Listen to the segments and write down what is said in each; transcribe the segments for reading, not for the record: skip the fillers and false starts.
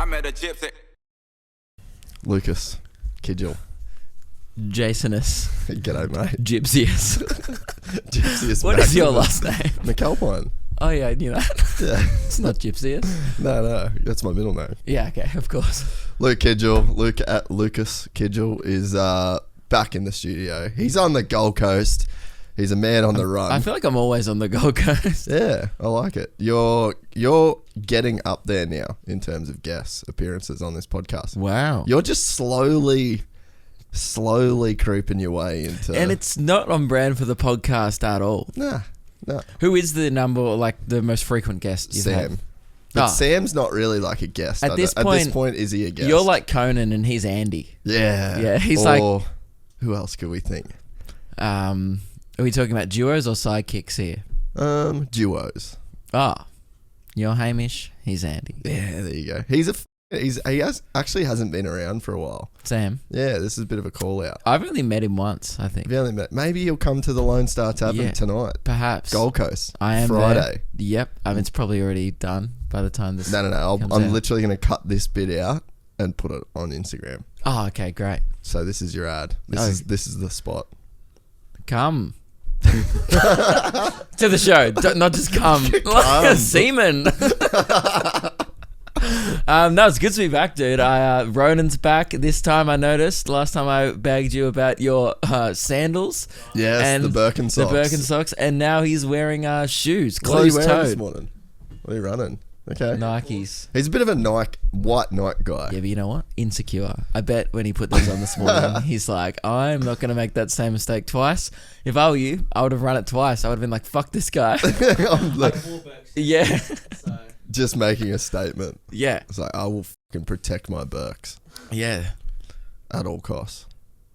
I met a gypsy. Lucas. Kidgell. Jasonus. G'day, mate. Gypsius. Gypsius. What is your last name? McAlpine. Oh yeah, I knew that. Yeah. It's not Gypsius. No, that's my middle name. Yeah, okay, of course. Luke Kidgell. Lucas Kidgell is back in the studio. He's on the Gold Coast. He's a man on the run. I feel like I'm always on the Gold Coast. Yeah, I like it. You're getting up there now in terms of guest appearances on this podcast. Wow. You're just slowly creeping your way into... And it's not on brand for the podcast at all. Nah. Who is the the most frequent guest you've Sam. had? But Sam's not really like a guest. At this point, is he a guest? You're like Conan and he's Andy. Yeah. Yeah, he's or, who else could we think? Are we talking about duos or sidekicks here? Duos. Ah, you're Hamish. He's Andy. Yeah, there you go. He actually hasn't been around for a while. Sam. Yeah, this is a bit of a call out. I've only met him once, I think. Maybe he'll come to the Lone Star Tavern tonight. Perhaps. Gold Coast. I am Friday. There. Yep. I mean, it's probably already done by the time this. No. I'm literally going to cut this bit out and put it on Instagram. Oh, okay, great. So this is your ad. This is the spot. Come. To the show, not just come. Like a seaman. No, it's good to be back, dude. Ronan's back this time. I noticed last time I bagged you about your sandals. Yes, and the Birkenstocks. And now he's wearing shoes, What are you wearing closed-toed. this morning? What are you running? Okay. Nikes. He's a bit of a white Nike guy. Yeah, but you know what? Insecure. I bet when he put those on this morning, he's like, I'm not going to make that same mistake twice. If I were you, I would have run it twice. I would have been like, fuck this guy. Yeah. So. Just making a statement. Yeah. It's like, I will fucking protect my Birks. Yeah. At all costs.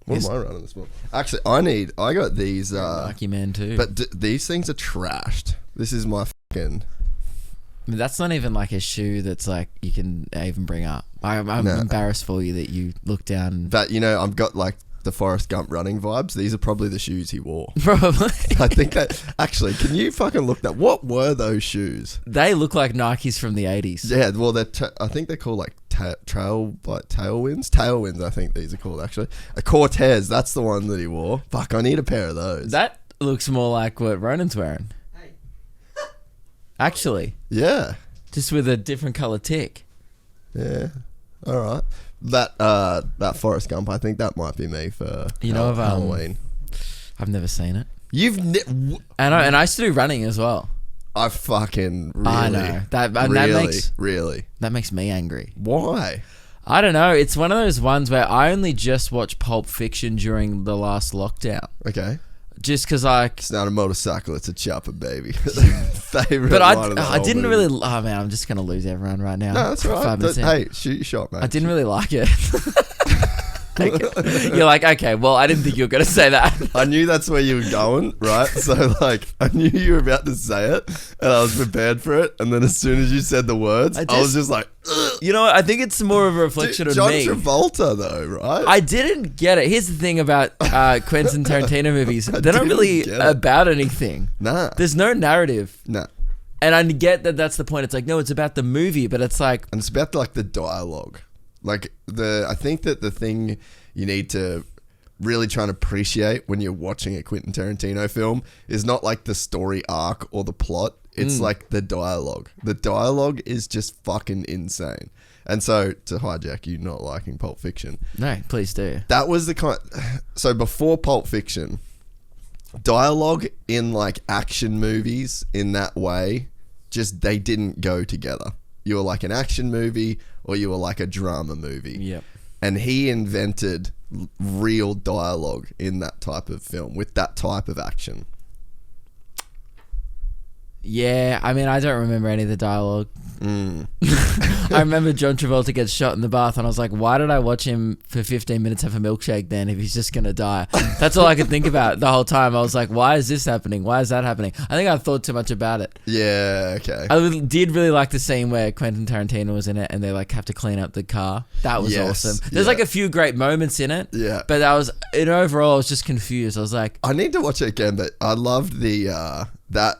What am I running this morning? Actually, I got these. Nike man too. But these things are trashed. This is my fucking... I mean, that's not even like a shoe that's like you can even bring up. I'm embarrassed for you that you look down. But, I've got like the Forrest Gump running vibes. These are probably the shoes he wore. Probably. I think that... Actually, can you fucking look that? What were those shoes? They look like Nikes from the 80s. Yeah, well, I think they're called like Tailwinds. Tailwinds, I think these are called actually. A Cortez, that's the one that he wore. Fuck, I need a pair of those. That looks more like what Ronan's wearing. Hey. Actually. Yeah. Just with a different colour tick. Yeah. All right. That Forrest Gump, I think that might be me for Halloween. I've never seen it. And I used to do running as well. I fucking really... I know. That makes me angry. Why? I don't know. It's one of those ones where I only just watched Pulp Fiction during the last lockdown. Okay. Just because It's not a motorcycle, it's a chopper, baby. Favorite. But I didn't movie. Really... Oh, man, I'm just going to lose everyone right now. No, that's right. Hey, shoot your shot, mate. I didn't really like it. You're like, okay, well, I didn't think you were going to say that. I knew that's where you were going, right? So, I knew you were about to say it, and I was prepared for it. And then as soon as you said the words, I was just like... Ugh. You know what? I think it's more of a reflection of me. John Travolta, though, right? I didn't get it. Here's the thing about Quentin Tarantino movies. They're not really about anything. Nah. There's no narrative. Nah. And I get that that's the point. It's like, no, it's about the movie, but it's like... And it's about, the dialogue. I think that the thing you need to really try and appreciate when you're watching a Quentin Tarantino film is not like the story arc or the plot. It's like the dialogue. The dialogue is just fucking insane. And so to hijack you not liking Pulp Fiction. No, please do. That was the kind... So before Pulp Fiction, dialogue in action movies in that way, just they didn't go together. You were like an action movie or you were like a drama movie. Yep. And he invented real dialogue in that type of film with that type of action. Yeah, I mean, I don't remember any of the dialogue. I remember John Travolta gets shot in the bath and I was like, why did I watch him for 15 minutes have a milkshake then if he's just going to die? That's all I could think about the whole time. I was like, why is this happening? Why is that happening? I think I thought too much about it. Yeah, okay. I did really like the scene where Quentin Tarantino was in it and they have to clean up the car. That was awesome. There's a few great moments in it. Yeah. But overall, I was just confused. I was like... I need to watch it again, but I loved the, that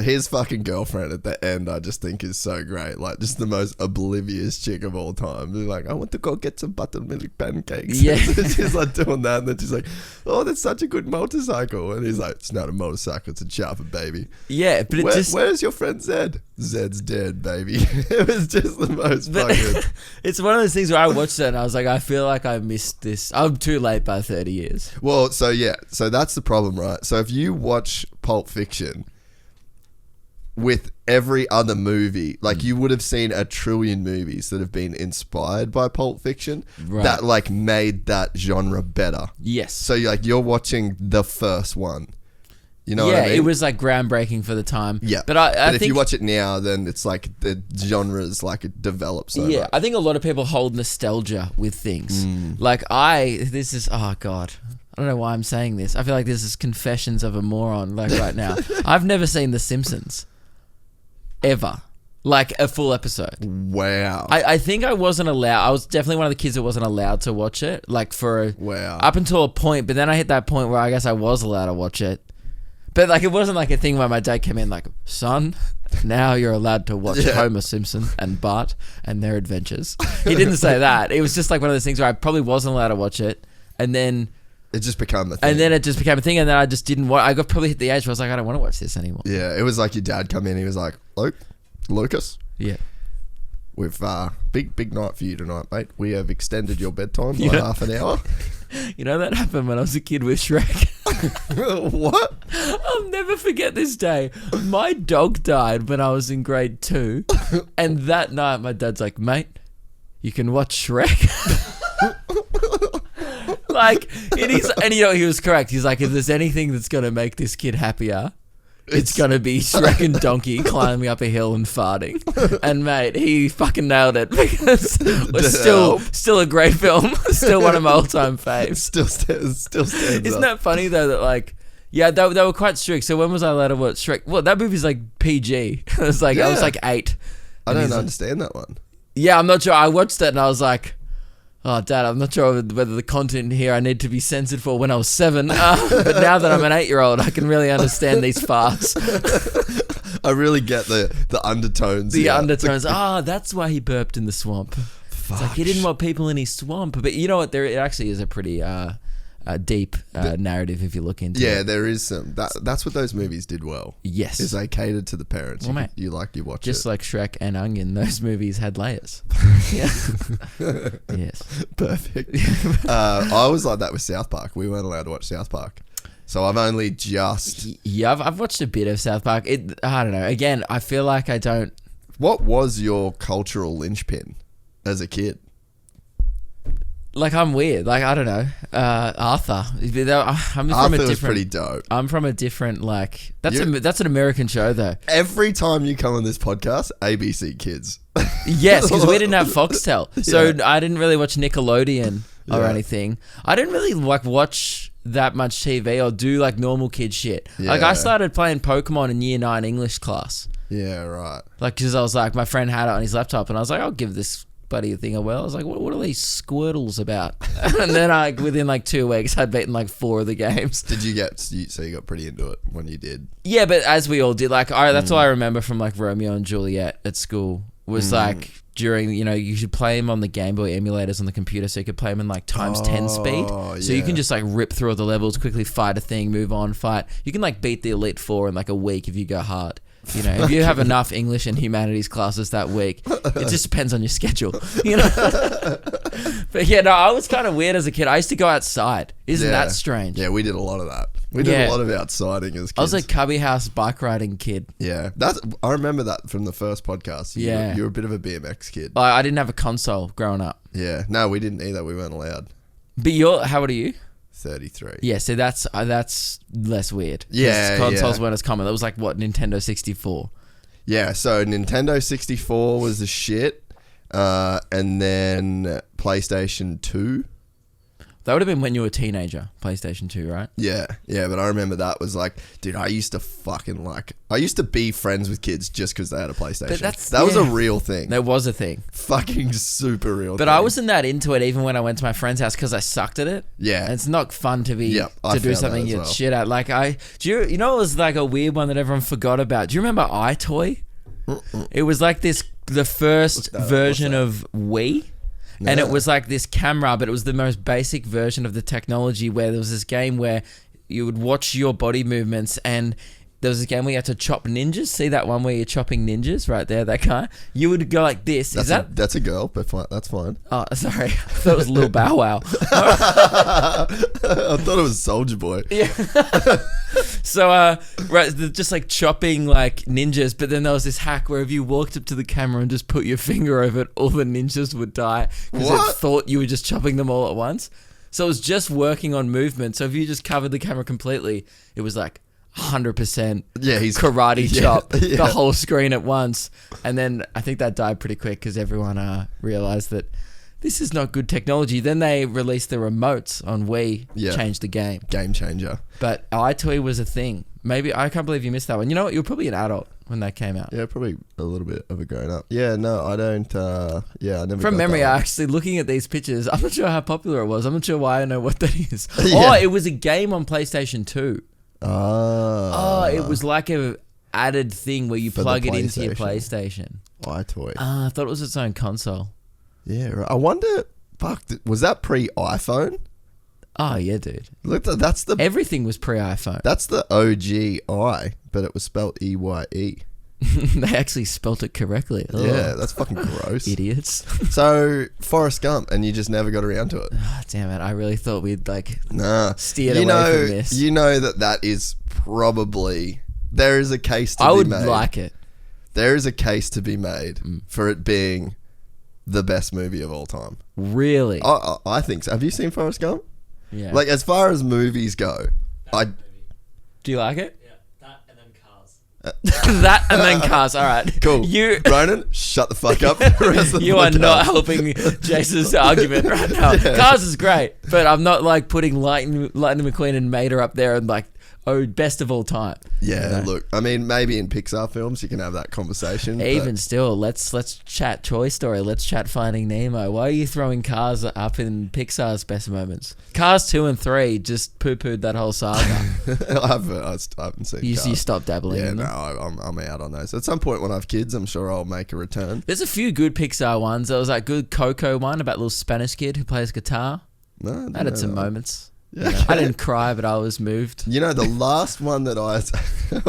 his fucking girlfriend at the end, I just think is so great. Like, just the most oblivious chick of all time. They're like, I want to go get some buttermilk pancakes. Yeah. She's like doing that, and then she's like, oh, that's such a good motorcycle. And he's like, it's not a motorcycle, it's a chopper, baby. Yeah, but it Where's your friend Zed? Zed's dead, baby. It was just the most fucking... It's one of those things where I watched it and I was like, I feel like I missed this. I'm too late by 30 years. Well, so yeah, so that's the problem, right? So if you watch Pulp Fiction with every other movie, like you would have seen a trillion movies that have been inspired by Pulp Fiction that like made that genre better. Yes. So you're watching the first one. You know what I mean? Yeah, it was like groundbreaking for the time. Yeah. But I if think, you watch it now, then it's like the genre's like it develops so much. I think a lot of people hold nostalgia with things. Like oh God. I don't know why I'm saying this. I feel like this is confessions of a moron like right now. I've never seen The Simpsons. Ever. Like a full episode. Wow. I think I wasn't allowed. I was definitely one of the kids that wasn't allowed to watch it. Like up until a point, but then I hit that point where I guess I was allowed to watch it. But like it wasn't like a thing where my dad came in like, son, now you're allowed to watch Homer Simpson and Bart and their adventures. He didn't say that. It was just like one of those things where I probably wasn't allowed to watch it. And then it just became a thing. And then it just became a thing, and then I just didn't watch. I got probably hit the age where I was like, I don't want to watch this anymore. Yeah, it was like your dad come in, he was like, Lucas. Yeah. We've big night for you tonight, mate. We have extended your bedtime by half an hour. You know, that happened when I was a kid with Shrek. What? I'll never forget this day. My dog died when I was in grade 2, and that night my dad's like, mate, you can watch Shrek. Like, and you know, he was correct. He's like, if there's anything that's going to make this kid happier, it's going to be Shrek and Donkey climbing up a hill and farting. And mate, he fucking nailed it, because it's still a great film. Still one of my all-time faves. Still stands Isn't that funny though, that like, yeah, they were quite strict. So when was I allowed to watch Shrek? Well, that movie's like PG. I was like 8. I don't understand that one. Yeah, I'm not sure. I watched it and I was like, oh, Dad, I'm not sure whether the content here I need to be censored for when I was 7. But now that I'm an 8-year-old, I can really understand these farts. I really get the undertones. The undertones. That's why he burped in the swamp. It's like he didn't want people in his swamp. But you know what? It actually is a pretty deep narrative if you look into it. Yeah, there is some. That's what those movies did well. Yes. Is they catered to the parents. Well, you watch it. Just like Shrek and Onion, those movies had layers. Yeah. Yes. Perfect. I was like that with South Park. We weren't allowed to watch South Park. So I've only just... Yeah, I've watched a bit of South Park. I don't know. Again, I feel like I don't... What was your cultural linchpin as a kid? Like, I'm weird. Like, I don't know. Arthur. Arthur was pretty dope. I'm from a different, like... That's an American show, though. Every time you come on this podcast, ABC Kids. Yes, because we didn't have Foxtel. So I didn't really watch Nickelodeon or anything. I didn't really, like, watch that much TV or do, like, normal kid shit. Yeah. Like, I started playing Pokemon in Year 9 English class. Yeah, right. Like, because I was like, my friend had it on his laptop, and I was like, I'll give this buddy a thing a whirl. I was like, what are these Squirtles about? And then within like 2 weeks, I'd beaten like 4 of the games. Did you so you got pretty into it when you did? Yeah, but as we all did, like, that's all I remember from like Romeo and Juliet at school was like during, you know, you should play them on the Game Boy emulators on the computer, so you could play them in like times 10 speed. So you can just like rip through all the levels, quickly fight a thing, move on, fight. You can like beat the Elite Four in like a week if you go hard. You know, if you have enough English and humanities classes that week, it just depends on your schedule, you know. But yeah, no, I was kind of weird as a kid. I used to go outside. Isn't that strange? Yeah, we did a lot of that. We did a lot of outsiding as kids. I was a cubby house bike riding kid. Yeah, I remember that from the first podcast. You were a bit of a BMX kid. I didn't have a console growing up. Yeah, no, we didn't either. We weren't allowed. But how old are you? 33. Yeah, so that's less weird. Yeah, consoles weren't as common. That was like what, Nintendo 64. Yeah, so Nintendo 64 was the shit, and then PlayStation 2. That would have been when you were a teenager, PlayStation 2, right? Yeah, but I remember that was like, dude, I used to be friends with kids just because they had a PlayStation. That was a real thing. That was a thing. Fucking super real But thing. I wasn't that into it even when I went to my friend's house because I sucked at it. Yeah. And it's not fun to be I to do found something that as you're well. shit at. Like you know it was like a weird one that everyone forgot about. Do you remember iToy? It was like the first version of Wii. No. And it was like this camera, but it was the most basic version of the technology where there was this game where you would watch your body movements and there was this game where you had to chop ninjas. See that one where you're chopping ninjas right there, that guy? You would go like this. That's a girl, but that's fine. Oh, sorry. I thought it was Lil Bow Wow. I thought it was Soldier Boy. Yeah. So, right, just like chopping like ninjas, but then there was this hack where if you walked up to the camera and just put your finger over it, all the ninjas would die because it thought you were just chopping them all at once. So it was just working on movement. So if you just covered the camera completely, it was like 100% karate chop the whole screen at once. And then I think that died pretty quick because everyone realized that this is not good technology. Then they released the remotes on Wii, changed the game. Game changer. But iToy was a thing. Maybe, I can't believe you missed that one. You know what? You were probably an adult when that came out. Yeah, probably a little bit of a grown up. Yeah, no, I don't, I never From got memory, that one. actually, looking at these pictures, I'm not sure how popular it was. I'm not sure why I know what that is. Oh, it was a game on PlayStation 2. Oh, it was like a added thing where you plug it into your PlayStation. iToy. I thought it was its own console. Yeah, right. I wonder, was that pre-iPhone? Oh, yeah, dude. Look, that's the Everything was pre-iPhone. That's the OG but it was spelled EYE. They actually spelt it correctly. Ugh. Yeah, that's fucking gross. Idiots. So, Forrest Gump, and you just never got around to it. Oh, damn it. I really thought we'd steered you away from this. You know that is probably, there is a case to I be would made. like it. There is a case to be made for it being the best movie of all time. Really? I think so. Have you seen Forrest Gump? Yeah. Like, as far as movies go, Do you like it? Yeah, that and then Cars. That and then Cars. All right. Cool. Ronan, shut the fuck up. The rest of the You are podcast. not helping Jason's argument right now. Yeah. Cars is great, but I'm not like putting Lightning McQueen and Mater up there and like, best of all time. Yeah, look, I mean, maybe in Pixar films you can have that conversation. Even still, let's chat Toy Story. Let's chat Finding Nemo. Why are you throwing Cars up in Pixar's best moments? Cars 2 and 3 just poo-pooed that whole saga. I haven't seen You Cars. stopped dabbling Yeah, in them. no, I'm out on those. At some point when I have kids, I'm sure I'll make a return. There's a few good Pixar ones. There was that good Coco one about a little Spanish kid who plays guitar. No, I didn't That had know some that. moments. Yeah. I didn't cry, but I was moved. You know, the last one that I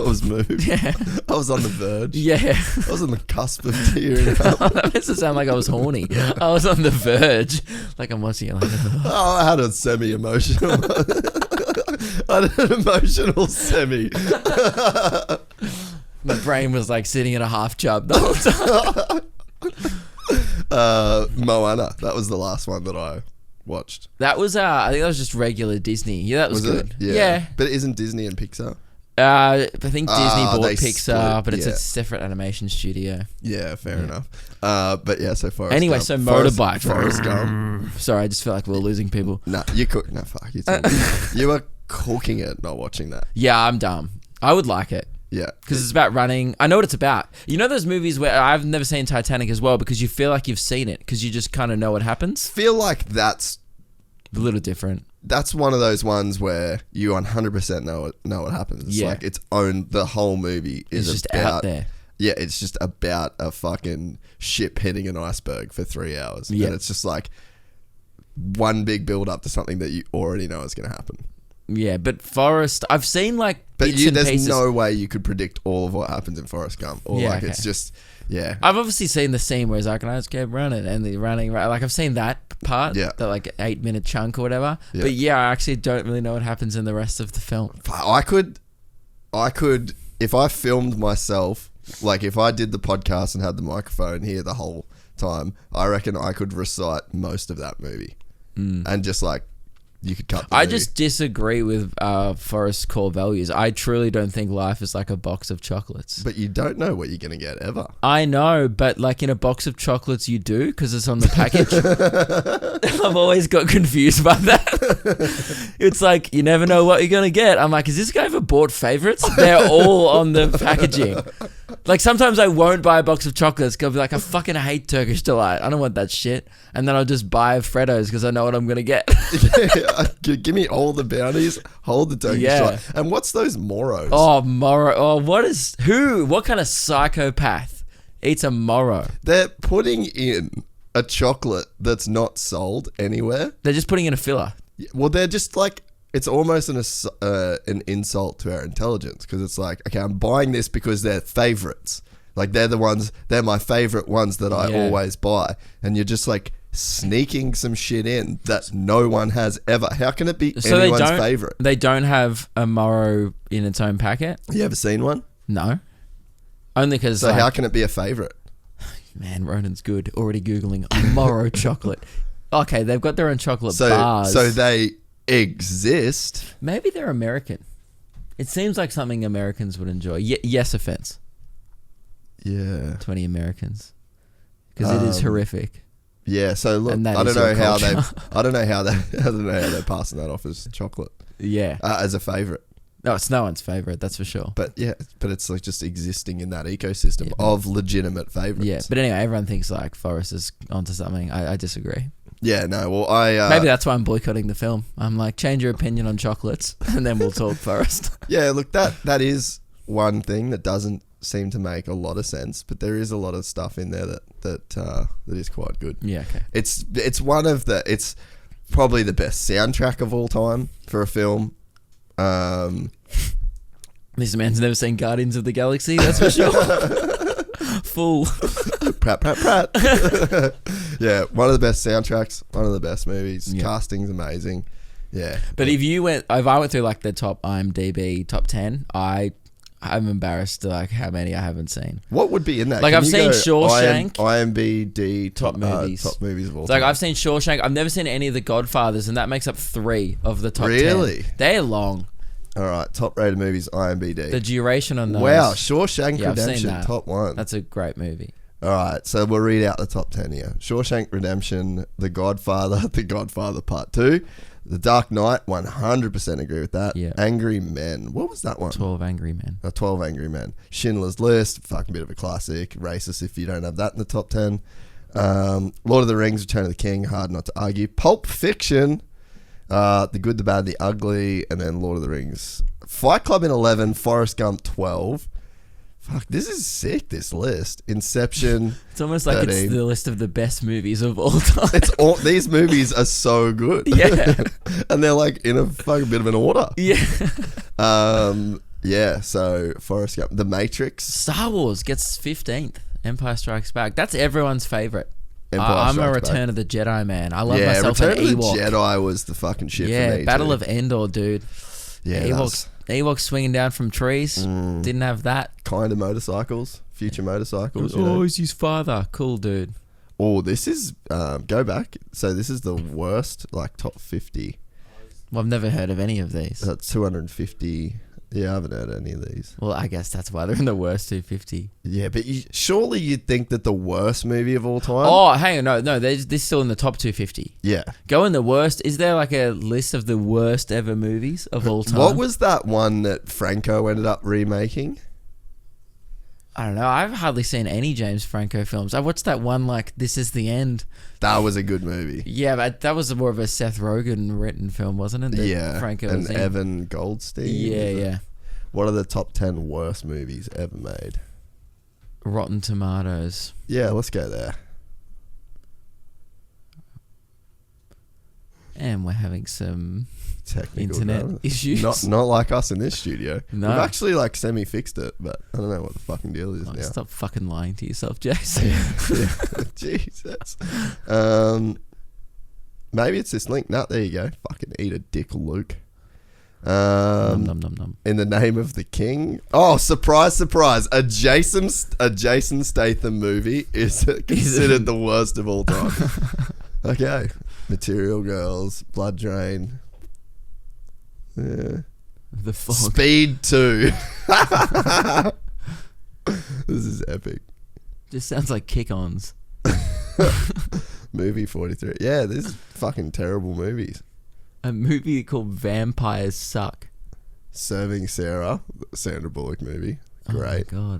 was moved. Yeah. I was on the verge. Yeah. I was on the cusp of tearing up. That makes it sound like I was horny. I was on the verge. Like I'm watching it like, Oh, I had a semi-emotional. I had an emotional semi. my brain was like sitting at a half chub the whole time. Moana. That was the last one that I watched. That was I think that was just regular Disney. Yeah, that was good. it? Yeah. But isn't Disney and Pixar? I think Disney bought they Pixar, split, but it's yeah. a separate animation studio. Yeah, fair enough. But yeah, so Forrest Anyway, Gump. so motorbike. Forrest Gump. Sorry, I just feel like we're losing people. No, you cook. No, fuck you. You were cooking it, not watching that. Yeah, I'm dumb. I would like it. Yeah. Because it's about running. I know what it's about. You know those movies where I've never seen Titanic as well because you feel like you've seen it because you just kind of know what happens. Feel like that's A little different. one of those ones where you 100% know what happens. It's like its own. The whole movie is It's just about, out there. Yeah, it's just about a fucking ship hitting an iceberg for 3 hours. Yeah. And it's just like one big build up to something that you already know is going to happen. Yeah, but Forrest, I've seen like But bits and there's pieces. no way you could predict all of what happens in Forrest Gump. Or Yeah, like okay. it's just, yeah. I've obviously seen the scene where he's like, I just kept running and the running, right? Like I've seen that part, Yeah. that like 8-minute chunk or whatever. Yeah. But yeah, I actually don't really know what happens in the rest of the film. I could, if I filmed myself, like if I did the podcast and had the microphone here the whole time, I reckon I could recite most of that movie and just like you could cut the I movie. just disagree with Forrest's core values. I truly don't think life is like a box of chocolates. But you don't know what you're going to get ever. I know, but like in a box of chocolates you do because it's on the package. I've always got confused by that. It's like you never know what you're going to get. I'm like, is this guy ever bought favorites? They're all on the packaging. Like sometimes I won't buy a box of chocolates because I'll be like, I fucking hate Turkish Delight. I don't want that shit. And then I'll just buy Freddos because I know what I'm going to get. Give me all the bounties, hold the Turkish Delight. And what's those Moros? Oh, Moro. Oh, what kind of psychopath eats a Moro? They're putting in a chocolate that's not sold anywhere. They're just putting in a filler. Well, they're just like, it's almost an insult to our intelligence because it's like, okay, I'm buying this because they're favorites. Like they're my favorite ones that I always buy. And you're just like sneaking some shit in that no one has ever. How can it be anyone's favorite? They don't have a Moro in its own packet? You ever seen one? No. Only because... So how can it be a favorite? Man, Ronan's good. Already Googling Moro chocolate. Okay, they've got their own chocolate bars. So they exist. Maybe they're American. It seems like something Americans would enjoy. Yes, offense. Yeah. 20 Americans. Because it is horrific. Yeah, so look, I don't know how they're passing that off as chocolate. Yeah. As a favorite. No, it's no one's favorite, that's for sure. But it's like just existing in that ecosystem of legitimate favorites. Yeah, but anyway, everyone thinks like Forrest is onto something. I disagree. Yeah, no, well, maybe that's why I'm boycotting the film. I'm like, change your opinion on chocolates, and then we'll talk Forrest. Yeah, look, that is one thing that doesn't seem to make a lot of sense, but there is a lot of stuff in there that is quite good. Yeah, okay. It's probably the best soundtrack of all time for a film. This man's never seen Guardians of the Galaxy, that's for sure. Fool. Prat. Yeah, one of the best soundtracks, one of the best movies. Yeah. Casting's amazing. Yeah. But if I went through like the top IMDb top 10, I'm embarrassed to like how many I haven't seen. What would be in that? Like I've seen Shawshank. IMDb top movies. Top movies of all time. Like I've seen Shawshank. I've never seen any of the Godfathers, and that makes up 3 of the top 10. Really? They're long. All right, top rated movies, IMDb. The duration on those. Wow, Shawshank Redemption, I've seen that. top 1. That's a great movie. All right, so we'll read out the top 10 here. Shawshank Redemption, The Godfather, The Godfather Part 2, The Dark Knight, 100% agree with that. Yeah. Angry Men. What was that one? 12 Angry Men. 12 Angry Men. Schindler's List, fucking bit of a classic. Racist if you don't have that in the top 10. Lord of the Rings, Return of the King, hard not to argue. Pulp Fiction, The Good, the Bad, the Ugly, and then Lord of the Rings. Fight Club in 11, Forrest Gump 12. Fuck, this is sick, this list. Inception. It's almost like 13. It's the list of the best movies of all time. These movies are so good. Yeah. And they're like in a fucking bit of an order. Yeah. Yeah, so Forrest Gump. The Matrix. Star Wars gets 15th. Empire Strikes Back. That's everyone's favourite. I'm a Return of the Jedi man. I love myself an Ewok. Return of the Jedi was the fucking shit for me. Battle of Endor, dude. Yeah, Ewoks swinging down from trees. Didn't have that. Kind of motorcycles. Future motorcycles. He's his father. Cool, dude. Oh, this is... go back. So this is the worst, like, top 50. Well, I've never heard of any of these. That's 250... Yeah, I haven't heard any of these. Well, I guess that's why they're in the worst 250. Yeah, but surely you'd think that the worst movie of all time... Oh, hang on. No, this is still in the top 250. Yeah. Go in the worst. Is there like a list of the worst ever movies of all time? What was that one that Franco ended up remaking? I don't know. I've hardly seen any James Franco films. I watched that one, like, This Is the End. That was a good movie. Yeah, but that was more of a Seth Rogen written film, wasn't it? Yeah. Franco and was in. Evan Goldstein. Yeah. What are the top 10 worst movies ever made? Rotten Tomatoes. Yeah, let's go there. And we're having some technical internet issues. Not like us in this studio. No. We've actually like semi-fixed it, but I don't know what the fucking deal is now. Stop fucking lying to yourself, Jason. Jesus. Maybe it's this link. No, there you go. Fucking eat a dick, Luke. Nom, nom, nom, nom. In the Name of the King. Oh, surprise, surprise. A Jason Statham movie is considered the worst of all time. Okay. Material Girls, Blood Drain, Yeah. The fog. Speed 2. This is epic. Just sounds like kick-ons. Movie 43. Yeah, this is fucking terrible movies. A movie called Vampires Suck. Serving Sarah, Sandra Bullock movie. Great. Oh my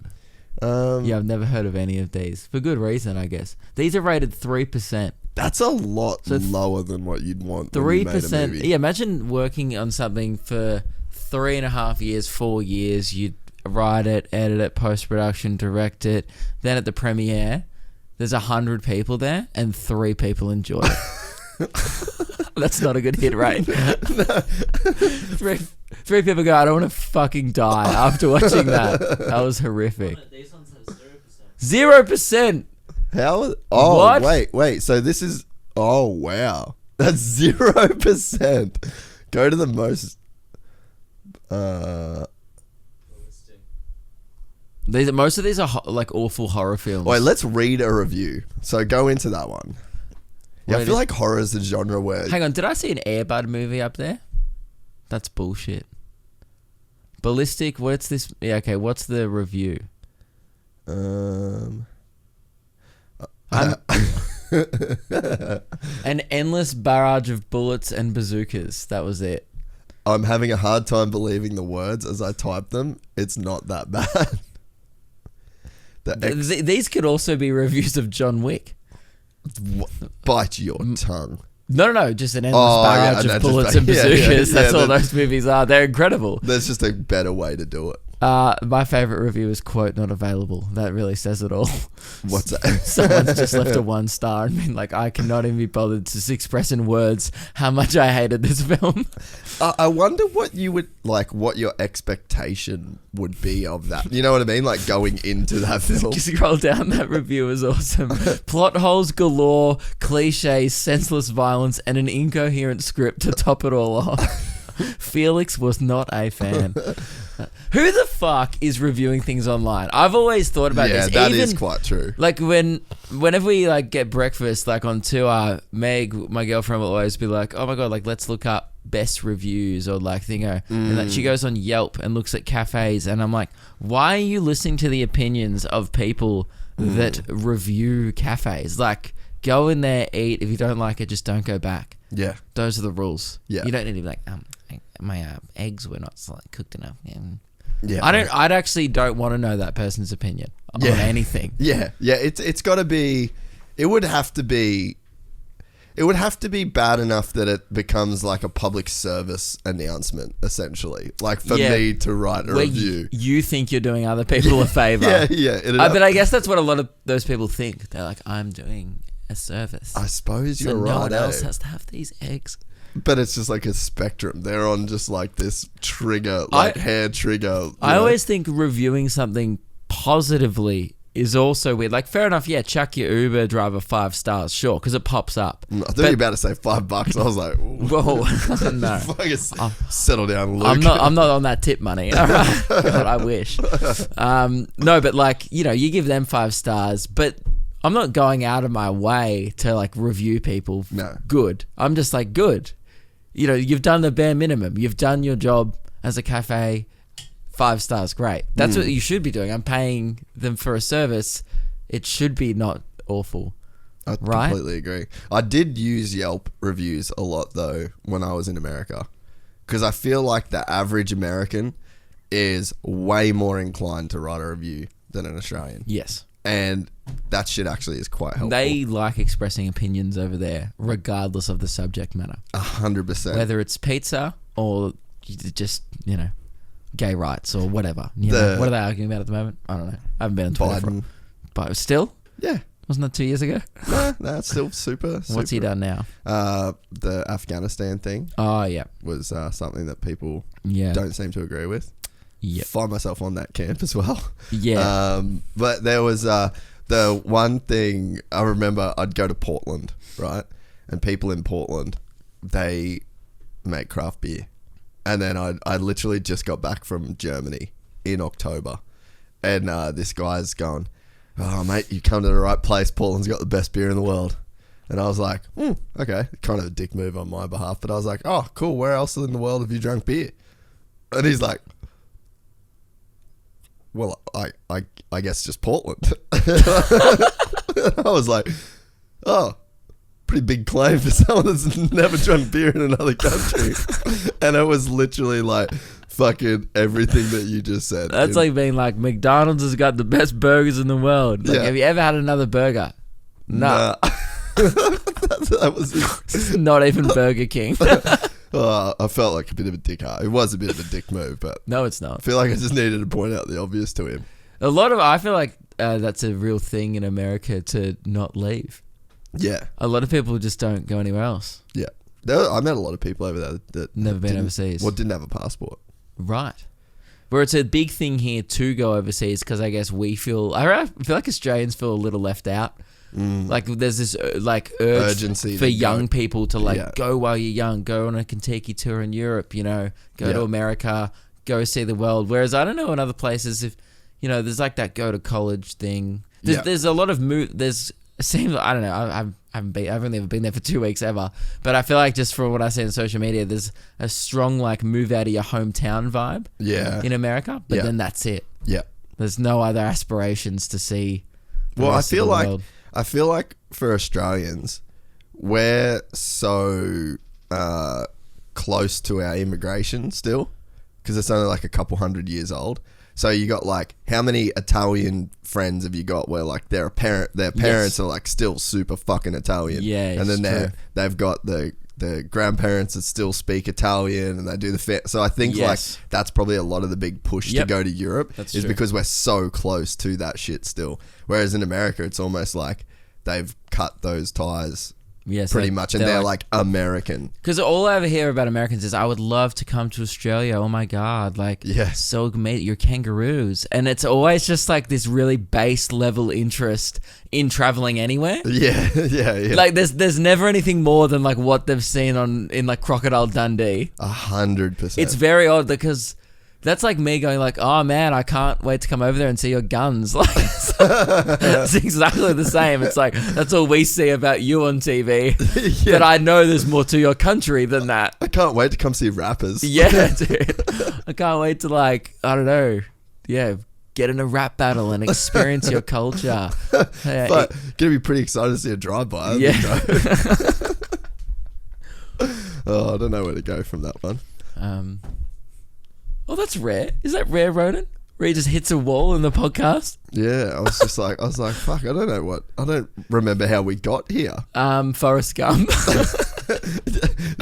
god. Yeah, I've never heard of any of these. For good reason, I guess. These are rated 3%. That's a lot lower than what you'd want. 3%. Yeah, imagine working on something for 3.5 years, 4 years. You'd write it, edit it, post-production, direct it. Then at the premiere, there's 100 people there and 3 people enjoy it. That's not a good hit rate. Three people go, I don't want to fucking die after watching that. That was horrific. These ones have 0%. 0%. How? Oh, What? wait. So this is... Oh, wow. That's 0%. Go to the most... Most of these are like awful horror films. Wait, let's read a review. So go into that one. Yeah, I feel like horror is a genre where... Hang on, did I see an Air Bud movie up there? That's bullshit. Ballistic, what's this? Yeah, okay, what's the review? Um... An endless barrage of bullets and bazookas. That was it. I'm having a hard time believing the words as I type them. It's not that bad. These could also be reviews of John Wick. Bite your tongue. No, just an endless barrage of bullets and bazookas. That's all those movies are. They're incredible. There's just a better way to do it. My favourite review is, quote, not available. That really says it all. What's that? Someone's just left a 1 star and been like, I cannot even be bothered to express in words how much I hated this film. I wonder what you would, like, what your expectation would be of that. You know what I mean? Like, going into that film. Scroll down, that review is awesome. Plot holes galore, cliches, senseless violence, and an incoherent script to top it all off. Felix was not a fan. Who the fuck is reviewing things online? I've always thought about this. Yeah, that is quite true. Like whenever we like get breakfast like on tour, Meg, my girlfriend, will always be like, "Oh my god, like let's look up best reviews or like thingo." And then she goes on Yelp and looks at cafes, and I'm like, "Why are you listening to the opinions of people that review cafes? Like, go in there, eat. If you don't like it, just don't go back." Yeah, those are the rules. Yeah, you don't need to be like, my eggs were not like cooked enough. Yeah, I'd actually don't want to know that person's opinion on anything. Yeah. It's got to be. It would have to be bad enough that it becomes like a public service announcement, essentially. Like for me to write a review. You think you're doing other people a favor. Yeah. But I guess that's what a lot of those people think. They're like, I'm doing a service. I suppose you're right. No one else has to have these eggs. But it's just like a spectrum. They're on just like this trigger, like hair trigger. I always think reviewing something positively is also weird. Like, fair enough, chuck your Uber driver 5 stars, sure, because it pops up. I thought you were about to say $5. I was like, whoa, no. Settle down, Luke. I'm not on that tip money. All right. God, I wish. No, but like, you give them 5 stars, but I'm not going out of my way to like review people. No. Good. I'm just like, good. You've done the bare minimum. You've done your job as a cafe. 5 stars, great. That's what you should be doing. I'm paying them for a service. It should be not awful. I completely agree. I did use Yelp reviews a lot though when I was in America, because I feel like the average American is way more inclined to write a review than an Australian. Yes. And that shit actually is quite helpful. They like expressing opinions over there, regardless of the subject matter. 100%. Whether it's pizza or just, gay rights or whatever. What are they arguing about at the moment? I don't know. I haven't been on Twitter Biden. But still? Yeah. Wasn't that 2 years ago? No, it's still super. What's he done now? The Afghanistan thing. Oh, yeah. Was something that people don't seem to agree with. Yep. Find myself on that camp as well. Yeah. But there was the one thing I remember. I'd go to Portland, right? And people in Portland, they make craft beer. And then I literally just got back from Germany in October. And this guy's going, "Oh, mate, you come to the right place. Portland's got the best beer in the world." And I was like, okay, kind of a dick move on my behalf. But I was like, oh, cool. Where else in the world have you drunk beer? And he's like, well, I guess just Portland. I was like, oh, pretty big claim for someone that's never drunk beer in another country. And it was literally like fucking everything that you just said. That's like being like, McDonald's has got the best burgers in the world. Like, have you ever had another burger? Nah. That was Not even Burger King. I felt like a bit of a dick. It was a bit of a dick move, but No, it's not. I feel like I just needed to point out the obvious to him. I feel like that's a real thing in America to not leave. Yeah. A lot of people just don't go anywhere else. Yeah. I met a lot of people over there that Never been overseas. Well, didn't have a passport. Right. Where it's a big thing here to go overseas because I guess I feel like Australians feel a little left out. Like there's this urgency for to young go. people to go while you're young, go on a Kentucky tour in Europe, go to America, go see the world. Whereas I don't know in other places if there's like that go to college thing. There's a lot of it seems like, I don't know. I've only ever been there for 2 weeks ever, but I feel like just from what I see on social media, there's a strong like move out of your hometown vibe. Yeah. In America, but then that's it. Yeah. There's no other aspirations to see. Well, I feel like for Australians, we're so close to our immigration still because it's only like a couple 100 years old. So you got like, how many Italian friends have you got where like their parents are like still super fucking Italian? Yeah, and then true. they've got the grandparents that still speak Italian and they do so I think like that's probably a lot of the big push to go to Europe is true. because we're so close to that shit still. Whereas in America, it's almost like they've cut those ties pretty much, and they're like American. Because all I ever hear about Americans is, I would love to come to Australia. Oh my God. Like, so mate, you're kangaroos. And it's always just like this really base level interest in traveling anywhere. Yeah. Like there's never anything more than like what they've seen in like Crocodile Dundee. 100%. It's very odd because that's like me going like, oh man, I can't wait to come over there and see your guns. Like, it's exactly the same. It's like, that's all we see about you on TV. But I know there's more to your country than that. I can't wait to come see rappers. Yeah, dude. I can't wait to like, I don't know. Yeah, get in a rap battle and experience your culture. But gonna be pretty excited to see a drive-by. Yeah. I don't know where to go from that one. Oh, that's rare. Is that rare, Ronan? Where he just hits a wall in the podcast? Yeah, I was like, fuck, I don't remember how we got here. Forrest Gump.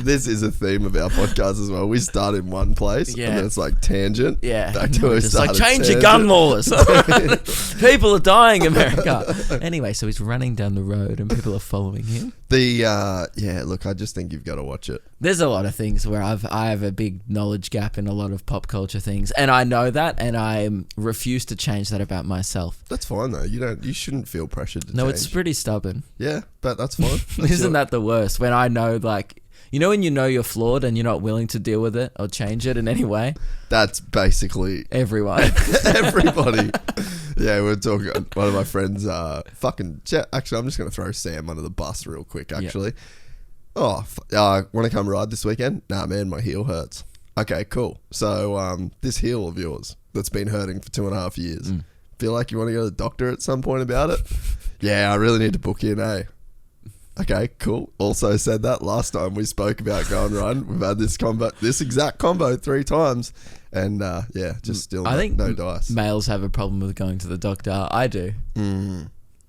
This is a theme of our podcast as well. We start in one place, and then it's like tangent. Yeah. Back to where we just like, started, change your gun laws. People are dying, America. Anyway, so he's running down the road and people are following him. Look, I just think you've got to watch it. There's a lot of things where I have a big knowledge gap in a lot of pop culture things, and I know that, and I refuse to change that about myself. That's fine though. You shouldn't feel pressured to No, change. it's pretty stubborn. Yeah, but that's fine. Isn't that the worst? When I know, like, when you're flawed and you're not willing to deal with it or change it in any way. That's basically everyone. Everybody. Yeah, we were talking. One of my friends, actually, I'm just going to throw Sam under the bus real quick, actually. Yep. Want to come ride this weekend? Nah, man, my heel hurts. Okay, cool. So, this heel of yours that's been hurting for 2.5 years, feel like you want to go to the doctor at some point about it? Yeah, I really need to book in, eh? Okay, cool. Also said that last time we spoke about going run. We've had this exact combo 3 times. And just still I think no dice. Males have a problem with going to the doctor. I do.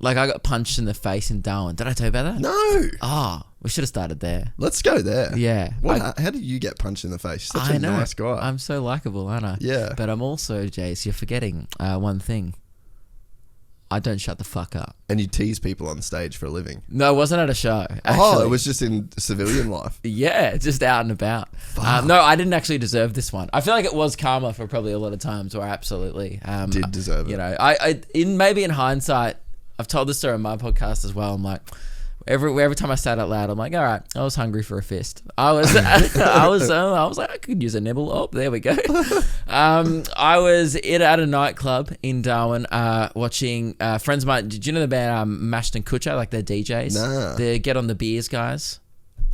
Like, I got punched in the face in Darwin. Did I tell you about that? No. We should have started there. Let's go there. Yeah. How did you get punched in the face? You're such a nice guy. I'm so likable, aren't I? Yeah. But I'm also, Jace, you're forgetting one thing. I don't shut the fuck up. And you tease people on stage for a living. No, it wasn't at a show. Actually. Oh, it was just in civilian life. Yeah, just out and about. No, I didn't actually deserve this one. I feel like it was karma for probably a lot of times where I absolutely did deserve it. I maybe in hindsight, I've told this story on my podcast as well. I'm like, Every time I sat out loud, I'm like, all right, I was hungry for a fist. I was like, I could use a nibble. Oh, there we go. I was at a nightclub in Darwin, watching friends of mine. Did you know the band Mashed and Kutcher, like they're DJs? Nah. The Get on the Beers guys.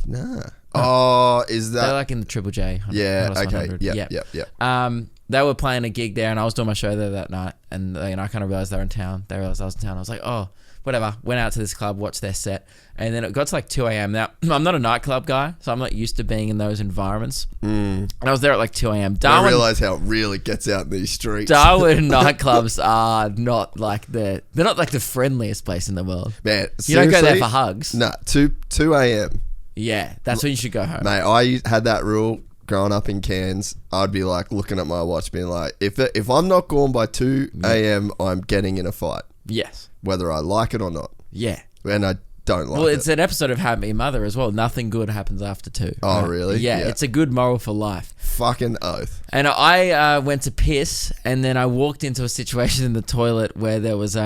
Nah. Oh, is that? They're like in the Triple J. Yeah. Okay. 100. Yeah. They were playing a gig there, and I was doing my show there that night, and I kind of realized they were in town. They realized I was in town. I was like, oh, whatever. Went out to this club, watched their set, and then it got to like 2 a.m. Now, I'm not a nightclub guy, so I'm not used to being in those environments. And I was there at like 2 a.m. I realize how it really gets out in these streets. Darwin nightclubs are not like they're not like the friendliest place in the world. Man, you don't go there for hugs. Nah, 2 a.m. Yeah, that's when you should go home. Mate, I had that rule growing up in Cairns. I'd be like looking at my watch being like, if I'm not gone by 2 a.m, I'm getting in a fight. Yes. Whether I like it or not. Yeah. And I don't like it. Well, it's an episode of How I Met Your Mother as well. Nothing good happens after 2. Oh, really? Yeah, it's a good moral for life. Fucking oath. And I went to piss, and then I walked into a situation in the toilet where there was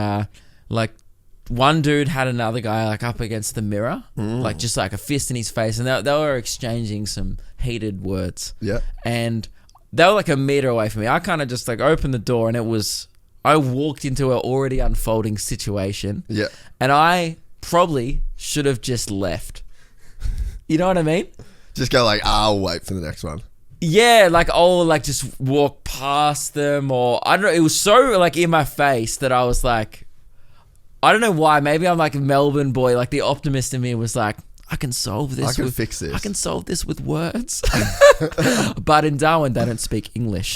like one dude had another guy like up against the mirror, like just like a fist in his face, and they were exchanging some heated words. Yeah. And they were like a meter away from me. I kind of just like opened the door, and I walked into an already unfolding situation. Yeah. And I probably should have just left. You know what I mean? Just go like, I'll wait for the next one. Yeah, like I'll like just walk past them, or I don't know. It was so like in my face that I was like, I don't know why. Maybe I'm like a Melbourne boy. Like the optimist in me was like, I can solve this. I can fix this. I can solve this with words. But in Darwin, they don't speak English.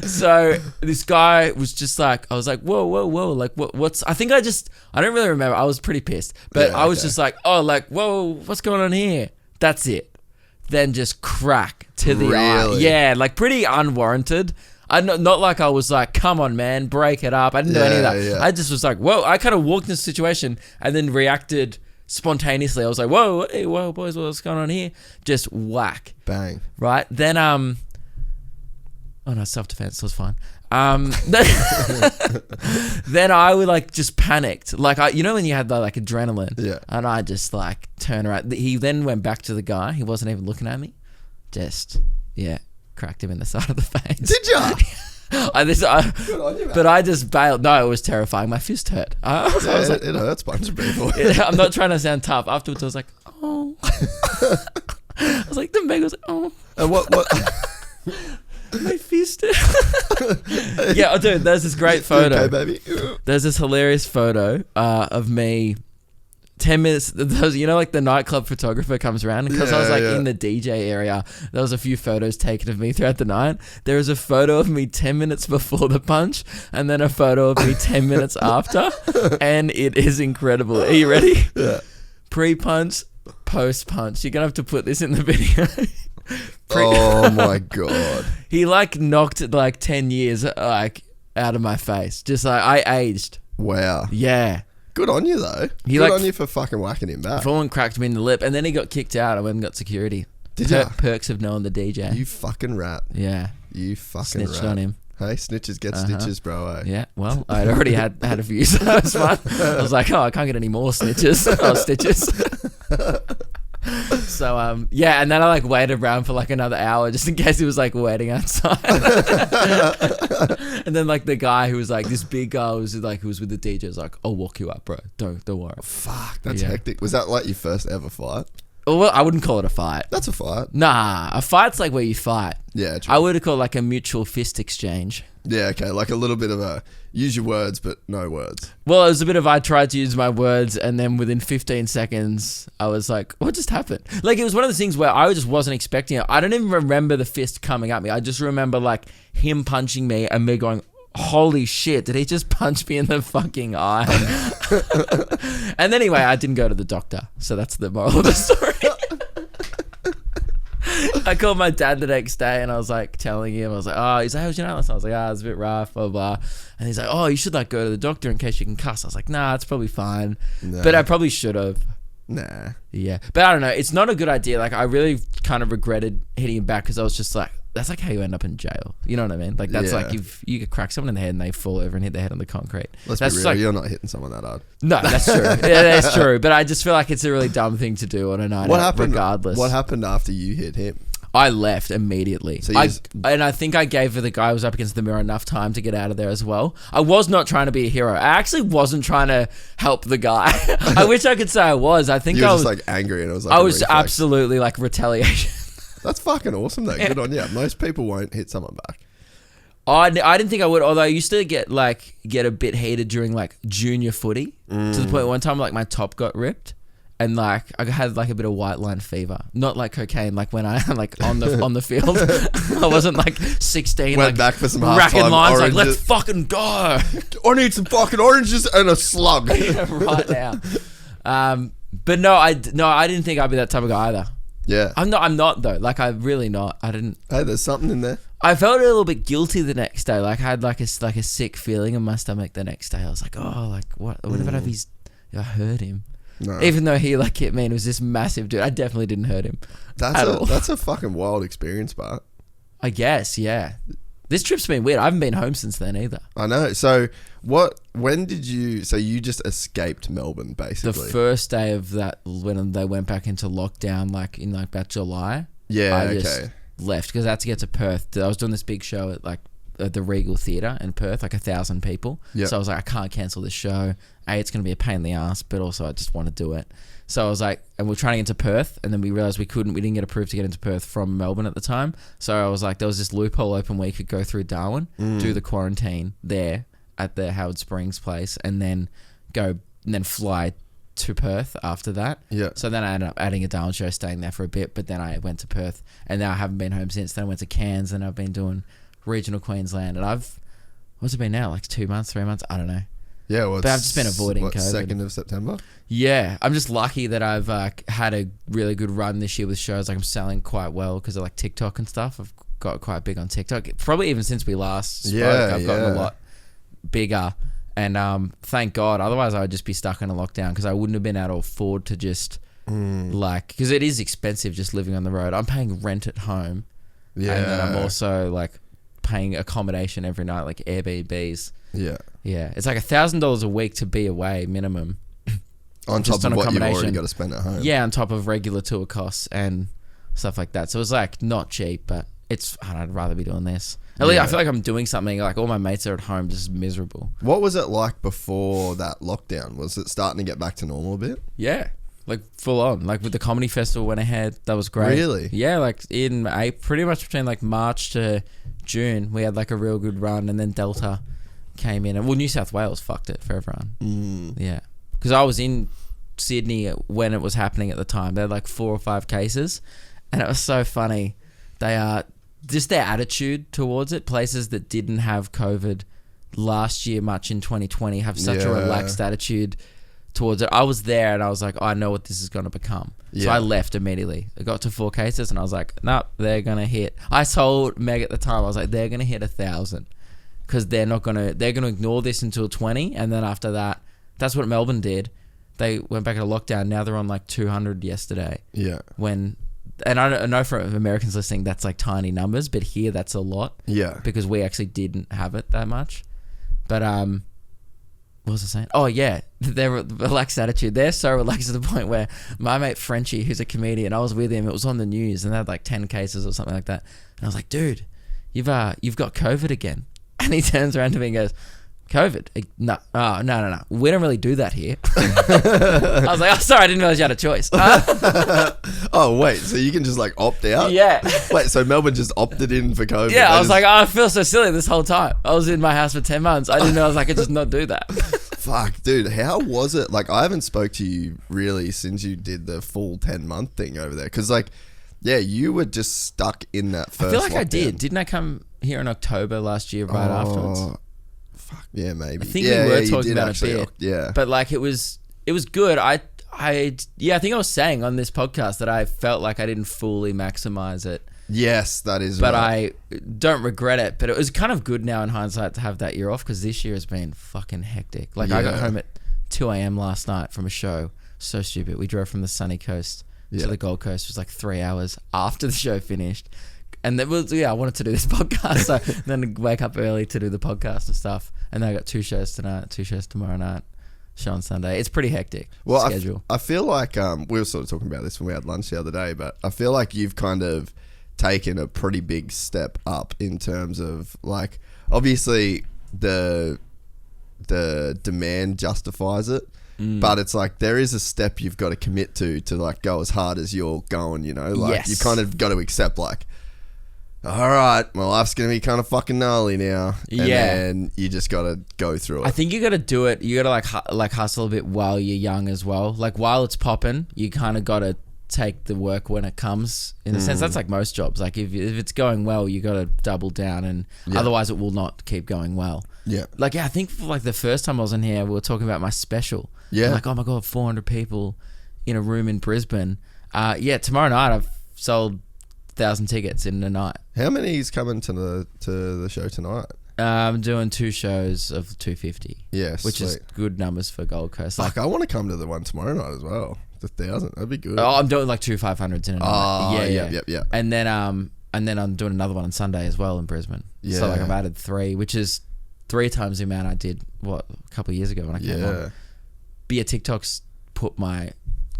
So this guy was just like, I was like, whoa. Like, what's, I don't really remember. I was pretty pissed. But Yeah, I was okay. just like, oh, like, whoa, what's going on here? That's it. Then just crack to the eye. Really? Yeah, like pretty unwarranted. Not like I was like, come on, man, break it up. I didn't do any of that. Yeah. I just was like, whoa. I kind of walked in the situation and then reacted spontaneously. I was like, whoa, hey, whoa, boys, what's going on here? Just whack. Bang. Right? Then, oh no, self-defense was fine. Then I would like just panicked. Like, you know when you had the like adrenaline? Yeah. And I just like turned around. He then went back to the guy. He wasn't even looking at me. Just, yeah. Cracked him in the side of the face. Did ya? Good on you, but I just bailed. No, it was terrifying. My fist hurt. I was like, it hurts a bunch of people. I'm not trying to sound tough. Afterwards, I was like, oh. I was like, the Meg was like, oh. And what? My fist. Yeah, oh, dude, there's this great photo. Okay, baby. There's this hilarious photo of me 10 minutes, you know, like the nightclub photographer comes around because I was like in the DJ area. There was a few photos taken of me throughout the night. There is a photo of me 10 minutes before the punch and then a photo of me 10 minutes after. And it is incredible. Are you ready? Yeah. Pre-punch, post-punch. You're going to have to put this in the video. Oh my God. He like knocked like 10 years like out of my face. Just like I aged. Wow. Yeah. Good on you though. Good on you for fucking whacking him back. Someone cracked me in the lip, and then he got kicked out. I went and got security. Did ya? Perks of knowing the DJ. You fucking rat. Yeah. You fucking Snitched rat. on him. Hey, snitches get stitches, bro. Eh? Yeah. Well, I'd already had a few, so that was fun. I was like, oh, I can't get any more snitches. Oh, stitches. So yeah, and then I like waited around for like another hour just in case he was like waiting outside. And then like the guy who was like this big guy who was with the DJ was like, I'll walk you up, bro. Don't worry. Fuck, that's hectic. Was that like your first ever fight? Well, I wouldn't call it a fight. That's a fight. Nah, a fight's like where you fight. Yeah, true. I would have called like a mutual fist exchange. Yeah, okay, like a little bit of a use your words but no words. Well, it was a bit of I tried to use my words and then within 15 seconds I was like, what just happened? Like it was one of those things where I just wasn't expecting it. I don't even remember the fist coming at me. I just remember like him punching me and me going, holy shit, did he just punch me in the fucking eye? And anyway, I didn't go to the doctor. So that's the moral of the story. I called my dad the next day and I was like telling him, I was like, oh, he's like, how's your night last night? I was like, it's a bit rough, blah, blah. And he's like, oh, you should like go to the doctor in case you can cuss. I was like, nah, it's probably fine. Nah. But I probably should have. Nah. Yeah. But I don't know. It's not a good idea. Like I really kind of regretted hitting him back because I was just like, that's like how you end up in jail. You know what I mean? Like that's like if you could crack someone in the head and they fall over and hit their head on the concrete. Let's that's be real, you're not hitting someone that hard. No, that's true. Yeah, that's true. But I just feel like it's a really dumb thing to do on a night out, regardless. What happened after you hit him? I left immediately. So and I think I gave the guy who was up against the mirror enough time to get out of there as well. I was not trying to be a hero. I actually wasn't trying to help the guy. I wish I could say I was. I think you were I was just like angry and it was like I was absolutely like retaliation. That's fucking awesome though. Good on you. Most people won't hit someone back. I didn't think I would, although I used to get a bit heated during like junior footy to the point one time like my top got ripped. And like I had like a bit of white line fever, not like cocaine. Like when I like on the field, I wasn't like 16. Went like, back for some racking halftime lines oranges. like let's fucking go. I need some fucking oranges and a slug right now. But no, I didn't think I'd be that type of guy either. Yeah, I'm not though. Like I'm really not. I didn't. Hey, there's something in there. I felt a little bit guilty the next day. Like I had like a sick feeling in my stomach the next day. I was like, oh, like what if I hurt him? No. Even though he like hit me and was this massive dude, I definitely didn't hurt him. That's a fucking wild experience, Bart. I guess, yeah. This trip's been weird. I haven't been home since then either. I know. So when did you? So you just escaped Melbourne, basically. The first day of that, when they went back into lockdown, like in like about July. Yeah. I just left because I had to get to Perth. I was doing this big show at the Regal Theatre in Perth, like 1,000 people. Yep. So I was like, I can't cancel this show. It's going to be a pain in the ass, but also I just want to do it. So I was like, and we're trying to get into Perth, and then we realised we didn't get approved to get into Perth from Melbourne at the time. So I was like, there was this loophole open where you could go through Darwin, do the quarantine there at the Howard Springs place, and then fly to Perth after that. Yeah. So then I ended up adding a Darwin show, staying there for a bit, but then I went to Perth, and now I haven't been home since. Then I went to Cairns, and I've been doing regional Queensland, and what's it been now? Like 2 months, 3 months? I don't know. Yeah, well, but I've just been avoiding COVID. 2nd of September? Yeah, I'm just lucky that I've had a really good run this year with shows. Like I'm selling quite well because of like TikTok and stuff. I've got quite big on TikTok. Probably even since we last spoke, I've gotten a lot bigger. And thank God. Otherwise, I would just be stuck in a lockdown because I wouldn't have been able to afford to just because it is expensive just living on the road. I'm paying rent at home. Yeah. And then I'm also like paying accommodation every night, like Airbnbs. Yeah. Yeah. It's like $1,000 a week to be away minimum. On top of what you've already got to spend at home. Yeah, on top of regular tour costs and stuff like that. So it's like not cheap, but I'd rather be doing this. At least I feel like I'm doing something. Like all my mates are at home just miserable. What was it like before that lockdown? Was it starting to get back to normal a bit? Yeah. Like full on. Like with the comedy festival went ahead. That was great. Really? Yeah, like in pretty much between like March to June, we had like a real good run, and then Delta came in. And well, New South Wales fucked it for everyone. Yeah. Because I was in Sydney when it was happening at the time. They had like 4 or 5 cases, and it was so funny. They are just their attitude towards it. Places that didn't have COVID last year much in 2020 have such a relaxed attitude towards it. I was there and I was like, I know what this is going to become. So I left immediately. I got to 4 cases and I was like, nope, they're going to hit. I told Meg at the time, I was like, they're going to hit 1,000 because they're going to ignore this until 20. And then after that, that's what Melbourne did. They went back into lockdown. Now they're on like 200 yesterday. Yeah. And I know for Americans listening, that's like tiny numbers, but here that's a lot. Yeah. Because we actually didn't have it that much. But what was I saying? Oh yeah, their relaxed attitude. They're so relaxed to the point where my mate Frenchie, who's a comedian, I was with him. It was on the news, and they had like 10 cases or something like that. And I was like, dude, you've got COVID again. And he turns around to me and goes, COVID? No. Oh, no. We don't really do that here. I was like, oh, sorry, I didn't realize you had a choice. Oh, wait, so you can just like opt out? Yeah. Wait, so Melbourne just opted in for COVID? Yeah, I was like, I feel so silly this whole time. I was in my house for 10 months. I didn't know I could just not do that. Fuck, dude, how was it? Like, I haven't spoke to you really since you did the full 10-month thing over there. Because, like, yeah, you were just stuck in that first I feel like lockdown. I did. Didn't I come here in October last year right afterwards? Fuck, yeah, maybe. I think we were talking about actually, it a bit. Yeah. But like it was good. I think I was saying on this podcast that I felt like I didn't fully maximize it. Yes, that is but right. I don't regret it. But it was kind of good now in hindsight to have that year off because this year has been fucking hectic. Like I got home at 2 a.m. last night from a show. So stupid. We drove from the sunny coast to the Gold Coast. It was like 3 hours after the show finished. And then I wanted to do this podcast, so then wake up early to do the podcast and stuff. And then I got 2 shows tonight, 2 shows tomorrow night, show on Sunday. It's pretty hectic schedule. I feel like we were sort of talking about this when we had lunch the other day, but I feel like you've kind of taken a pretty big step up in terms of like, obviously the demand justifies it. But it's like there is a step you've got to commit to like go as hard as you're going, you know? Like Yes. you kind of got to accept like, all right, my life's going to be kind of fucking gnarly now. And then you just got to go through it. I think you got to do it. You got to like hustle a bit while you're young as well. Like while it's popping, you kind of got to take the work when it comes. In a sense, that's like most jobs. Like if it's going well, you got to double down, and otherwise it will not keep going well. Yeah. Like I think for like the first time I was in here, we were talking about my special. Yeah. I'm like, oh my god, 400 people in a room in Brisbane. Tomorrow night I've sold 1,000 tickets in a night. How many is coming to the show tonight? I'm doing 2 shows of 250. Yes, which is good numbers for Gold Coast. Like, I want to come to the one tomorrow night as well. The 1,000, that'd be good. Oh, I'm doing like 2 500s in a night. Yeah. And then I'm doing another one on Sunday as well in Brisbane. Yeah. So like I've added 3, which is 3 times the amount I did a couple of years ago when I came on. But yeah, TikTok's put my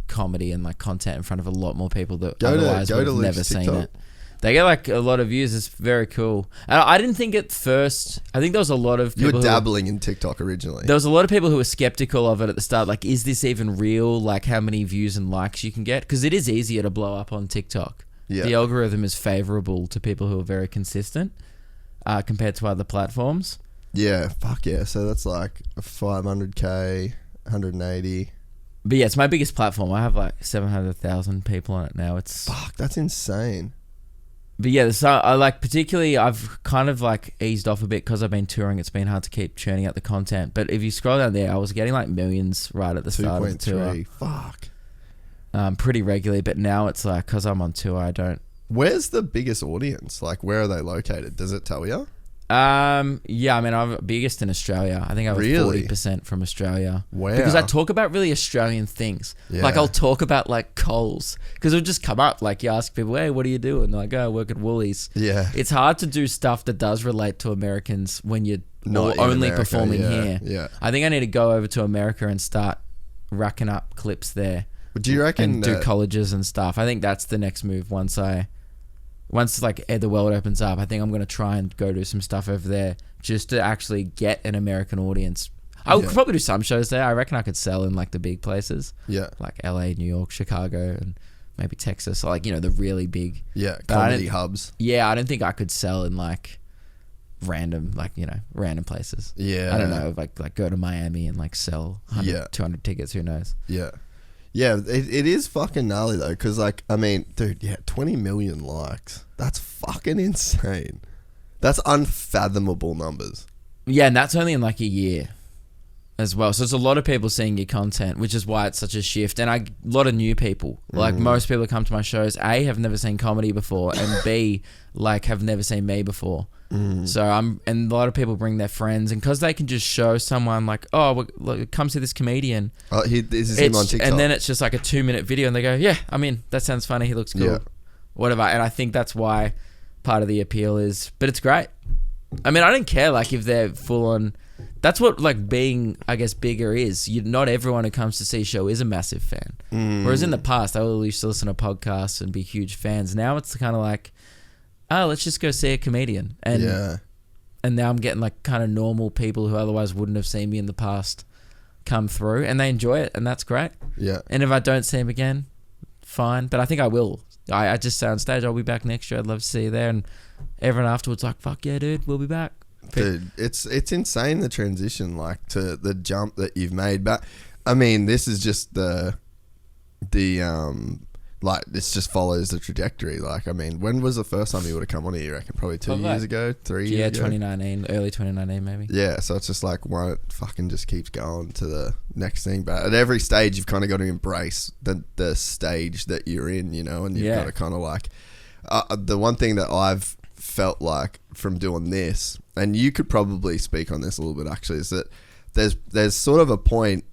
comedy and like content in front of a lot more people that otherwise would have never seen it. They get like a lot of views. It's very cool. And I didn't think at first. I think there was a lot of people. You were dabbling in TikTok originally. There was a lot of people who were skeptical of it at the start. Like, is this even real? Like, how many views and likes you can get? Because it is easier to blow up on TikTok. Yeah. The algorithm is favorable to people who are very consistent compared to other platforms. Yeah, fuck yeah. So that's like 500K, 180. But yeah, it's my biggest platform. I have like 700,000 people on it now. It's fuck, that's insane. But yeah, I like particularly I've kind of like eased off a bit because I've been touring. It's been hard to keep churning out the content. But if you scroll down there, I was getting like millions right at the start of the tour. Fuck. Pretty regularly, but now it's like because I'm on tour, I don't. Where's the biggest audience? Like, where are they located? Does it tell you? Yeah, I mean, I'm biggest in Australia. I think I was 40% from Australia. Wow. Because I talk about really Australian things. Yeah. Like, I'll talk about, like, Coles. Because it'll just come up. Like, you ask people, hey, what do you do? And they're like, oh, I work at Woolies. Yeah. It's hard to do stuff that does relate to Americans when you're only performing here. Yeah. I think I need to go over to America and start racking up clips there. But do you reckon... And do colleges and stuff. I think that's the next move once like the world opens up. I think I'm going to try and go do some stuff over there just to actually get an American audience. I would probably do some shows there. I reckon I could sell in like the big places. Yeah. Like LA, New York, Chicago, and maybe Texas. Or like, the really big. Yeah, comedy hubs. Yeah, I don't think I could sell in like random places. Yeah. I don't know. Like go to Miami and like sell 100, 200 tickets. Who knows? Yeah. Yeah, it is fucking gnarly though, because like, I mean, dude, 20 million likes. That's fucking insane. That's unfathomable numbers. Yeah, and that's only in like a year as well. So it's a lot of people seeing your content, which is why it's such a shift. And a lot of new people. Like most people that come to my shows, A, have never seen comedy before, and B, like have never seen me before. So and a lot of people bring their friends, and because they can just show someone like, oh, look, come see this comedian. Oh, this is him on TikTok. And then it's just like a 2-minute video, and they go, yeah, I mean, that sounds funny. He looks cool, whatever. And I think that's why part of the appeal is, but it's great. I mean, I don't care like if they're full on. That's what like being, I guess, bigger is. Not everyone who comes to see a show is a massive fan. Whereas in the past, I used to listen to podcasts and be huge fans. Now it's kind of like, oh, let's just go see a comedian. And now I'm getting like kind of normal people who otherwise wouldn't have seen me in the past come through, and they enjoy it, and that's great. Yeah. And if I don't see them again, fine. But I think I will. I just say on stage, I'll be back next year. I'd love to see you there. And everyone afterwards like, fuck yeah, dude, we'll be back. Dude, it's insane the transition, like to the jump that you've made. But I mean, this is just the like this just follows the trajectory. Like, I mean, when was the first time you would have come on here? You reckon probably 2 years ago, 3 years ago? 2019, early 2019 maybe. Yeah, so it's just like one, it fucking just keeps going to the next thing. But at every stage, you've kind of got to embrace the stage that you're in, and you've got to kind of like the one thing that I've felt like from doing this, and you could probably speak on this a little bit actually, is that there's sort of a point,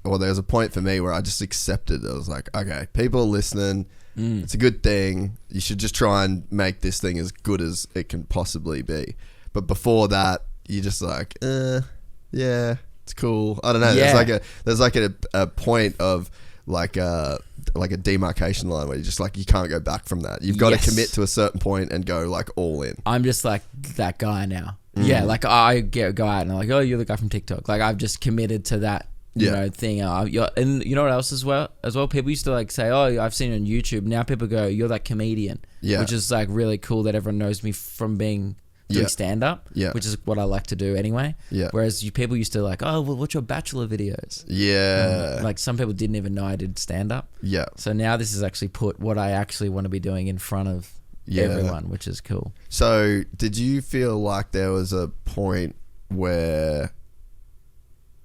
or there's a point for me where I just accepted it. I was like, okay, people are listening, It's a good thing. You should just try and make this thing as good as it can possibly be. But before that, you're just like, yeah, it's cool. I don't know. Yeah. There's like a point of like a demarcation line where you're just like, you can't go back from that. You've got to commit to a certain point and go like all in. I'm just like that guy now. Yeah, like I go out and I'm like, oh, you're the guy from TikTok. Like I've just committed to that, you know, thing. And you know what else as well? People used to like say, oh, I've seen it on YouTube. Now people go, you're that comedian. Yeah. Which is like really cool that everyone knows me from doing stand up. Yeah. Which is what I like to do anyway. Yeah. Whereas people used to like, oh, well, what's your Bachelor videos? Yeah. Like some people didn't even know I did stand up. Yeah. So now this has actually put what I actually want to be doing in front of everyone, which is cool. So did you feel like there was a point where,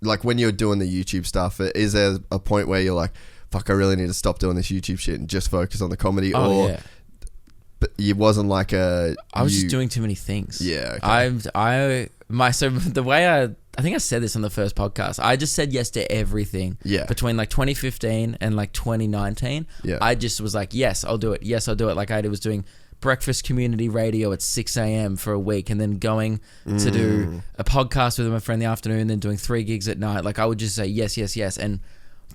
like when you're doing the YouTube stuff, is there a point where you're like, fuck, I really need to stop doing this YouTube shit and just focus on the comedy? But it wasn't like I was just doing too many things. Yeah. Okay. So the way I think I said this on the first podcast. I just said yes to everything. Yeah. Between like 2015 and like 2019. Yeah. I just was like, yes, I'll do it. Yes, I'll do it. Like I was doing breakfast community radio at 6 a.m. for a week, and then going to do a podcast with my friend in the afternoon, then doing 3 gigs at night. Like I would just say yes, yes, yes, and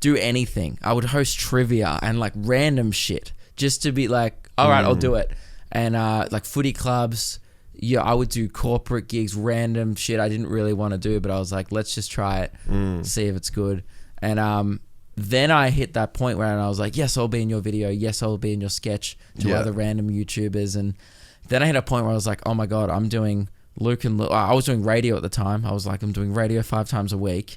do anything. I would host trivia and like random shit just to be like, all right, I'll do it. And like footy clubs, I would do corporate gigs, random shit I didn't really want to do, but I was like, let's just try it, see if it's good. And then I hit that point where I was like, yes, I'll be in your video. Yes, I'll be in your sketch to other random YouTubers. And then I hit a point where I was like, oh my God, I'm doing Luke and Luke. I was doing radio at the time. I was like, I'm doing radio 5 times a week.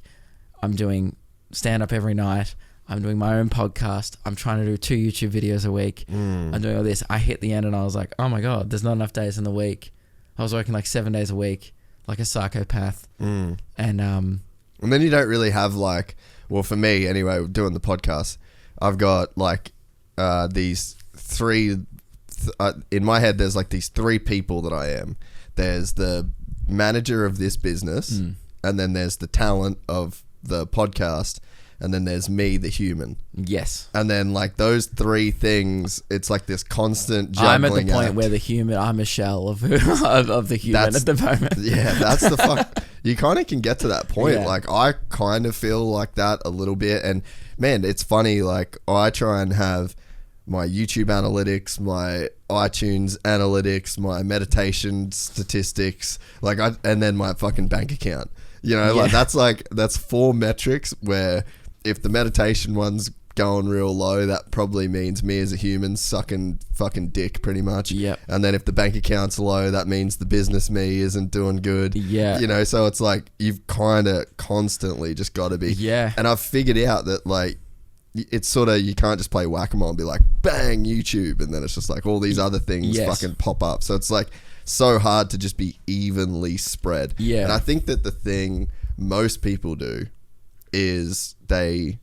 I'm doing stand up every night. I'm doing my own podcast. I'm trying to do 2 YouTube videos a week. I'm doing all this. I hit the end and I was like, oh my God, there's not enough days in the week. I was working like 7 days a week, like a psychopath. And then you don't really have like, well, for me anyway, doing the podcast, I've got like these 3, in my head, there's like these 3 people that I am. There's the manager of this business, and then there's the talent of the podcast, and then there's me, the human. Yes. And then like those 3 things, it's like this constant juggling I'm at the point where the human, I'm a shell of the human at the moment. Yeah, that's the fuck. You kind of can get to that point. Yeah. Like I kind of feel like that a little bit. And man, it's funny. Like I try and have my YouTube analytics, my iTunes analytics, my meditation statistics, and then my fucking bank account. You know, that's 4 metrics where if the meditation one's going real low, that probably means me as a human sucking fucking dick pretty much. Yeah. And then if the bank account's low, that means the business me isn't doing good. Yeah. You know, so it's like you've kind of constantly just got to be. Yeah. And I've figured out that like it's sort of, you can't just play whack-a-mole and be like, bang, YouTube. And then it's just like all these other things fucking pop up. So it's like so hard to just be evenly spread. Yeah. And I think that the thing most people do is they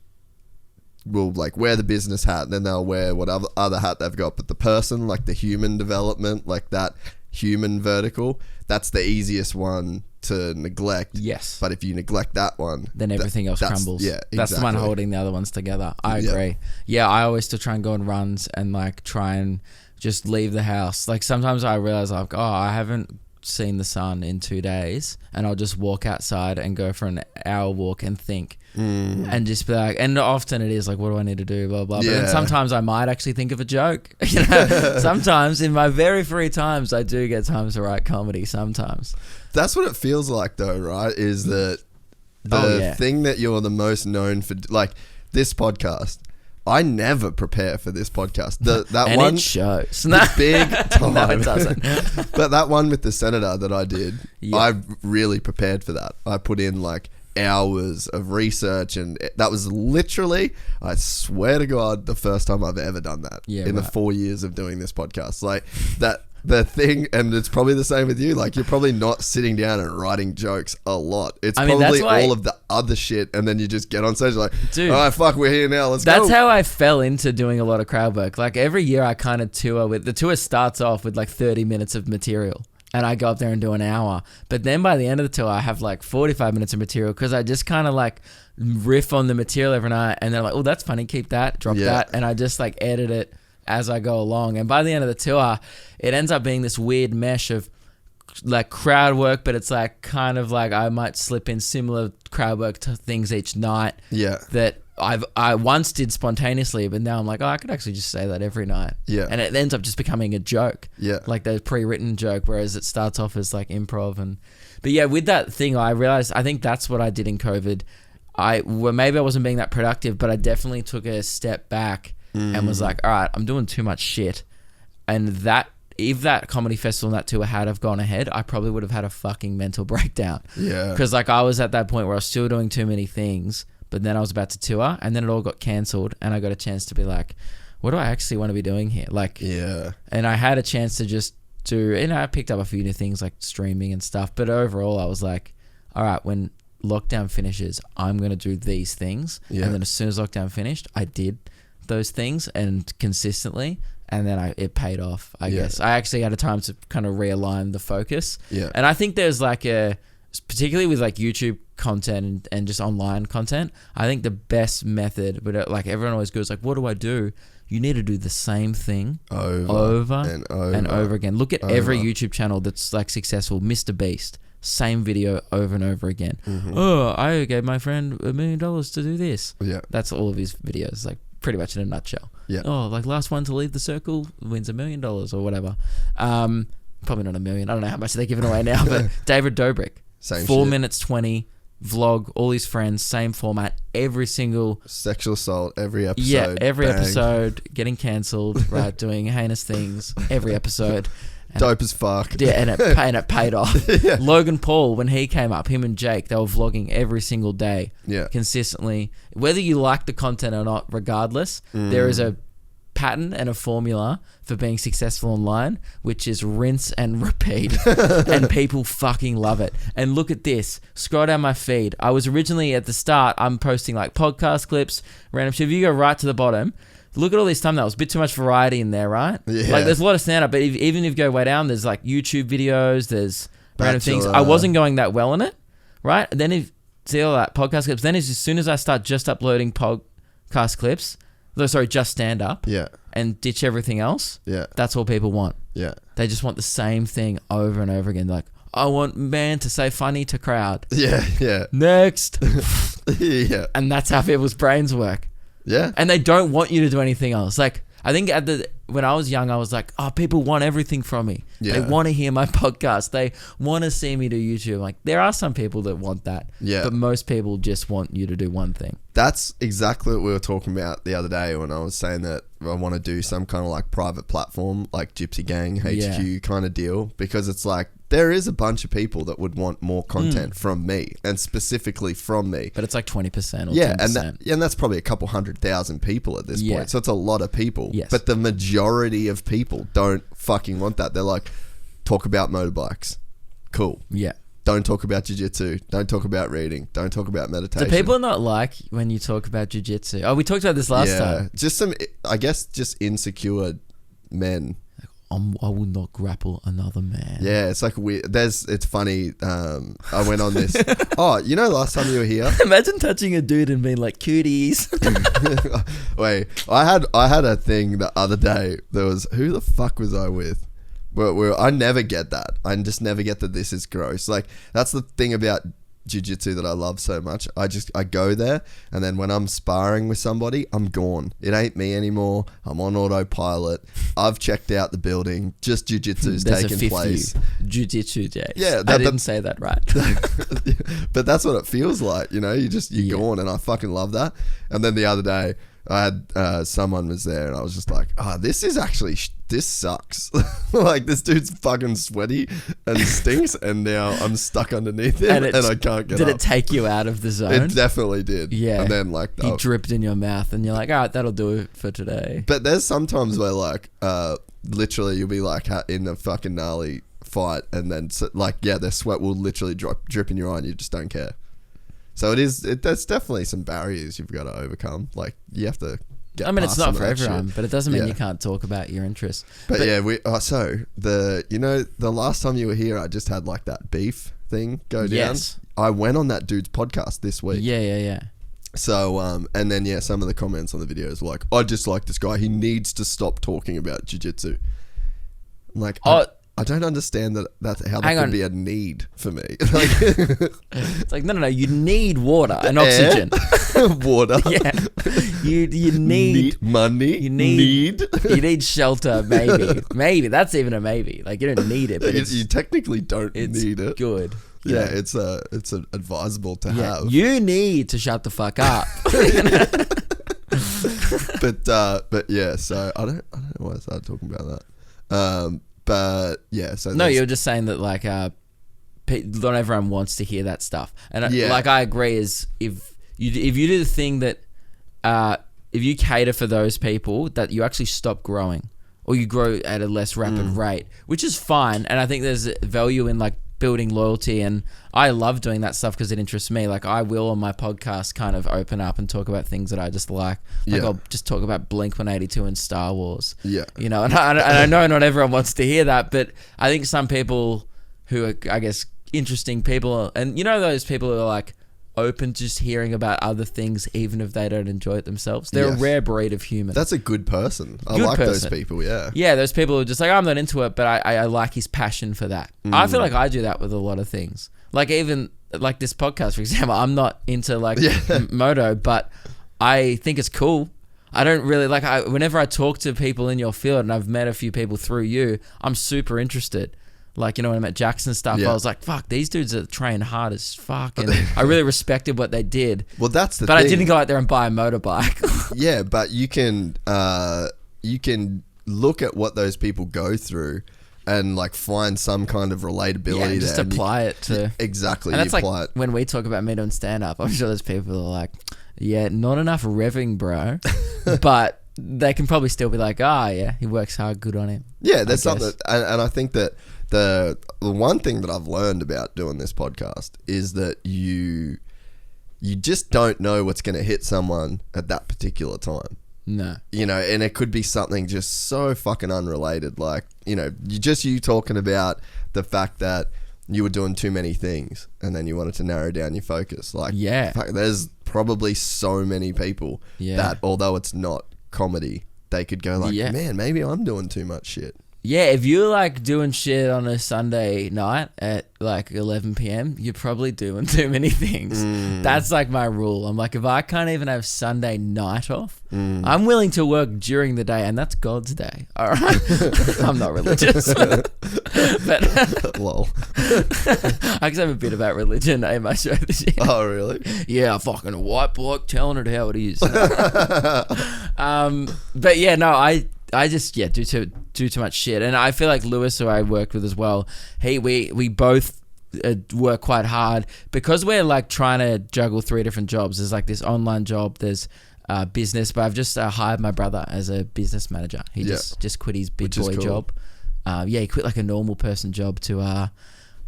will like wear the business hat and then they'll wear whatever other hat they've got, but the person, like the human development, like that human vertical, that's the easiest one to neglect. Yes. But if you neglect that one, then everything else crumbles. Yeah, exactly. That's the one holding the other ones together. I agree. Yeah, I always still try and go on runs and like try and just leave the house. Like sometimes I realize like, oh, I haven't seen the sun in 2 days, and I'll just walk outside and go for an hour walk and think and just be like, and often it is like, what do I need to do, blah blah. But then sometimes I might actually think of a joke. You know, sometimes in my very free times I do get time to write comedy. Sometimes that's what it feels like though, right? Is that the thing that you're the most known for, like this podcast. I never prepare for this podcast. That and one it shows. The big time. No, it doesn't. But that one with the senator that I did, I really prepared for that. I put in like hours of research, and that was literally, I swear to God, the first time I've ever done that in the 4 years of doing this podcast. Like that. The thing, and it's probably the same with you, like you're probably not sitting down and writing jokes a lot. It's probably all of the other shit, and then you just get on stage like, dude, all right, fuck, we're here now, let's go. That's how I fell into doing a lot of crowd work. Like every year I kind of tour with, the tour starts off with like 30 minutes of material, and I go up there and do an hour. But then by the end of the tour, I have like 45 minutes of material, because I just kind of like riff on the material every night, and then I'm like, oh, that's funny, keep that, drop that, and I just like edit it. as I go along. And by the end of the tour, it ends up being this weird mesh of like crowd work, but it's like kind of like I might slip in similar crowd work to things each night. Yeah. That I once did spontaneously, but now I'm like, oh, I could actually just say that every night. Yeah. And it ends up just becoming a joke. Yeah. Like the pre-written joke, whereas it starts off as like improv. But yeah, with that thing, I realized, I think that's what I did in COVID. Maybe I wasn't being that productive, but I definitely took a step back and was like, all right, I'm doing too much shit. And if that comedy festival and that tour had have gone ahead, I probably would have had a fucking mental breakdown. Yeah. Because like I was at that point where I was still doing too many things, but then I was about to tour, and then it all got cancelled, and I got a chance to be like, what do I actually want to be doing here? Like, yeah. And I had a chance to just do, I picked up a few new things like streaming and stuff, but overall I was like, all right, when lockdown finishes, I'm going to do these things. Yeah. And then as soon as lockdown finished, I did those things and consistently, and then it paid off, I guess. I actually had a time to kind of realign the focus. Yeah. And I think there's like particularly with like YouTube content and just online content, I think the best method, but like everyone always goes like, what do I do? You need to do the same thing over and over again. Look at every YouTube channel that's like successful. Mr. Beast, same video over and over again. Oh, I gave my friend $1 million to do this. Yeah. That's all of his videos, like pretty much in a nutshell. Yeah. Oh, like last one to leave the circle wins $1 million or whatever. Probably not $1 million. I don't know how much they're giving away now, but David Dobrik. Same 4 shit. minutes 20 vlog, all his friends, same format, every single sexual assault, every episode. Yeah, every bang. episode, getting cancelled, right, doing heinous things, every episode. And dope as fuck. Yeah, and it paid off. Yeah. Logan Paul, when he came up, him and Jake, they were vlogging every single day, consistently. Whether you like the content or not, regardless, there is a pattern and a formula for being successful online, which is rinse and repeat. And people fucking love it. And look at this. Scroll down my feed. I was originally at the start, I'm posting like podcast clips, random shit. If you go right to the bottom, look at all these thumbnails. A bit too much variety in there, right? Yeah. Like there's a lot of stand-up, but even if you go way down, there's like YouTube videos, there's random things. I wasn't going that well in it, right? And then if see all that podcast clips, then as soon as I start just uploading podcast clips, just stand up and ditch everything else. Yeah. That's all people want. Yeah. They just want the same thing over and over again. Like, I want man to say funny to crowd. Yeah. Yeah. Next. Yeah. And that's how people's brains work. Yeah. And they don't want you to do anything else. Like, I think when I was young, I was like, oh, people want everything from me. Yeah. They want to hear my podcast. They want to see me do YouTube. Like, there are some people that want that. Yeah. But most people just want you to do one thing. That's exactly what we were talking about the other day when I was saying that I want to do some kind of like private platform, like GYPSY Gang, HQ kind of deal, because it's like, there is a bunch of people that would want more content from me, and specifically from me. But it's like 20% or 10%. And that's probably a couple 100,000 people at this point. So it's a lot of people. Yes. But the majority of people don't fucking want that. They're like, talk about motorbikes. Cool. Yeah. Don't talk about jiu-jitsu. Don't talk about reading. Don't talk about meditation. Do people not like when you talk about jiu-jitsu? Oh, we talked about this last time. Just just insecure men. I will not grapple another man. Yeah, it's like weird. It's funny. I went on this. Oh, you know, last time you were here. Imagine touching a dude and being like, "Cuties." Wait, I had a thing the other day. There was, who the fuck was I with? I never get that. I just never get that this is gross. Like, that's the thing about jiu-jitsu that I love so much. I go there, and then when I'm sparring with somebody, I'm gone. It ain't me anymore. I'm on autopilot. I've checked out the building. Just jiu-jitsu's taking place. Jiu-jitsu days. Yeah, I didn't say that right. But that's what it feels like, you know. You're gone, and I fucking love that. And then the other day, I had someone was there, and I was just like, this is actually this sucks. Like, this dude's fucking sweaty and stinks, and now I'm stuck underneath him, and I can't get up. Did it take you out of the zone? It definitely did. Yeah. And then like he dripped in your mouth, and you're like, all right, that'll do it for today. But there's sometimes where like literally you'll be like in a fucking gnarly fight, and then their sweat will literally drip in your eye, and you just don't care. So there's definitely some barriers you've got to overcome. Like, you have to get past it's not for everyone, shit. but it doesn't mean you can't talk about your interests. But yeah, the last time you were here, I just had like that beef thing go down. Yes. I went on that dude's podcast this week. Yeah. So, and then, yeah, some of the comments on the videos were like, I dislike this guy. He needs to stop talking about jiu-jitsu. I'm like, I don't understand that's how that could be a need for me. Like, it's like, no. You need water and oxygen. Water. Yeah. You need money. You need shelter, maybe. Maybe. That's even a maybe. Like, you don't need it, but you technically don't need it. Good. Yeah, it's advisable to have. You need to shut the fuck up. But yeah, so I don't know why I started talking about that. But yeah, so no, you're just saying that like not everyone wants to hear that stuff, and like I agree. Is if you do the thing that if you cater for those people, that you actually stop growing, or you grow at a less rapid rate, which is fine. And I think there's value in like building loyalty, and I love doing that stuff because it interests me. Like I will on my podcast kind of open up and talk about things that I just like I'll just talk about Blink-182 and Star Wars, you know, and I know not everyone wants to hear that, but I think some people who are, I guess, interesting people, and you know, those people who are like open to just hearing about other things even if they don't enjoy it themselves, they're a rare breed of human. That's a good person. I like those people. Yeah, those people who are just like, I'm not into it, but I like his passion for that. I feel like I do that with a lot of things, like even like this podcast, for example. I'm not into like moto, but I think it's cool. I don't really like, whenever I talk to people in your field, and I've met a few people through you, I'm super interested. Like, you know, when I met Jackson and stuff, I was like, fuck, these dudes are trained hard as fuck. And I really respected what they did. Well, that's the thing. But I didn't go out there and buy a motorbike. Yeah, but you can look at what those people go through and like find some kind of relatability there. Just apply it to... Exactly. And that's like when we talk about me doing stand-up, I'm sure there's people who are like, yeah, not enough revving, bro. But they can probably still be like, yeah, he works hard, good on him. Yeah, there's something... And I think that the one thing that I've learned about doing this podcast is that you just don't know what's going to hit someone at that particular time. No. You know, and it could be something just so fucking unrelated. Like, you know, you talking about the fact that you were doing too many things and then you wanted to narrow down your focus. Like, fuck, there's probably so many people that, although it's not comedy, they could go like, man, maybe I'm doing too much shit. Yeah, if you're like doing shit on a Sunday night at like 11 p.m, you're probably doing too many things. That's like my rule. I'm like, if I can't even have Sunday night off, I'm willing to work during the day, and that's God's day. All right, I'm not religious, but lol. I guess I have a bit about religion in my show this year. Oh, really? Yeah, fucking a white bloke telling it how it is. But yeah, no, I just do too much shit, and I feel like Lewis, who I worked with as well, we both work quite hard because we're like trying to juggle 3 different jobs. There's like this online job, there's business, but I've just hired my brother as a business manager. He just quit his big boy job. He quit like a normal person job to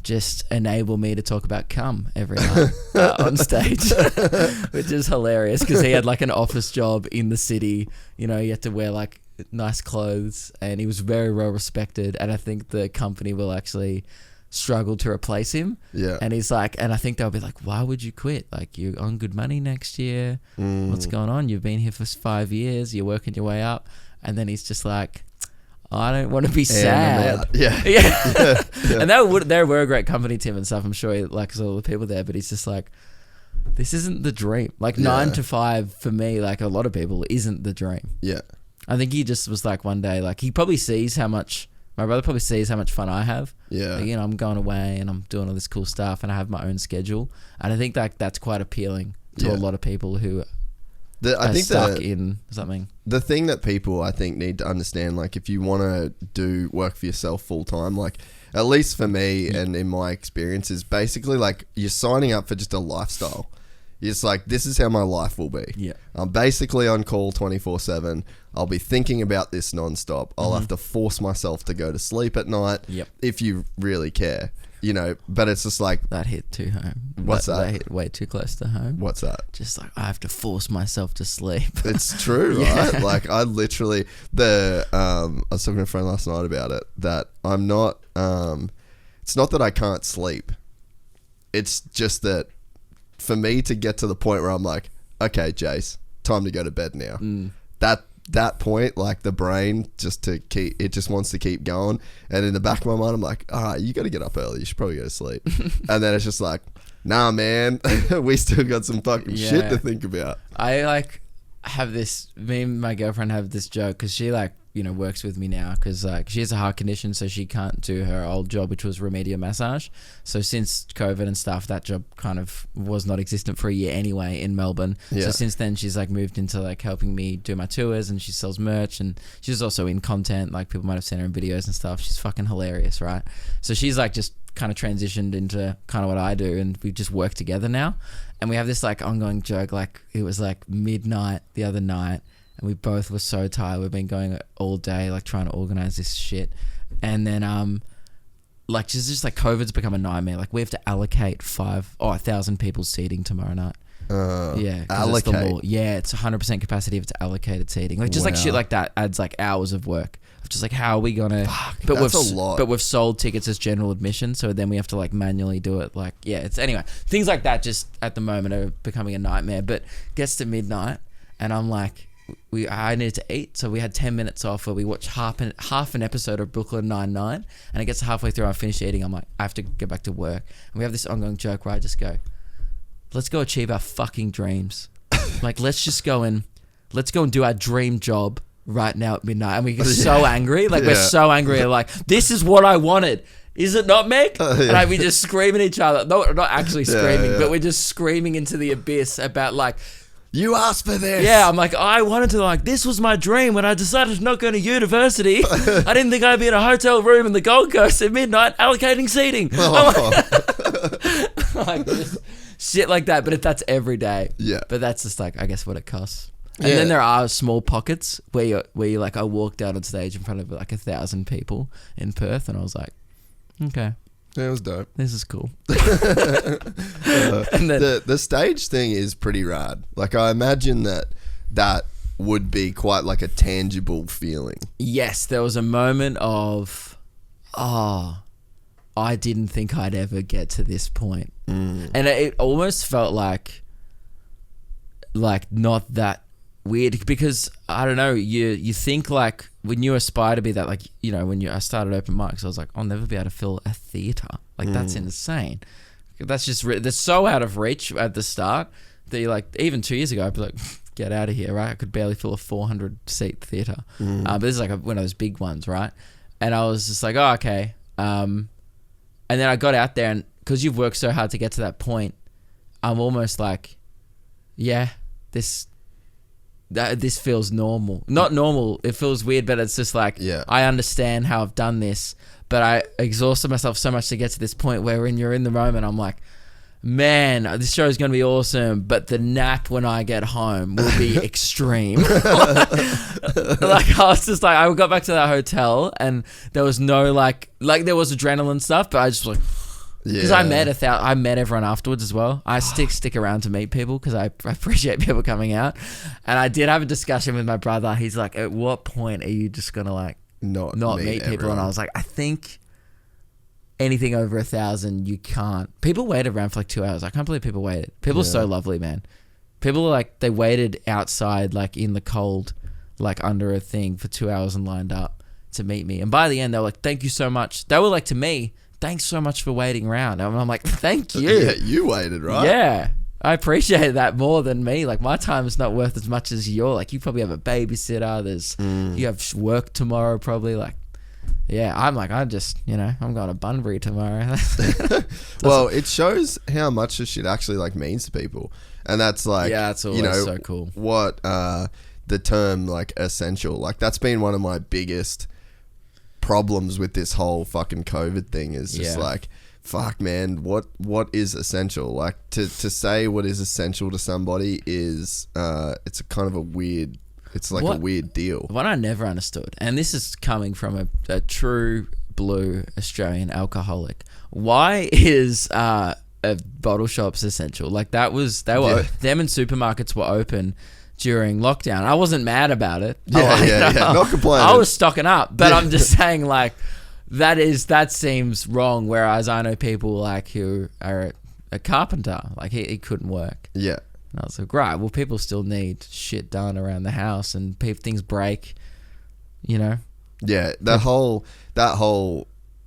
just enable me to talk about cum every night on stage, which is hilarious because he had like an office job in the city. You know, he had to wear like nice clothes, and he was very well respected, and I think the company will actually struggle to replace him. And he's like, and I think they'll be like, why would you quit? Like, you're on good money next year. What's going on? You've been here for 5 years, you're working your way up. And then he's just like, I don't want to be sad. And they were a great company, Tim, and stuff. I'm sure he likes all the people there, but he's just like, this isn't the dream. Like 9 to 5 for me, like a lot of people, isn't the dream. I think he just was like one day, like he probably sees how much, my brother probably sees how much fun I have. Like, you know, I'm going away and I'm doing all this cool stuff and I have my own schedule. And I think like that's quite appealing to a lot of people who are stuck in something. The thing that people, I think, need to understand, like if you want to do work for yourself full time, like at least for me and in my experience, is basically like you're signing up for just a lifestyle. It's like, this is how my life will be. I'm basically on call 24/7. I'll be thinking about this nonstop. I'll have to force myself to go to sleep at night if you really care, you know. But it's just like, that hit too home. What's that? That hit way too close to home. What's that? Just like, I have to force myself to sleep. It's true, right? Like I literally, I was talking to a friend last night about it, that I'm not, it's not that I can't sleep. It's just that for me to get to the point where I'm like, okay, Jace, time to go to bed now. That point, like the brain just wants to keep going, and in the back of my mind I'm like, you got to get up early, you should probably go to sleep. And then it's just like, nah man, we still got some fucking shit to think about. I like have this, me and my girlfriend have this joke, because she like, you know, works with me now, because like she has a heart condition, so she can't do her old job, which was remedial massage. So since COVID and stuff, that job kind of was not existent for a year anyway in Melbourne. So since then she's like moved into like helping me do my tours, and she sells merch, and she's also in content, like people might have seen her in videos and stuff. She's fucking hilarious, right? So she's like just kind of transitioned into kind of what I do, and we just work together now. And we have this like ongoing joke, like it was like midnight the other night, and we both were so tired. We've been going all day, like trying to organize this shit. And then, like, just like COVID's become a nightmare. Like, we have to allocate 1,000 people seating tomorrow night. Yeah. Allocate. It's the law. Yeah, it's 100% capacity if it's allocated seating. Like, just like shit like that adds like hours of work. Just like, how are we gonna? That's a lot. But we've sold tickets as general admission, so then we have to like manually do it. Like, yeah, it's anyway. Things like that just at the moment are becoming a nightmare. But gets to midnight, and I'm like, I needed to eat, so we had 10 minutes off where we watched half an episode of Brooklyn Nine-Nine, and it gets halfway through, I finish eating, I'm like, I have to get back to work. And we have this ongoing joke where I just go, let's go achieve our fucking dreams. Like, let's go and do our dream job right now at midnight. And we get so angry, like we're so angry, like, this is what I wanted. Is it not, Meg? And we just scream at each other. No, not actually screaming, but we're just screaming into the abyss about like, you asked for this. Yeah, I'm like, I wanted to, like, this was my dream when I decided to not go to university. I didn't think I'd be in a hotel room in the Gold Coast at midnight allocating seating. Like just shit like that, but if that's every day. Yeah. But that's just like, I guess, what it costs. And then there are small pockets where you like, I walked out on stage in front of like 1,000 people in Perth, and I was like, okay. Yeah, it was dope. This is cool. And then, the stage thing is pretty rad. Like, I imagine that would be quite like a tangible feeling. Yes, there was a moment of, I didn't think I'd ever get to this point. And it almost felt like not that weird, because I don't know, you think like when you aspire to be that, like, you know, I started open mics, I was like, I'll never be able to fill a theater. Like, that's insane. That's just that's so out of reach at the start that you're like, even 2 years ago I'd be like, get out of here, right? I could barely fill a 400 seat theater. But this is like one of those big ones, right? And I was just like, oh, okay. And then I got out there, and because you've worked so hard to get to that point, I'm almost like, yeah, this feels normal. Not normal, it feels weird, but it's just like, I understand how I've done this, but I exhausted myself so much to get to this point where when you're in the moment, I'm like, man, this show is going to be awesome, but the nap when I get home will be extreme. Like, I was just like, I got back to that hotel, and there was no like there was adrenaline stuff, but I just was like, because I met everyone afterwards as well. I stick around to meet people because I appreciate people coming out. And I did have a discussion with my brother. He's like, at what point are you just gonna like not meet people? Everyone. And I was like, I think anything over 1,000 you can't. People waited around for like 2 hours. I can't believe people waited. People are so lovely, man. People are like, they waited outside like in the cold, like under a thing for 2 hours and lined up to meet me. And by the end they were like, thank you so much. They were like, to me, thanks so much for waiting around. And I'm like, thank you. Yeah, you waited, right? Yeah. I appreciate that more than me. Like, my time is not worth as much as your. Like, you probably have a babysitter. You have work tomorrow probably. Like, yeah, I'm like, I'm going to Bunbury tomorrow. Well, it shows how much this shit actually like means to people. And that's like, that's always so cool. What the term like essential, like that's been one of my biggest problems with this whole fucking COVID thing is just like, fuck man, what is essential? Like to say what is essential to somebody is it's a kind of a weird, it's like a weird deal. What I never understood, and this is coming from a true blue Australian alcoholic, why is bottle shops essential? Like them and supermarkets were open during lockdown. I wasn't mad about it. Not complaining. I was stocking up, but I'm just saying like that seems wrong. Whereas I know people like who are a carpenter, like he couldn't work. Yeah. And I was like, right, well, people still need shit done around the house and things break, you know? Yeah, that whole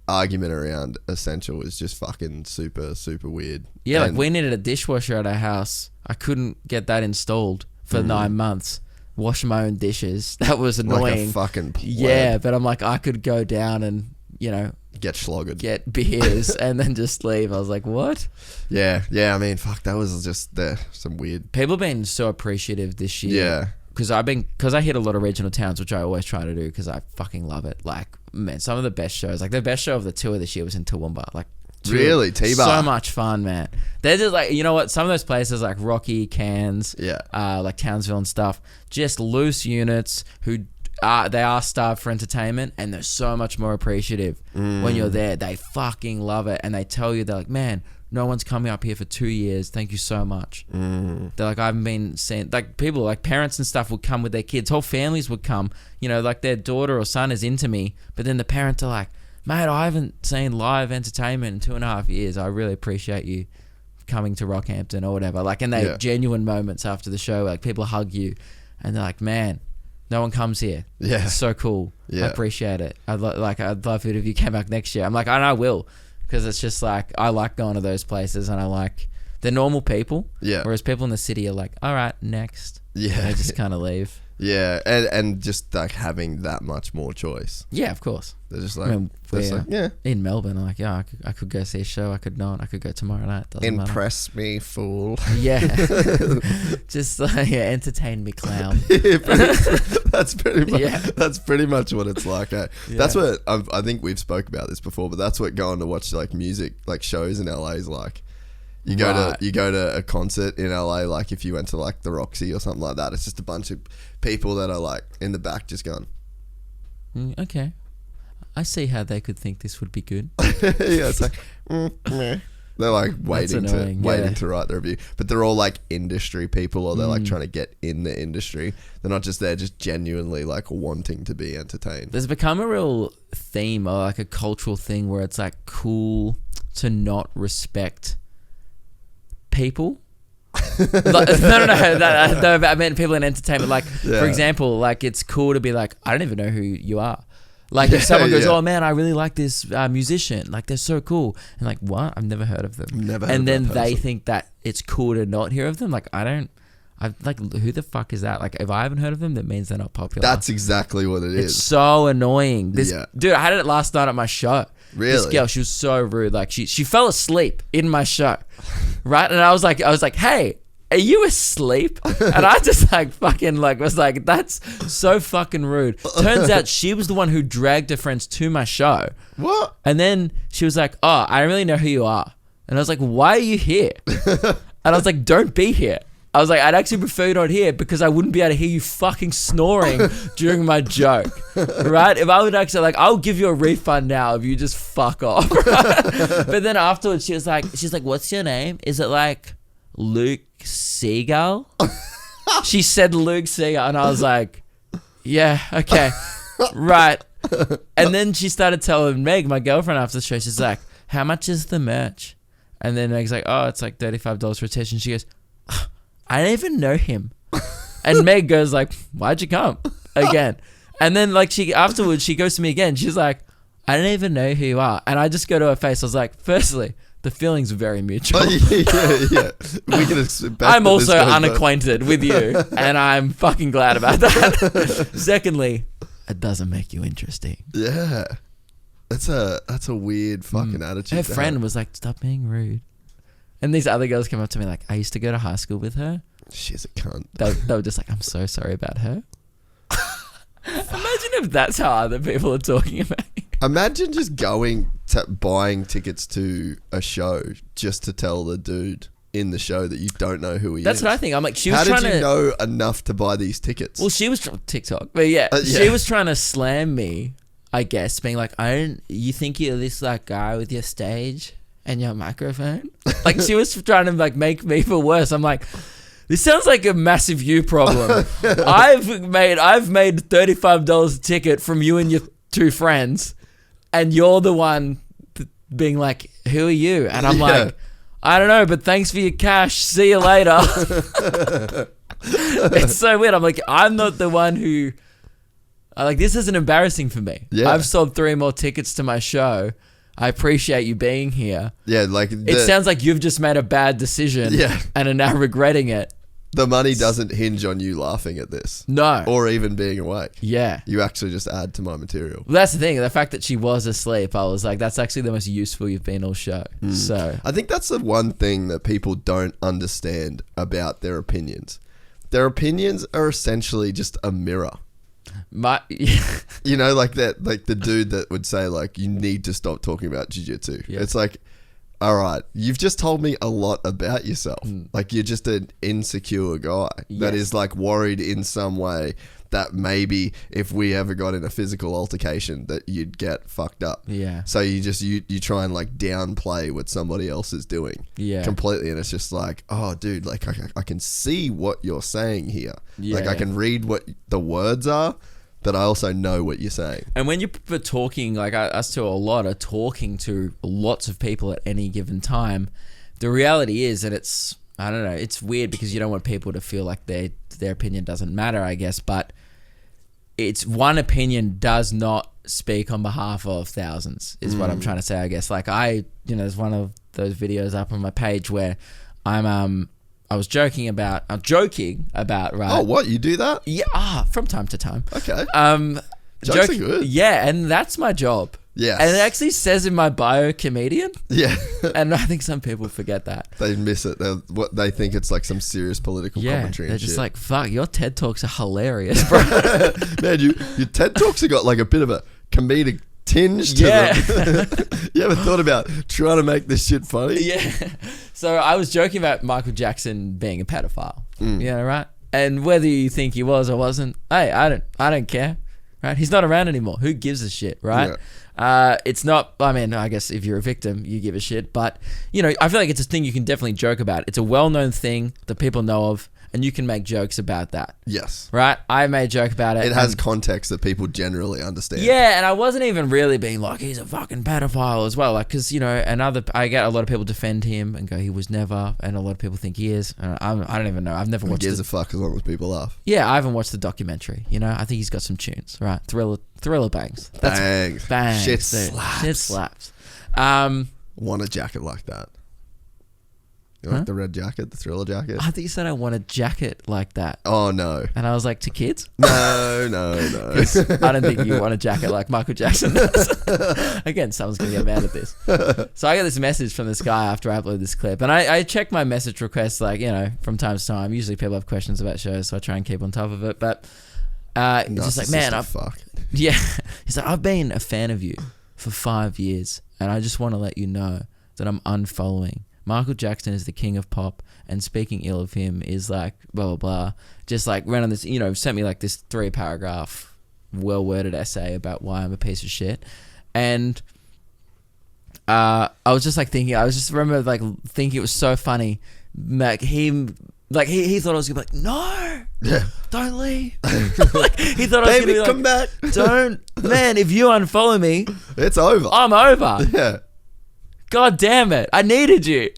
argument around essential was just fucking super, super weird. Yeah, And like we needed a dishwasher at our house. I couldn't get that installed for 9 months. Wash my own dishes. That was annoying. like a fucking pleb. Yeah, but I'm like, I could go down and, you know, Get slogged. get beers and then just leave. I was like, what? Yeah, I mean, fuck, that was just some weird... People have been so appreciative this year. Yeah. Because I hit a lot of regional towns, which I always try to do because I fucking love it. Like, man, some of the best shows. Like, the best show of the tour this year was in Toowoomba. Like, Really? T-Bar? So much fun, man. They're just like, you know what? Some of those places like Rocky, Cairns, like Townsville and stuff, just loose units who they are starved for entertainment, and they're so much more appreciative when you're there. They fucking love it, and they tell you, they're like, man, no one's coming up here for 2 years. Thank you so much. They're like, I haven't been seeing, like, people, like parents and stuff would come with their kids. Whole families would come, you know, like their daughter or son is into me, but then the parents are like, mate, I haven't seen live entertainment in 2.5 years. I really appreciate you coming to Rockhampton or whatever. Like, and they genuine moments after the show, like people hug you and they're like, man, no one comes here. Yeah. It's so cool. Yeah. I appreciate it. I'd love it if you came back next year. I'm like, and I will, because it's just like, I like going to those places, and I like, they're normal people. Yeah. Whereas people in the city are like, all right, next. Yeah. And they just kind of leave. Yeah, and just like having that much more choice. Yeah, of course. They're just like, In Melbourne, I'm like, yeah, I could go see a show. I could not. I could go tomorrow night. Doesn't matter. Impress me, fool. Yeah. Just entertain me, clown. That's pretty much what it's like. Eh? Yeah. That's what I think we've spoke about this before, but that's what going to watch like music, like shows in LA is like. You go to a concert in LA, like if you went to like the Roxy or something like that, it's just a bunch of people that are like in the back just going, okay, I see how they could think this would be good. yeah, it's like meh. They're like waiting to write the review, but they're all like industry people, or they're like trying to get in the industry. They're not just there, just genuinely like wanting to be entertained. There's become a real theme, or like a cultural thing, where it's like cool to not respect people. No, I meant people in entertainment. Like, for example, like it's cool to be like, I don't even know who you are. Like if someone goes, oh man, I really like this musician, like they're so cool, and like, what? I've never heard of them. And then they think that it's cool to not hear of them. Like I'm like, who the fuck is that? Like if I haven't heard of them, that means they're not popular. That's exactly what it is. It's so annoying. Dude, I had it last night at my show. Really? This girl, she was so rude. Like she fell asleep in my show, right? And I was like, hey, are you asleep? And I just like fucking like was like, that's so fucking rude. Turns out she was the one who dragged her friends to my show. What? And then she was like, oh, I don't really know who you are. And I was like, why are you here? And I was like, don't be here. I was like, I'd actually prefer you not here, because I wouldn't be able to hear you fucking snoring during my joke, right? If I would actually, like, I'll give you a refund now if you just fuck off, right? But then afterwards, she's like, what's your name? Is it like Luke Seagull? She said Luke Seagull, and I was like, yeah, okay, right. And then she started telling Meg, my girlfriend, after the show, she's like, how much is the merch? And then Meg's like, oh, it's like $35 for a test. And she goes, I don't even know him. And Meg goes like, why'd you come again? And then like afterwards she goes to me again. She's like, I don't even know who you are. And I just go to her face. I was like, firstly, the feeling's very mutual. Yeah. We can expect I'm also unacquainted with you, and I'm fucking glad about that. Secondly, it doesn't make you interesting. Yeah. That's a weird fucking attitude. Her friend was like, stop being rude. And these other girls come up to me like, I used to go to high school with her. She's a cunt. They were just like, I'm so sorry about her. Imagine if that's how other people are talking about you. Imagine just buying tickets to a show just to tell the dude in the show that you don't know who he is. That's what I think. I'm like, how did you know enough to buy these tickets? Well, she was TikTok, but she was trying to slam me, I guess, being like, you think you're this like guy with your stage and your microphone? Like she was trying to like make me feel worse. I'm like, this sounds like a massive you problem. I've made $35 a ticket from you and your two friends, and you're the one being like, who are you? And I'm like, I don't know, but thanks for your cash. See you later. It's so weird. I'm like, I'm not the one who... like, this isn't embarrassing for me. Yeah. I've sold 3 more tickets to my show. I appreciate you being here. Yeah, like... It sounds like you've just made a bad decision and are now regretting it. The money doesn't hinge on you laughing at this. No. Or even being awake. Yeah. You actually just add to my material. Well, that's the thing. The fact that she was asleep, I was like, that's actually the most useful you've been all show. So I think that's the one thing that people don't understand about their opinions. Their opinions are essentially just a mirror. You know, like that, like the dude that would say, like, you need to stop talking about jiu-jitsu. Yeah. It's like, all right, you've just told me a lot about yourself. Like, you're just an insecure guy that is like worried in some way that maybe if we ever got in a physical altercation that you'd get fucked up. Yeah. So you just you try and like downplay what somebody else is doing. Yeah. Completely, and it's just like, oh, dude, like I can see what you're saying here. Yeah, like I can read what the words are, but I also know what you're saying. And when you're talking, like us two a lot are talking to lots of people at any given time, the reality is that it's, I don't know, it's weird because you don't want people to feel like their opinion doesn't matter, I guess, but it's one opinion does not speak on behalf of thousands is what I'm trying to say, I guess. Like there's one of those videos up on my page where I was joking about, right? Oh, what? You do that? Yeah, from time to time. Okay. Jokes are good. Yeah, and that's my job. Yes. And it actually says in my bio, comedian. Yeah. And I think some people forget that. They miss it. They think it's like some serious political commentary. They're and just shit. like, fuck, your TED Talks are hilarious, bro. Man, your TED Talks have got like a bit of a comedic tinge to them. You ever thought about trying to make this shit funny? Yeah. So I was joking about Michael Jackson being a pedophile. Yeah, right? And whether you think he was or wasn't, hey, I don't care. Right? He's not around anymore. Who gives a shit, right? Yeah. It's not, I mean, I guess if you're a victim, you give a shit. But, you know, I feel like it's a thing you can definitely joke about. It's a well-known thing that people know of, and you can make jokes about that. Yes. Right? I made a joke about it. It has context that people generally understand. Yeah, and I wasn't even really being like, he's a fucking pedophile as well. Like, because, you know, I get a lot of people defend him and go, he was never, and a lot of people think he is. And I don't even know. I've never watched it. Who gives a fuck as long as people laugh? Yeah, I haven't watched the documentary. You know, I think he's got some tunes, right? Thriller bangs. Bangs. Bangs. Shit dude. slaps. Shit slaps. Want a jacket like that. You like the red jacket, the Thriller jacket? I thought you said I want a jacket like that. Oh, no. And I was like, to kids? No. 'Cause I don't think you want a jacket like Michael Jackson does. Again, someone's going to get mad at this. So I got this message from this guy after I uploaded this clip. And I check my message requests, like, you know, from time to time. Usually people have questions about shows, so I try and keep on top of it. But he's just like, man, yeah. He's like, I've been a fan of you for 5 years. And I just want to let you know that I'm unfollowing. Michael Jackson is the king of pop, and speaking ill of him is like blah blah blah. Just like ran on this, you know, sent me like this 3-paragraph, well-worded essay about why I'm a piece of shit, and I was just like thinking, I was just remember like thinking it was so funny, like he thought I was gonna be like, no, don't leave. Like he thought I was gonna be like, come back. Don't, man. If you unfollow me, it's over. I'm over. Yeah. God damn it. I needed you.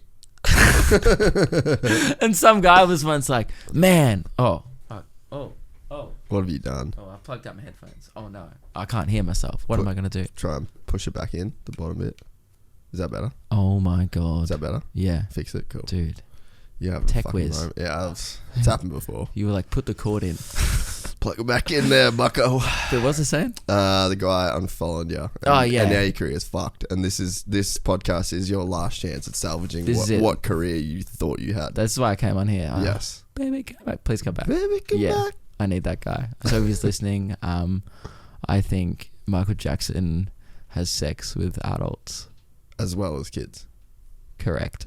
And some guy was once like, man. Oh. What have you done? Oh, I plugged out my headphones. Oh, no. I can't hear myself. What am I going to do? Try and push it back in, the bottom bit. Is that better? Oh, my God. Is that better? Yeah. Fix it. Cool. Dude. You have Tech a fucking whiz. moment. Yeah, it's happened before. You were like, put the cord in. Plug it back in there, bucko. Dude, what's it saying? The guy unfollowed you. Oh, yeah. And now your career's fucked. And this podcast is your last chance at salvaging what career you thought you had. That's why I came on here. Yes. Baby, come back. Please come back. Baby, come back. I need that guy. So if he's listening, I think Michael Jackson has sex with adults. As well as kids. Correct.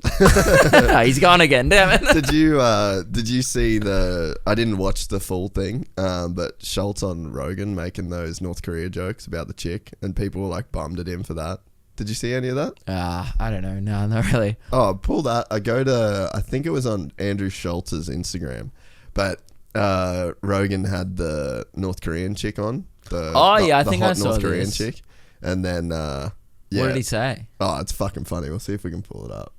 He's gone again, damn it. Did you see I didn't watch the full thing, but Schultz on Rogan making those North Korea jokes about the chick, and people were like bummed at him for that. Did you see any of that? I don't know. No, not really. Oh, pull that. I think it was on Andrew Schultz's Instagram, but Rogan had the North Korean chick on. I think I saw North Korean this. chick, and then yeah. What did he say? Oh, it's fucking funny. We'll see if we can pull it up.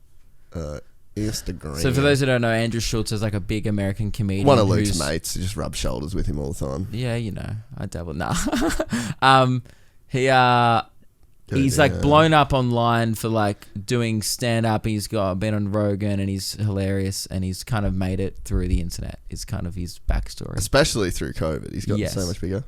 Instagram. So for those who don't know, Andrew Schultz is like a big American comedian. One of Luke's mates, he just rubs shoulders with him all the time. Yeah, you know, I dabble. Nah. He's like blown up online for like doing stand up. He's been on Rogan and he's hilarious and he's kind of made it through the internet. It's kind of his backstory. Especially through COVID. He's gotten so much bigger.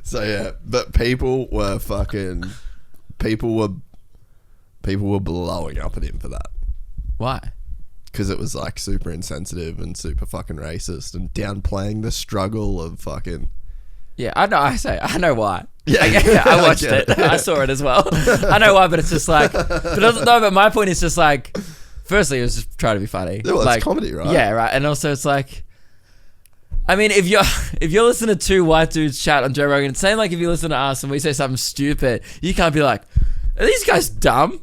So yeah, but people were blowing up at him for that. Why? Because it was like super insensitive and super fucking racist and downplaying the struggle of fucking. Yeah, I know why. Yeah, I watched it. I saw it as well. I know why, but it's just like, but my point is just like, firstly, it was just trying to be funny. Well, like, it's comedy, right? Yeah, right. And also, it's like, I mean, if you're listening to two white dudes chat on Joe Rogan, it's same like if you listen to us and we say something stupid, you can't be like, are these guys dumb?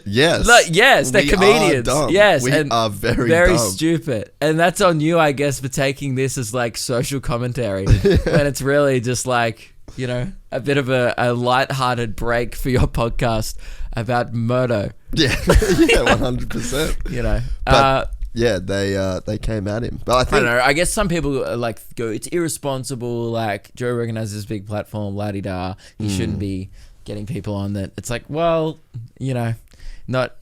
Yes. Like, yes, they're comedians. Yes, we and are very dumb. Stupid. And that's on you, I guess, for taking this as like social commentary. And it's really just like, you know, a bit of a light-hearted break for your podcast about murder. Yeah, 100%. You know, but yeah, they came at him. But I don't know. I guess some people like go, it's irresponsible. Like Joe Rogan has this big platform, la-di-da. He shouldn't be getting people on that. It's like, well, you know,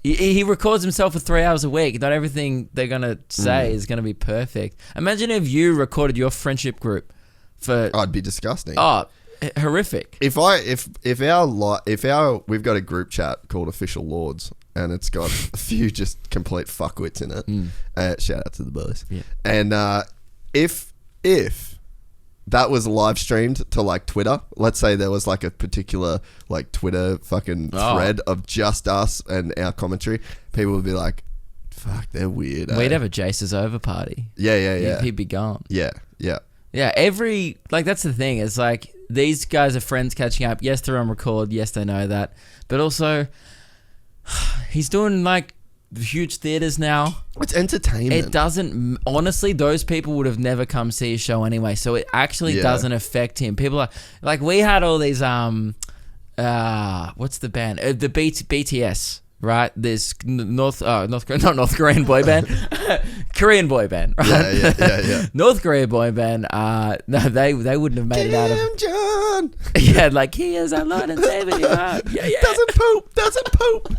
he records himself for 3 hours a week. Not everything they're gonna say is gonna be perfect. Imagine if you recorded your friendship group for. I'd be disgusting. Oh, horrific. If we've got a group chat called Official Lords, and it's got a few just complete fuckwits in it. Shout out to the boys. Yeah. And if that was live streamed to like Twitter, let's say there was like a particular like Twitter fucking thread of just us and our commentary, people would be like, fuck, they're weird. We'd have a Jace's over party. Yeah. He'd be gone. Yeah. That's the thing. It's like, these guys are friends catching up. Yes, they're on record. Yes, they know that. But also, he's doing like huge theaters now. It's entertainment. It doesn't, honestly, those people would have never come see his show anyway. So it actually doesn't affect him. People are like, we had all these, what's the band? The BTS. Right, there's North Korean boy band, Korean boy band. Right? Yeah. North Korean boy band. No, they wouldn't have made it out of. John. Yeah, like, he is our Lord and Savior. Yeah. Doesn't poop.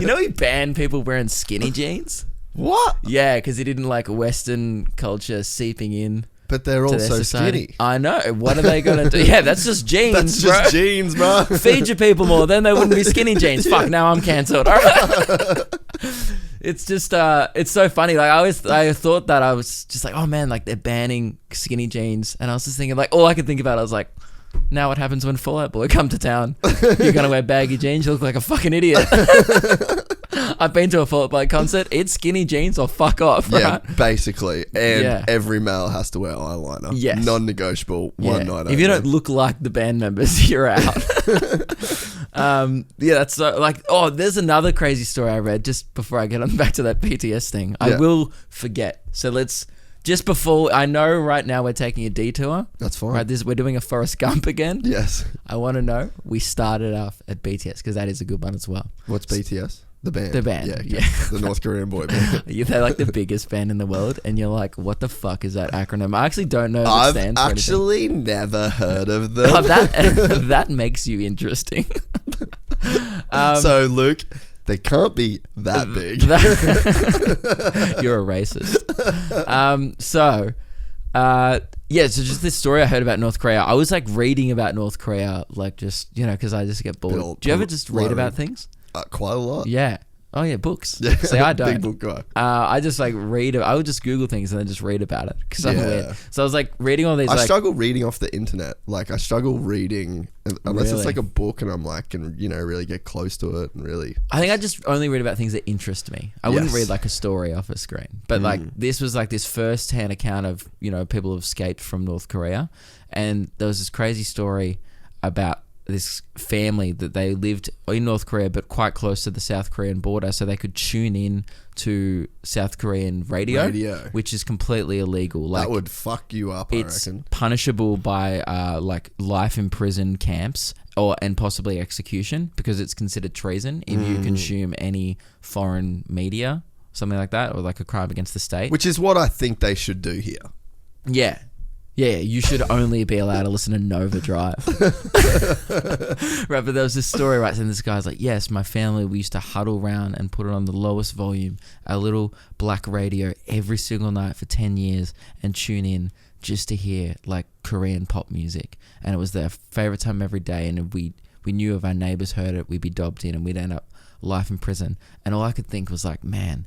You know, he banned people wearing skinny jeans. What? Yeah, because he didn't like Western culture seeping in. But they're all so skinny. I know. What are they going to do? Yeah, that's just jeans, That's just jeans, bro. Feed your people more, then they wouldn't be skinny jeans. Fuck, now I'm cancelled. All right. It's just, it's so funny. Like, I thought that I was just like, oh man, like they're banning skinny jeans. And I was just thinking, like, all I could think about, I was like, now what happens when Fall Out Boy come to town? You're going to wear baggy jeans? You look like a fucking idiot. I've been to a Fall Out Boy concert. It's skinny jeans or fuck off. Right? Yeah, basically. And every male has to wear eyeliner. Yes. Non-negotiable. One night. If you don't look like the band members, you're out. That's so, like, oh, there's another crazy story I read just before I get on back to that BTS thing. I will forget. So let's, just before, I know right now we're taking a detour. That's fine. Right, we're doing a Forrest Gump again. Yes. I want to know, we started off at BTS because that is a good one as well. What's BTS? The band. The band. Yeah. The North Korean boy band. They're like the biggest band in the world, and you're like, what the fuck is that acronym? I actually don't know if it stands for anything. I've actually never heard of them. Oh, that makes you interesting. So, Luke, They can't be that big. You're a racist. So just this story I heard about North Korea. I was like reading about North Korea, like just, because I just get bored. Do you ever just read about things? Quite a lot. Yeah. Oh yeah, books. See, I don't. Big book guy. I just like read. I would just Google things and then just read about it because I'm weird. So I was like reading all these. I struggle reading off the internet. Like I struggle reading unless Really? it's like a book and I'm like, can really get close to it and really. I think I just only read about things that interest me. I wouldn't read like a story off a screen. But like this was like this first-hand account of people who have escaped from North Korea, and there was this crazy story about this family that they lived in North Korea but quite close to the South Korean border, so they could tune in to South Korean radio. Which is completely illegal. Like, that would fuck you up, I reckon. Punishable by like life in prison camps and possibly execution, because it's considered treason if you consume any foreign media, something like that, or like a crime against the state. Which is what I think they should do here. Yeah. Yeah, you should only be allowed to listen to Nova Drive. Right, but there was this story, right, and this guy's like, yes, my family, we used to huddle around and put it on the lowest volume, a little black radio every single night for 10 years and tune in just to hear like Korean pop music. And it was their favorite time every day, and we knew if our neighbors heard it, we'd be dobbed in and we'd end up life in prison. And all I could think was like, man,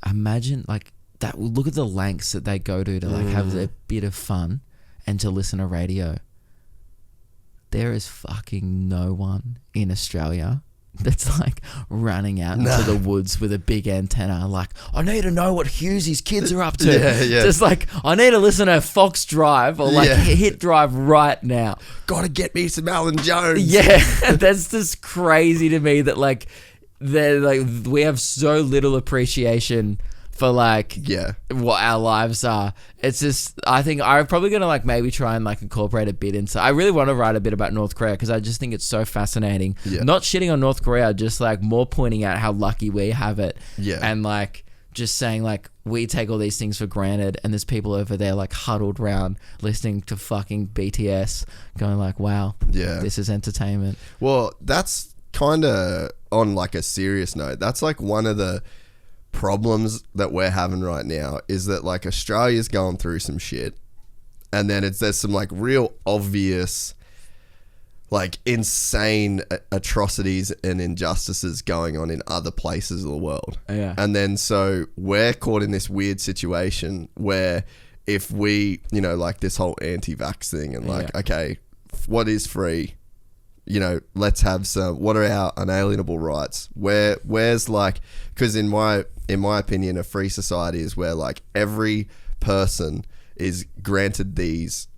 imagine like that. Look at the lengths that they go to like have a bit of fun and to listen to radio. There is fucking no one in Australia that's like running out into the woods with a big antenna like, I need to know what Hughesy's kids are up to. Yeah. Just like, I need to listen to Fox Drive or like Hit Drive right now. Gotta get me some Alan Jones. Yeah, that's just crazy to me that like we have so little appreciation for like what our lives are. It's just, I think I'm probably gonna like maybe try and like incorporate a bit into. I really want to write a bit about North Korea because I just think it's so fascinating. Not shitting on North Korea, just like more pointing out how lucky we have it. And like just saying like we take all these things for granted, and there's people over there like huddled around listening to fucking BTS, going like, wow, this is entertainment. Well, that's kind of on like a serious note. That's like one of the problems that we're having right now is that like Australia's going through some shit, and then there's some like real obvious like insane atrocities and injustices going on in other places of the world. And then so we're caught in this weird situation where if we, like this whole anti-vax thing and like, okay, what is free? Let's have some. What are our unalienable rights? Where's like, because in my opinion, a free society is where like every person is granted these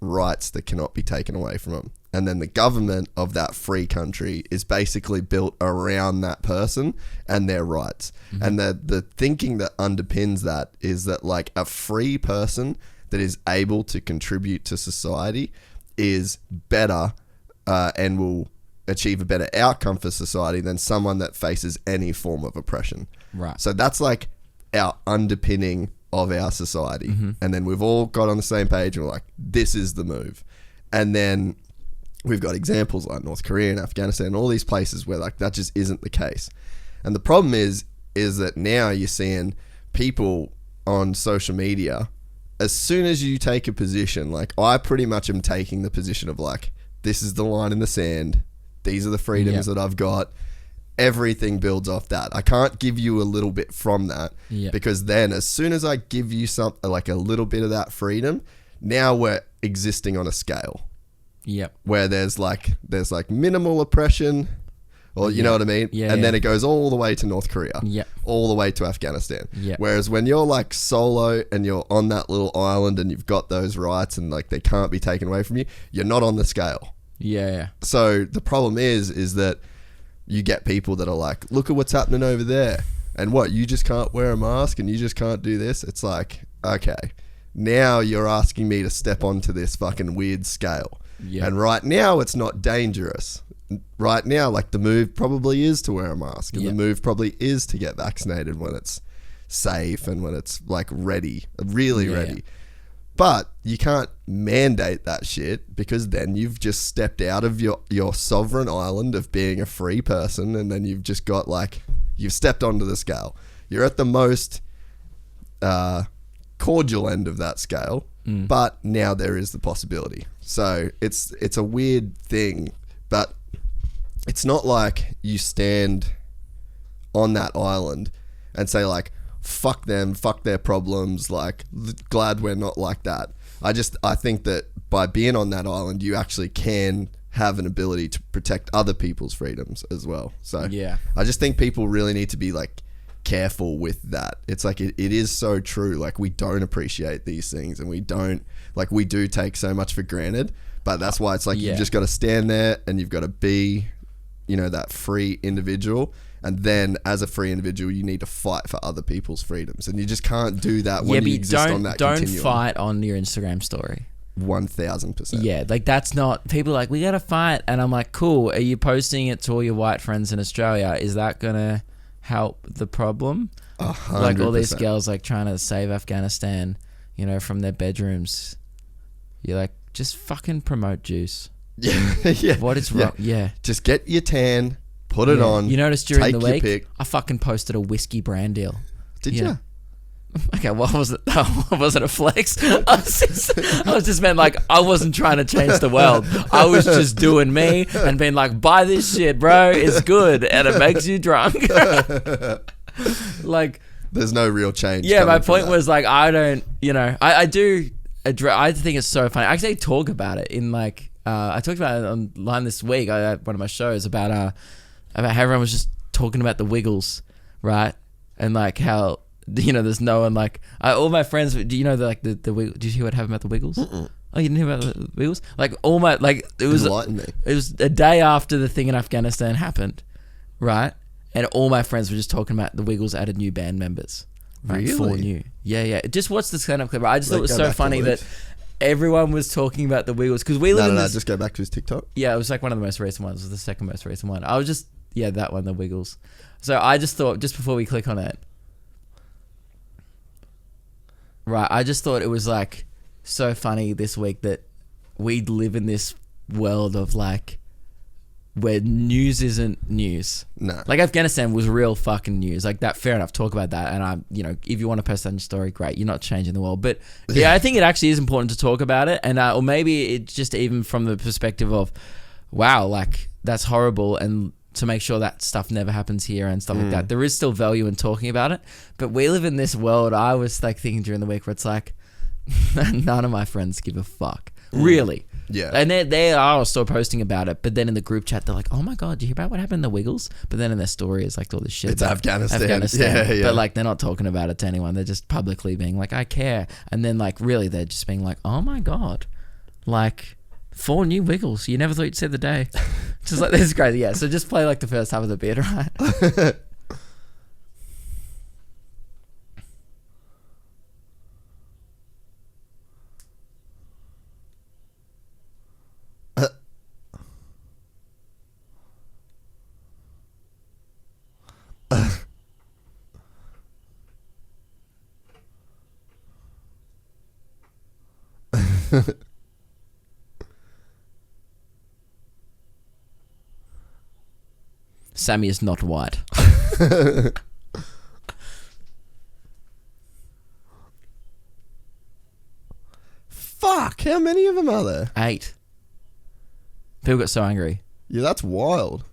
rights that cannot be taken away from them, and then the government of that free country is basically built around that person and their rights. And the thinking that underpins that is that like a free person that is able to contribute to society is better. And will achieve a better outcome for society than someone that faces any form of oppression. Right. So that's like our underpinning of our society. And then we've all got on the same page and we're like, this is the move. And then we've got examples like North Korea and Afghanistan and all these places where like that just isn't the case. And the problem is that now you're seeing people on social media, as soon as you take a position, like I pretty much am taking the position of like, this is the line in the sand. These are the freedoms that I've got. Everything builds off that. I can't give you a little bit from that because then as soon as I give you something like a little bit of that freedom, now we're existing on a scale. Where there's like minimal oppression, or you know what I mean? And then it goes all the way to North Korea. All the way to Afghanistan. Whereas when you're like solo and you're on that little island and you've got those rights and like they can't be taken away from you, you're not on the scale. So the problem is that you get people that are like, look at what's happening over there, and what, you just can't wear a mask and you just can't do this. It's like, okay, now you're asking me to step onto this fucking weird scale. And right now it's not dangerous. Right now, like the move probably is to wear a mask, and the move probably is to get vaccinated when it's safe and when it's like ready, really ready. But you can't mandate that shit, because then you've just stepped out of your sovereign island of being a free person, and then you've just got like, you've stepped onto the scale. You're at the most cordial end of that scale, but now there is the possibility. So it's a weird thing, but it's not like you stand on that island and say like, fuck them, fuck their problems, like, glad we're not like that. I think that by being on that island, you actually can have an ability to protect other people's freedoms as well. So Yeah. I just think people really need to be like careful with that. It's like, it is so true. Like, we don't appreciate these things, and we do take so much for granted, but that's why it's like, Yeah. you've just got to stand there and you've got to be, that free individual. And then as a free individual, you need to fight for other people's freedoms. And you just can't do that when you exist on that don't continuum. fight on your Instagram story. 1000%. Yeah, like that's not, people are like, we gotta fight, and I'm like, cool, are you posting it to all your white friends in Australia? Is that gonna help the problem? 100%. Like all these girls like trying to save Afghanistan, from their bedrooms. You're like, just fucking promote juice. Yeah. What is wrong? Yeah. Just get your tan, put it on. You noticed during take the your week, pick. I fucking posted a whiskey brand deal. Did Yeah. you? Okay, what was it? Was it a flex? I was just meant like, I wasn't trying to change the world. I was just doing me and being like, buy this shit, bro. It's good and it makes you drunk. Like, there's no real change. yeah, my coming from point that. was like, I don't, I do address, I think it's so funny. I actually talk about it in like, I talked about it online this week. I had one of my shows about how everyone was just talking about the Wiggles, right? And like how, there's no one like, all my friends, do you know the Wiggles? Did you hear what happened about the Wiggles? Mm-mm. Oh, you didn't hear about the Wiggles? Like all my, like it was Enlighten me. It was a day after the thing in Afghanistan happened, right? And all my friends were just talking about the Wiggles added new band members. Right? Really? 4 new. Yeah. Just watch the stand-up clip. I just thought it was Go so back to funny Luke. that everyone was talking about the Wiggles because we live in No, this. just go back to his TikTok. Yeah, it was like one of the most recent ones. It was the second most recent one. I was just, that one, the Wiggles. So I just thought, just before we click on it, right, I just thought it was like so funny this week that we live in this world of like, where news isn't news. No. Like Afghanistan was real fucking news. Like that, fair enough, talk about that. And if you want to post that in your story, great. You're not changing the world. But yeah, I think it actually is important to talk about it. And or maybe it's just even from the perspective of, wow, like that's horrible. And to make sure that stuff never happens here and stuff like that. There is still value in talking about it. But we live in this world, I was like thinking during the week where it's like, none of my friends give a fuck. Really. Yeah. And they are still posting about it, but then in the group chat they're like, "Oh my god, did you hear about what happened in the Wiggles?" But then in their story is like all this shit. It's about Afghanistan. Yeah. But like they're not talking about it to anyone. They're just publicly being like, "I care," and then like really they're just being like, "Oh my god, like 4 new Wiggles. You never thought you'd see the day." Just like this is crazy. Yeah. So just play like the first half of the bit, right? Sammy is not white. Fuck, how many of them are there? 8. People got so angry. Yeah, that's wild.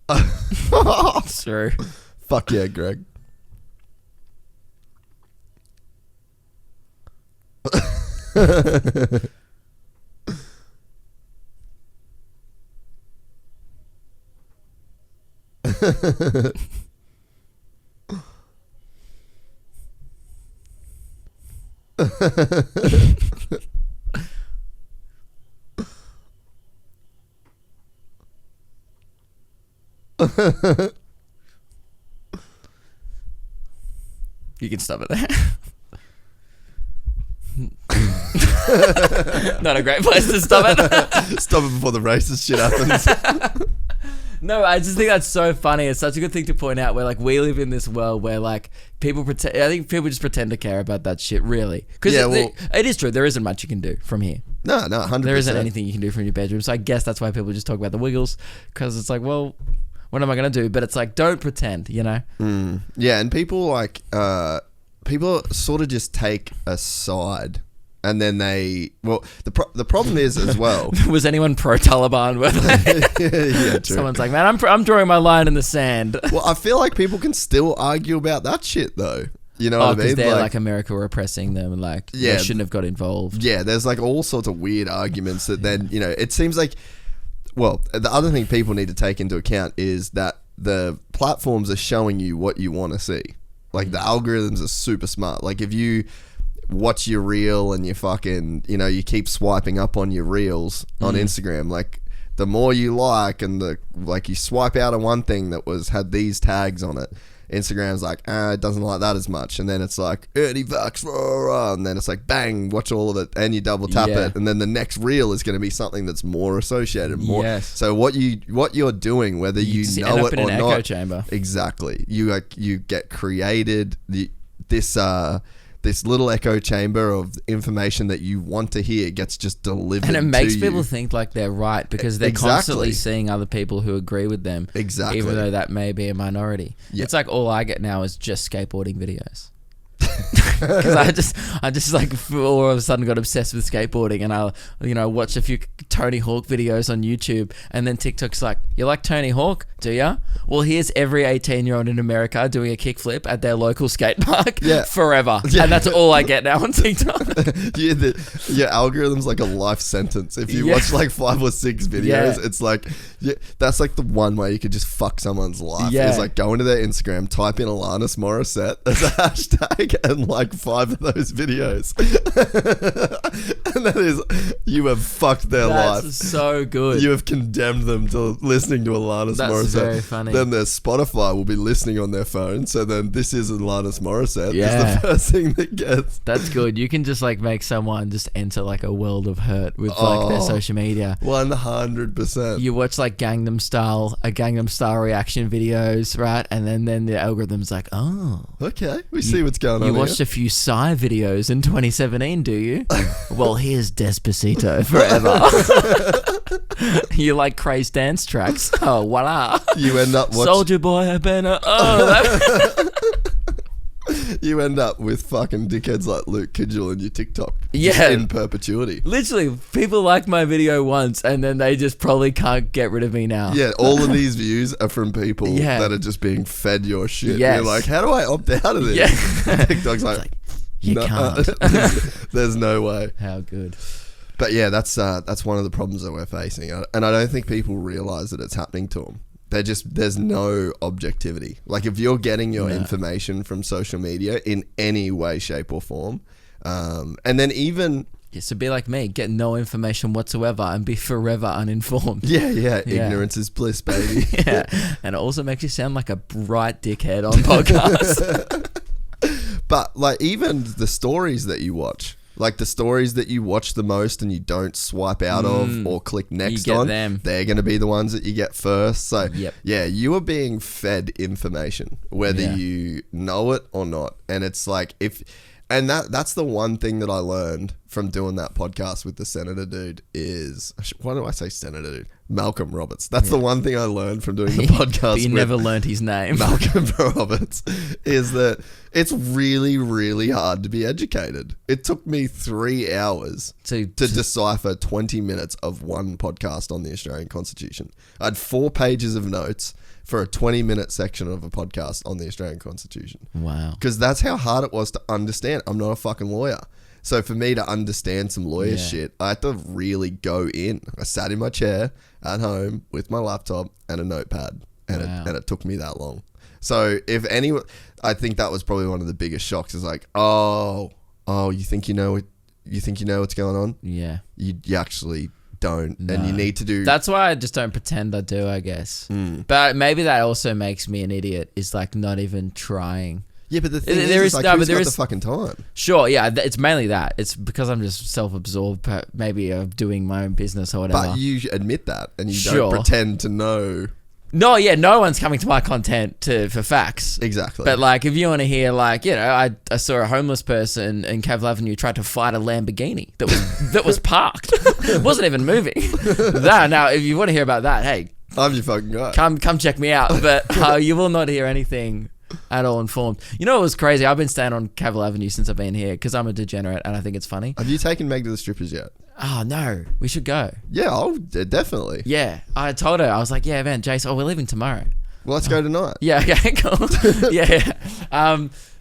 It's true. Fuck yeah, Greg. You can stop it there. Not a great place to stop it. Stop it before the racist shit happens. No, I just think that's so funny. It's such a good thing to point out where like we live in this world where like people pretend. I think people just pretend to care about that shit, really. Because it is true. There isn't much you can do from here. No, 100%. There isn't anything you can do from your bedroom. So I guess that's why people just talk about the Wiggles, because it's like, well, what am I going to do? But it's like, don't pretend, you know? Yeah, and people like, people sort of just take a side. And then the problem is as well. Was anyone pro-Taliban? Yeah, true. Someone's like, man, I'm drawing my line in the sand. Well, I feel like people can still argue about that shit though. You know what I mean? Because they're like America were oppressing them and like they shouldn't have got involved. Yeah, there's like all sorts of weird arguments that then, you know, it seems like, well, the other thing people need to take into account is that the platforms are showing you what you want to see. Like the algorithms are super smart. Like if you watch your reel and you fucking, you know, you keep swiping up on your reels on Instagram, like the more you like and the like you swipe out on one thing that had these tags on it, Instagram's like, it doesn't like that as much, and then it's like 30 bucks, and then it's like bang, watch all of it, and you double tap it, and then the next reel is going to be something that's more associated, more. Yes. So what you're doing, whether you know it or not, echo chamber. Exactly. You get created this little echo chamber of information that you want to hear gets just delivered to you. And it makes people think like they're right because they're constantly seeing other people who agree with them. Exactly. Even though that may be a minority. Yep. It's like all I get now is just skateboarding videos. Because I just like all of a sudden got obsessed with skateboarding, and I'll watch a few Tony Hawk videos on YouTube, and then TikTok's like, you like Tony Hawk, do ya? Well, here's every 18-year-old in America doing a kickflip at their local skate park forever, and that's all I get now on TikTok. Your algorithm's like a life sentence. If you watch like 5 or 6 videos, it's like that's like the one way you could just fuck someone's life. Is like go into their Instagram, type in Alanis Morissette as a hashtag, and like 5 of those videos, and that is, you have fucked their life. That's so good. You have condemned them to listening to Alanis Morissette. That's very funny. Then their Spotify will be listening on their phone, so then this is Alanis Morissette. Is the first thing that gets. That's good. You can just like make someone just enter like a world of hurt with like their social media. 100%. You watch like Gangnam Style reaction videos, right? And then the algorithm's like, okay, we see what's going on. You watched a few Psy videos in 2017, do you? Well, here's Despacito forever. You like crazy dance tracks? Oh, voila! You end up Soldier Boy, I better. You end up with fucking dickheads like Luke Kidgell in your TikTok. In perpetuity. Literally, people like my video once and then they just probably can't get rid of me now. Yeah, all of these views are from people that are just being fed your shit. Yes. You're like, how do I opt out of this? Yeah. TikTok's like you can't. There's no way. How good. But yeah, that's one of the problems that we're facing. And I don't think people realize that it's happening to them. There's no objectivity. Like if you're getting your information from social media in any way, shape or form, and then even... So be like me, get no information whatsoever and be forever uninformed. Yeah. Ignorance is bliss, baby. And it also makes you sound like a bright dickhead on podcasts. But like even the stories that you watch, like the stories that you watch the most and you don't swipe out of or click next on, they're going to be the ones that you get first. So you are being fed information, whether you know it or not. And it's like that's the one thing that I learned from doing that podcast with the senator dude is, why do I say senator dude? Malcolm Roberts. That's the one thing I learned from doing the podcast. But you never learned his name. Malcolm Roberts is that it's really, really hard to be educated. It took me 3 hours to decipher 20 minutes of one podcast on the Australian Constitution. I had 4 pages of notes for a 20-minute section of a podcast on the Australian Constitution. Wow. Because that's how hard it was to understand. I'm not a fucking lawyer. So for me to understand some lawyer shit, I had to really go in. I sat in my chair at home with my laptop and a notepad, and it took me that long. So I think that was probably one of the biggest shocks. Is like, you think you know what's going on? Yeah, you actually don't, and you need to do. That's why I just don't pretend I do, I guess. But maybe that also makes me an idiot. Is like not even trying. Yeah, but the thing There is is- like, no, but who's there got is- the fucking time? Sure, yeah, it's mainly that. It's because I'm just self-absorbed, maybe of doing my own business or whatever. But you admit that, and you Sure. don't pretend to know. No, yeah, no one's coming to my content for facts. Exactly. But like, if you want to hear, like, you know, I saw a homeless person in Cavill Avenue try to fight a Lamborghini that was parked. It wasn't even moving. Now, if you want to hear about that, hey, I'm your fucking guy. come check me out. But you will not hear anything at all informed. You know, it was crazy. I've been staying on Cavill Avenue since I've been here because I'm a degenerate and I think it's funny. Have you taken Meg to the strippers yet? Oh no, we should go. Yeah, definitely. Yeah, I told her, I was like, yeah, man, Jace, we're leaving tomorrow. Well, let's go tonight. Yeah, okay, cool. yeah.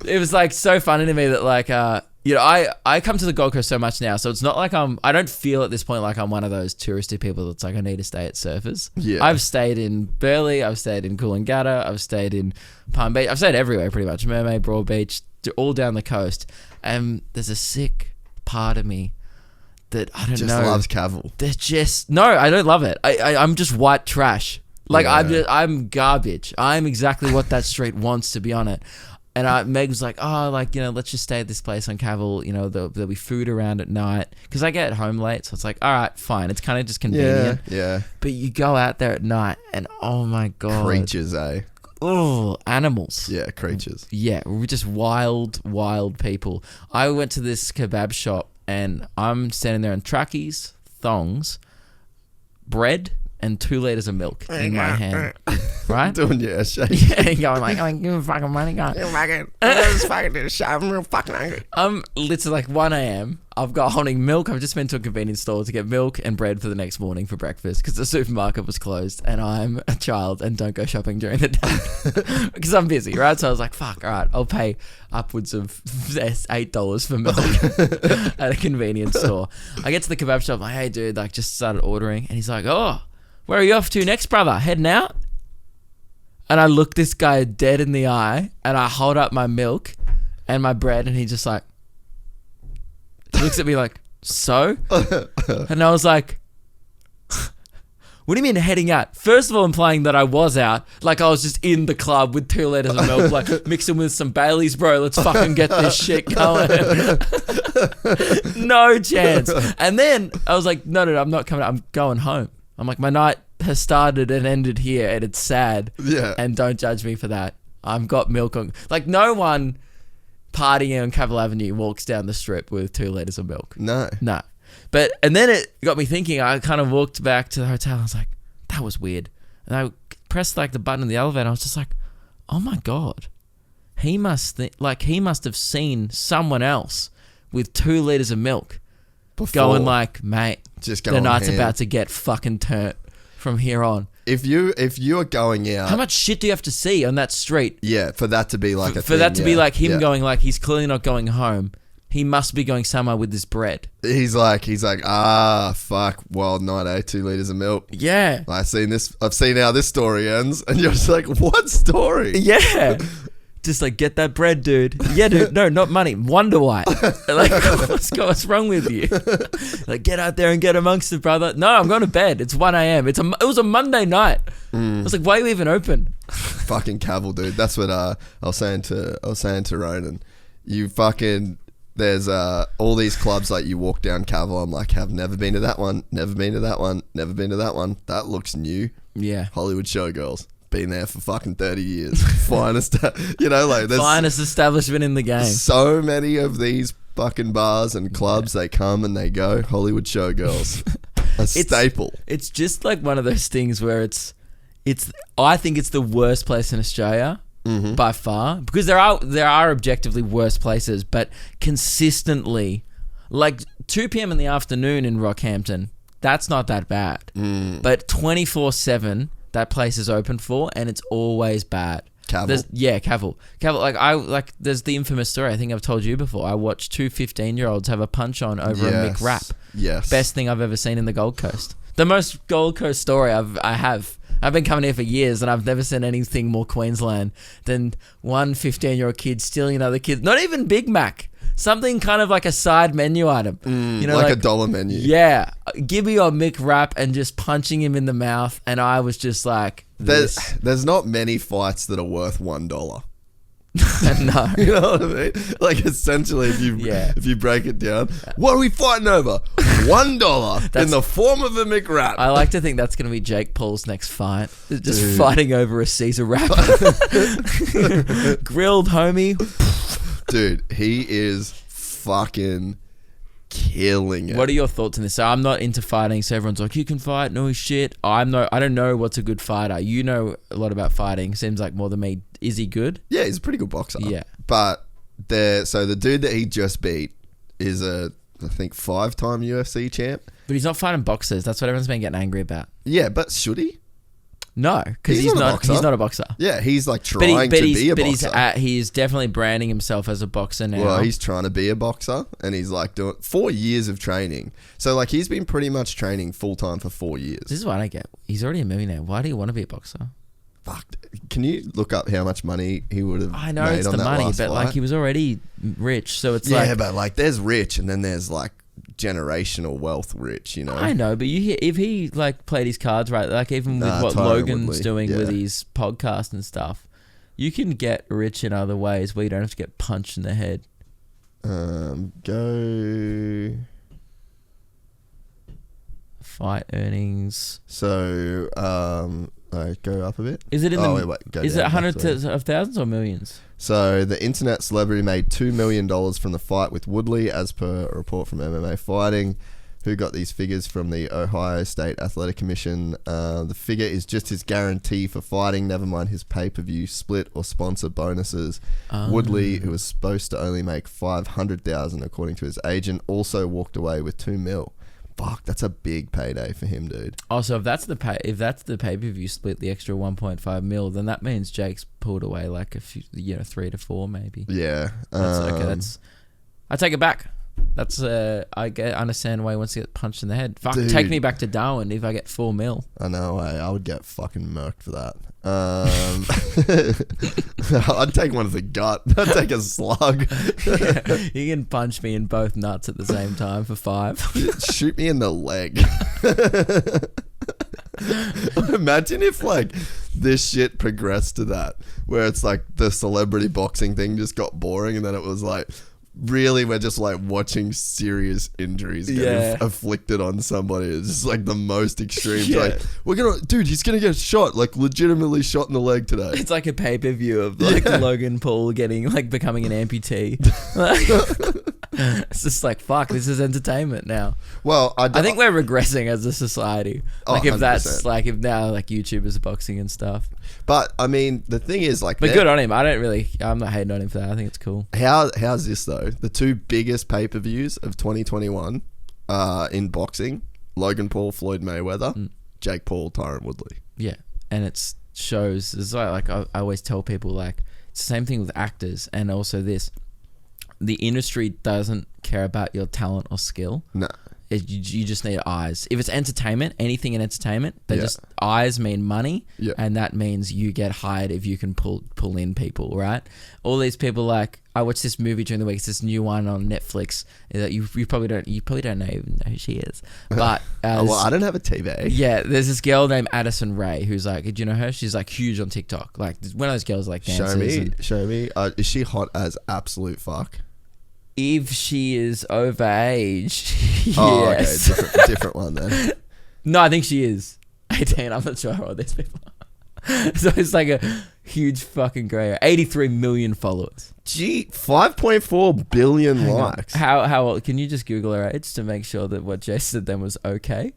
It was like so funny to me that like, you know, I come to the Gold Coast so much now, so it's not like I don't feel at this point like I'm one of those touristy people that's like, I need to stay at surfers. Yeah. I've stayed in Burleigh, I've stayed in Coolangatta, I've stayed in Palm Beach, I've stayed everywhere pretty much, Mermaid, Broadbeach, all down the coast. And there's a sick part of me that I don't Just know. loves Cavill. They're just no, I don't love it. I'm just white trash. Like Yeah. I'm garbage. I'm exactly what that street wants to be on it. And Meg was like, oh, like, you know, let's just stay at this place on Cavill. You know, there'll be food around at night because I get home late, so it's like, all right, fine. It's kind of just convenient. Yeah. But you go out there at night, and oh my god, Creatures, eh? oh, animals. Yeah, creatures. Yeah, we're just wild people. I went to this kebab shop and I'm standing there in trackies, thongs, bread, and 2 liters of milk in my hand. Right? Doing your ass shake. Yeah, going like, give me fucking money, guys. I'm literally like 1 a.m. I've got holding milk. I've just been to a convenience store to get milk and bread for the next morning for breakfast because the supermarket was closed and I'm a child and don't go shopping during the day because I'm busy, right? So I was like, fuck, all right, I'll pay upwards of $8 for milk at a convenience store. I get to the kebab shop, like, hey, dude, like, just started ordering. And he's like, oh, where are you off to next, brother? Heading out? And I look this guy dead in the eye and I hold up my milk and my bread and he just like, he looks at me like, so? And I was like, what do you mean heading out? First of all, implying that I was out. Like I was just in the club with 2 liters of milk, like mixing with some Baileys, bro. Let's fucking get this shit going. No chance. And then I was like, no, I'm not coming out. I'm going home. I'm like, my night has started and ended here and it's sad. Yeah. And don't judge me for that. I've got milk on. Like no one partying on Cavill Avenue walks down the strip with 2 liters of milk. No. But, and then it got me thinking, I kind of walked back to the hotel. I was like, that was weird. And I pressed like the button in the elevator. I was just like, oh my God. He must have seen someone else with 2 liters of milk Before. going like, mate, Just the going night's ham. about to get fucking turned from here on. If you are going out, How much shit do you have to see on that street yeah, for that to be like for that to be like him yeah. going like, he's clearly not going home. He must be going somewhere with this bread. He's like, fuck, wild night, 2 liters of milk. Yeah. I've seen how this story ends, and you're just like, what story? Yeah. Just like, get that bread, dude. Yeah, dude. No, not money. Wonder White. Like, what's wrong with you? Like, get out there and get amongst it, brother. No, I'm going to bed. It's 1 a.m. It was a Monday night. I was like, why are you even open? Fucking Cavill, dude. That's what I was saying to Ronan. You fucking, there's all these clubs like you walk down Cavill. I'm like, I've never been to that one. Never been to that one. Never been to that one. That looks new. Yeah. Hollywood Showgirls. Been there for fucking 30 years. Finest, like there's Finest establishment in the game. so many of these fucking bars and clubs. They come and they go. Hollywood Showgirls, a staple. It's just like one of those things where it's. I think it's the worst place in Australia by far because there are objectively worse places, but consistently, like 2 p.m. in the afternoon in Rockhampton, that's not that bad. But 24/7. That place is open for, and it's always bad. Cavill? Cavill. There's the infamous story. I think I've told you before. I watched 2 15-year-olds have a punch on over a Mick rap. Yes. Best thing I've ever seen in the Gold Coast. The most Gold Coast story I have. I've been coming here for years, and I've never seen anything more Queensland than one 15-year-old kid stealing another kid. Not even Big Mac. Something kind of like a side menu item. Like a dollar menu. Yeah. Give me your Mick wrap and just punching him in the mouth. And I was just like, There's not many fights that are worth $1. No. You know what I mean? Like essentially, if you break it down, what are we fighting over? $1 in the form of a McWrap. I like to think that's going to be Jake Paul's next fight. Just fighting over a Caesar wrap. Grilled, homie. Dude, he is fucking killing it. What are your thoughts on this? So I'm not into fighting, so everyone's like, you can fight, no shit. I don't know what's a good fighter. You know a lot about fighting. Seems like more than me. Is he good? Yeah, he's a pretty good boxer. Yeah. But the dude that he just beat is I think 5-time UFC champ. But he's not fighting boxers. That's what everyone's been getting angry about. Yeah, but should he? No, because he's not a boxer. Yeah, he's like trying to be a boxer. But he's definitely branding himself as a boxer now. Well, he's trying to be a boxer, and he's like doing 4 years of training. So like he's been pretty much training full time for 4 years. This is what I don't get. He's already a millionaire. Why do you want to be a boxer? Fuck. Can you look up how much money he would have I know made it's on the that money, last but fight? like he was already rich, so it's yeah, but like there's rich, and then there's like generational wealth rich, you know. I know, but if he like played his cards right, like even with what Tyron Logan's Woodley, doing with his podcast and stuff, you can get rich in other ways where you don't have to get punched in the head. Go Fight earnings. So go up a bit. Is it in is it down, hundreds actually. of thousands or millions? So the internet celebrity made $2 million from the fight with Woodley, as per a report from MMA Fighting, who got these figures from the Ohio State Athletic Commission. The figure is just his guarantee for fighting, never mind his pay-per-view split or sponsor bonuses. Woodley, who was supposed to only make $500,000 according to his agent, also walked away with $2 million. Fuck, that's a big payday for him, dude. Also, if that's the pay-per-view split, the extra 1.5 mil, then that means Jake's pulled away like a few, 3 to 4 maybe. Yeah. I take it back. That's I understand why he wants to get punched in the head. Fuck, Dude. take me back to Darwin if I get 4 mil. I know, I would get fucking murked for that. I'd take one of the gut. I'd take a slug. You can punch me in both nuts at the same time for 5. Shoot me in the leg. Imagine if like this shit progressed to that, where it's like the celebrity boxing thing just got boring, and then it was like, really, we're just like watching serious injuries getting afflicted on somebody. It's just like the most extreme. Yeah. Like, he's gonna get shot, like legitimately shot in the leg today. It's like a pay-per-view of like Logan Paul becoming an amputee. It's just like, fuck, this is entertainment now. Well, I think we're regressing as a society. Like if 100%. that's like if now like YouTubers are boxing and stuff. But I mean, the thing is, like, but good on him. I'm not hating on him for that. I think it's cool. How's this though? The two biggest pay-per-views of 2021 in boxing: Logan Paul, Floyd Mayweather, Jake Paul, Tyron Woodley. Yeah, and it shows. It's like I always tell people, like it's the same thing with actors, and also this. The industry doesn't care about your talent or skill. No. You just need eyes. If it's entertainment, anything in entertainment, just eyes mean money, and that means you get hired if you can pull in people, right? All these people, like I watched this movie during the week. It's this new one on Netflix that you probably don't even know who she is. But well, I don't have a TV. Yeah, there's this girl named Addison Rae who's like, do you know her? She's like huge on TikTok. Like one of those girls like dances. Show me. Is she hot as absolute fuck? If she is overage, yes. Oh, okay. Different one then. No, I think she is 18. I'm not sure how old these people are. So it's like a huge fucking grey. 83 million followers. Gee, 5.4 billion likes. How old? Can you just Google her age to make sure that what Jay said then was okay?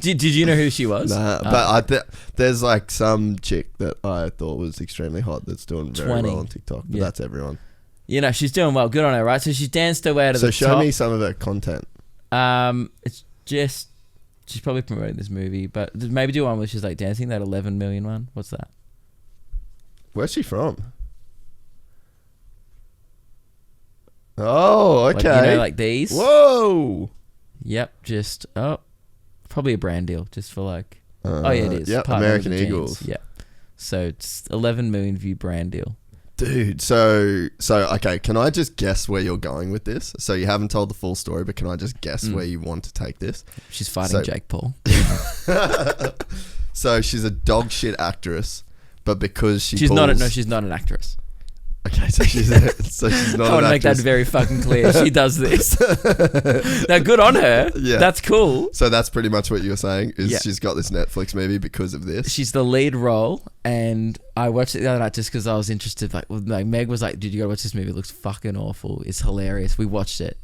Did you know who she was? Nah, but there's like some chick that I thought was extremely hot that's doing very 20. well on TikTok. But that's everyone. You know, she's doing well. Good on her, right? So she's danced her way to the top. So show me some of her content. It's just she's probably promoting this movie, but maybe do one where she's like dancing, that 11 million one. What's that? Where's she from? Oh, okay. Like, you know, like these. Whoa. Yep, just probably a brand deal, just for like. Oh yeah, it is. Yep, Partner American with the Eagles. jeans. Yeah, so it's 11 million view brand deal. Dude, so okay, can I just guess where you're going with this? So you haven't told the full story, but can I just guess where you want to take this? She's fighting Jake Paul. So she's a dog shit actress, but because she She's pulls... not. No, she's not an actress. Okay, so she's not I an want to make that actress. very fucking clear. She does this. Now, good on her. Yeah. That's cool. So that's pretty much what you're saying, is Yeah. she's got this Netflix movie because of this. She's the lead role, and I watched it the other night just because I was interested. Like Meg was like, "Dude, you gotta watch this movie. It looks fucking awful. It's hilarious." We watched it,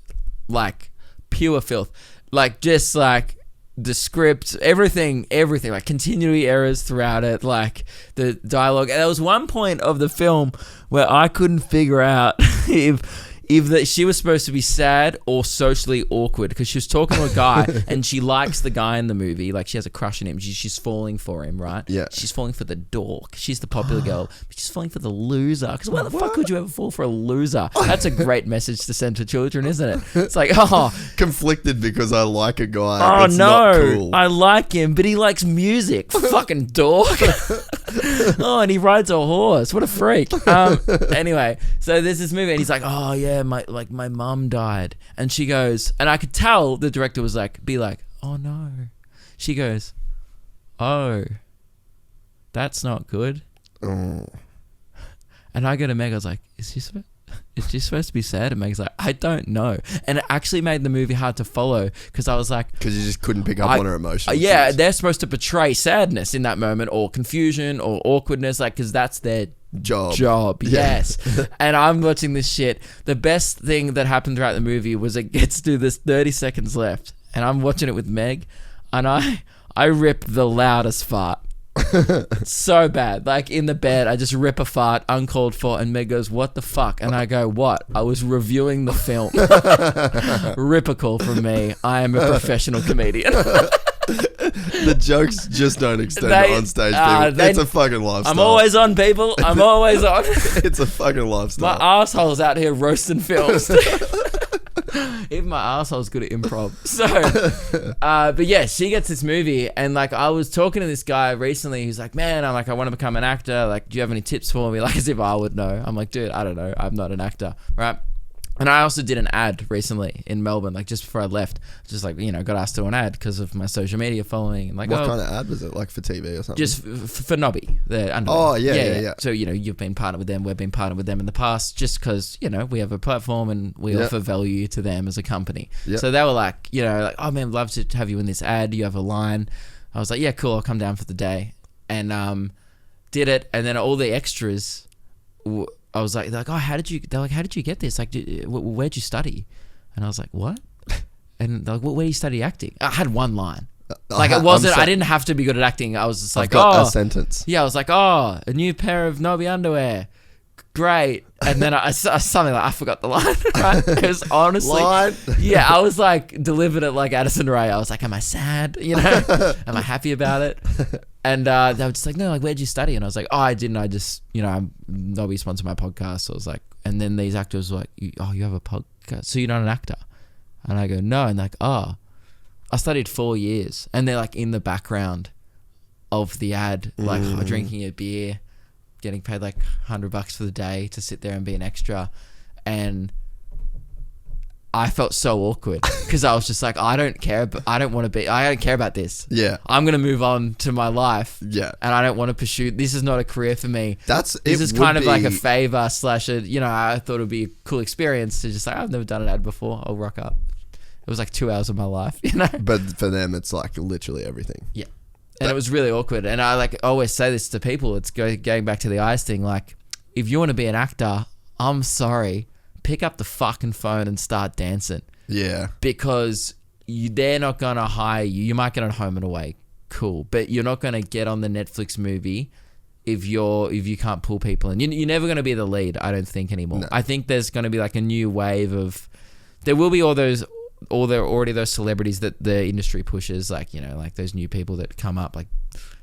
like pure filth, like just like the script, everything, like continuity errors throughout it, like the dialogue. And there was one point of the film where I couldn't figure out if that she was supposed to be sad or socially awkward, because she was talking to a guy and she likes the guy in the movie, like she has a crush on him. She's falling for him, right? Yeah. She's falling for the dork. She's the popular girl, but she's falling for the loser. Because why the fuck could you ever fall for a loser? That's a great message to send to children, isn't it? It's like, Conflicted because I like a guy. oh that's no, not cool. I like him, but he likes music. Fucking dork. Oh, and he rides a horse. What a freak. Anyway, so there's this movie, and he's like, oh yeah, my mum died, and she goes, and I could tell the director was like, oh no. She goes, oh, that's not good. Oh. And I go to Meg, I was like, is she supposed to be sad? And Meg's like, I don't know. And it actually made the movie hard to follow, because I was like, Because you just couldn't pick up on her emotions. yeah, they're supposed to portray sadness in that moment, or confusion, or awkwardness, like, because that's their job. Yeah. Yes. And I'm watching this shit. The best thing that happened throughout the movie was it gets to this 30 seconds left, and I'm watching it with Meg, and I rip the loudest fart. So bad. Like in the bed, I just rip a fart uncalled for, and Meg goes, what the fuck? And I go, what? I was reviewing the film. Rip a call from me. I am a professional comedian. The jokes just don't extend to on stage people. It's a fucking lifestyle. I'm always on, people. I'm always on. It's a fucking lifestyle. My asshole's out here roasting films. Even my asshole's good at improv. So, but yeah, she gets this movie, and like I was talking to this guy recently who's like, man, I want to become an actor. Like, do you have any tips for me? Like, as if I would know. I'm like, dude, I don't know. I'm not an actor, right? And I also did an ad recently in Melbourne, like just before I left. Just like, got asked to do an ad because of my social media following. And like, what kind of ad was it? Like for TV or something? Just for Nobby. Oh, yeah. So, you've been partnered with them. We've been partnered with them in the past just because, we have a platform and we offer value to them as a company. Yep. So they were like, oh man, love to have you in this ad. You have a line. I was like, yeah, cool. I'll come down for the day. And did it. And then all the extras... I was like, oh, how did you get this? Like, where'd you study? And I was like, what? And they're like, where do you study acting? I had one line. Like, it wasn't, I didn't have to be good at acting. I was just like, I've got a sentence. Yeah, I was like, oh, a new pair of Nobby underwear. Great. And then I something like, I forgot the line, right? Because honestly, yeah, I was like, delivered it like Addison Rae. I was like, am I sad? Am I happy about it? And they were just like, no, like, where'd you study? And I was like, oh, I didn't. I just, Nobby sponsored my podcast. So I was like, and then these actors were like, oh, you have a podcast? So you're not an actor? And I go, no. And they're like, oh, I studied 4 years. And they're like in the background of the ad, like drinking a beer, getting paid like $100 for the day to sit there and be an extra. And I felt so awkward because I was just like, I don't care about this. Yeah. I'm going to move on to my life. Yeah. And I don't want to pursue, this is not a career for me. This is kind of like a favor / I thought it would be a cool experience to just like, I've never done an ad before. I'll rock up. It was like 2 hours of my life, But for them, it's like literally everything. Yeah. And it was really awkward. And I like always say this to people. It's going back to the eyes thing. Like, if you want to be an actor, I'm sorry, pick up the fucking phone and start dancing. Yeah. Because they're not going to hire you. You might get on Home and Away. Cool. But you're not going to get on the Netflix movie if you can't pull people in. You're never going to be the lead, I don't think, anymore. No. I think there's going to be like a new wave of... There will be there are already those celebrities that the industry pushes, like, like those new people that come up, like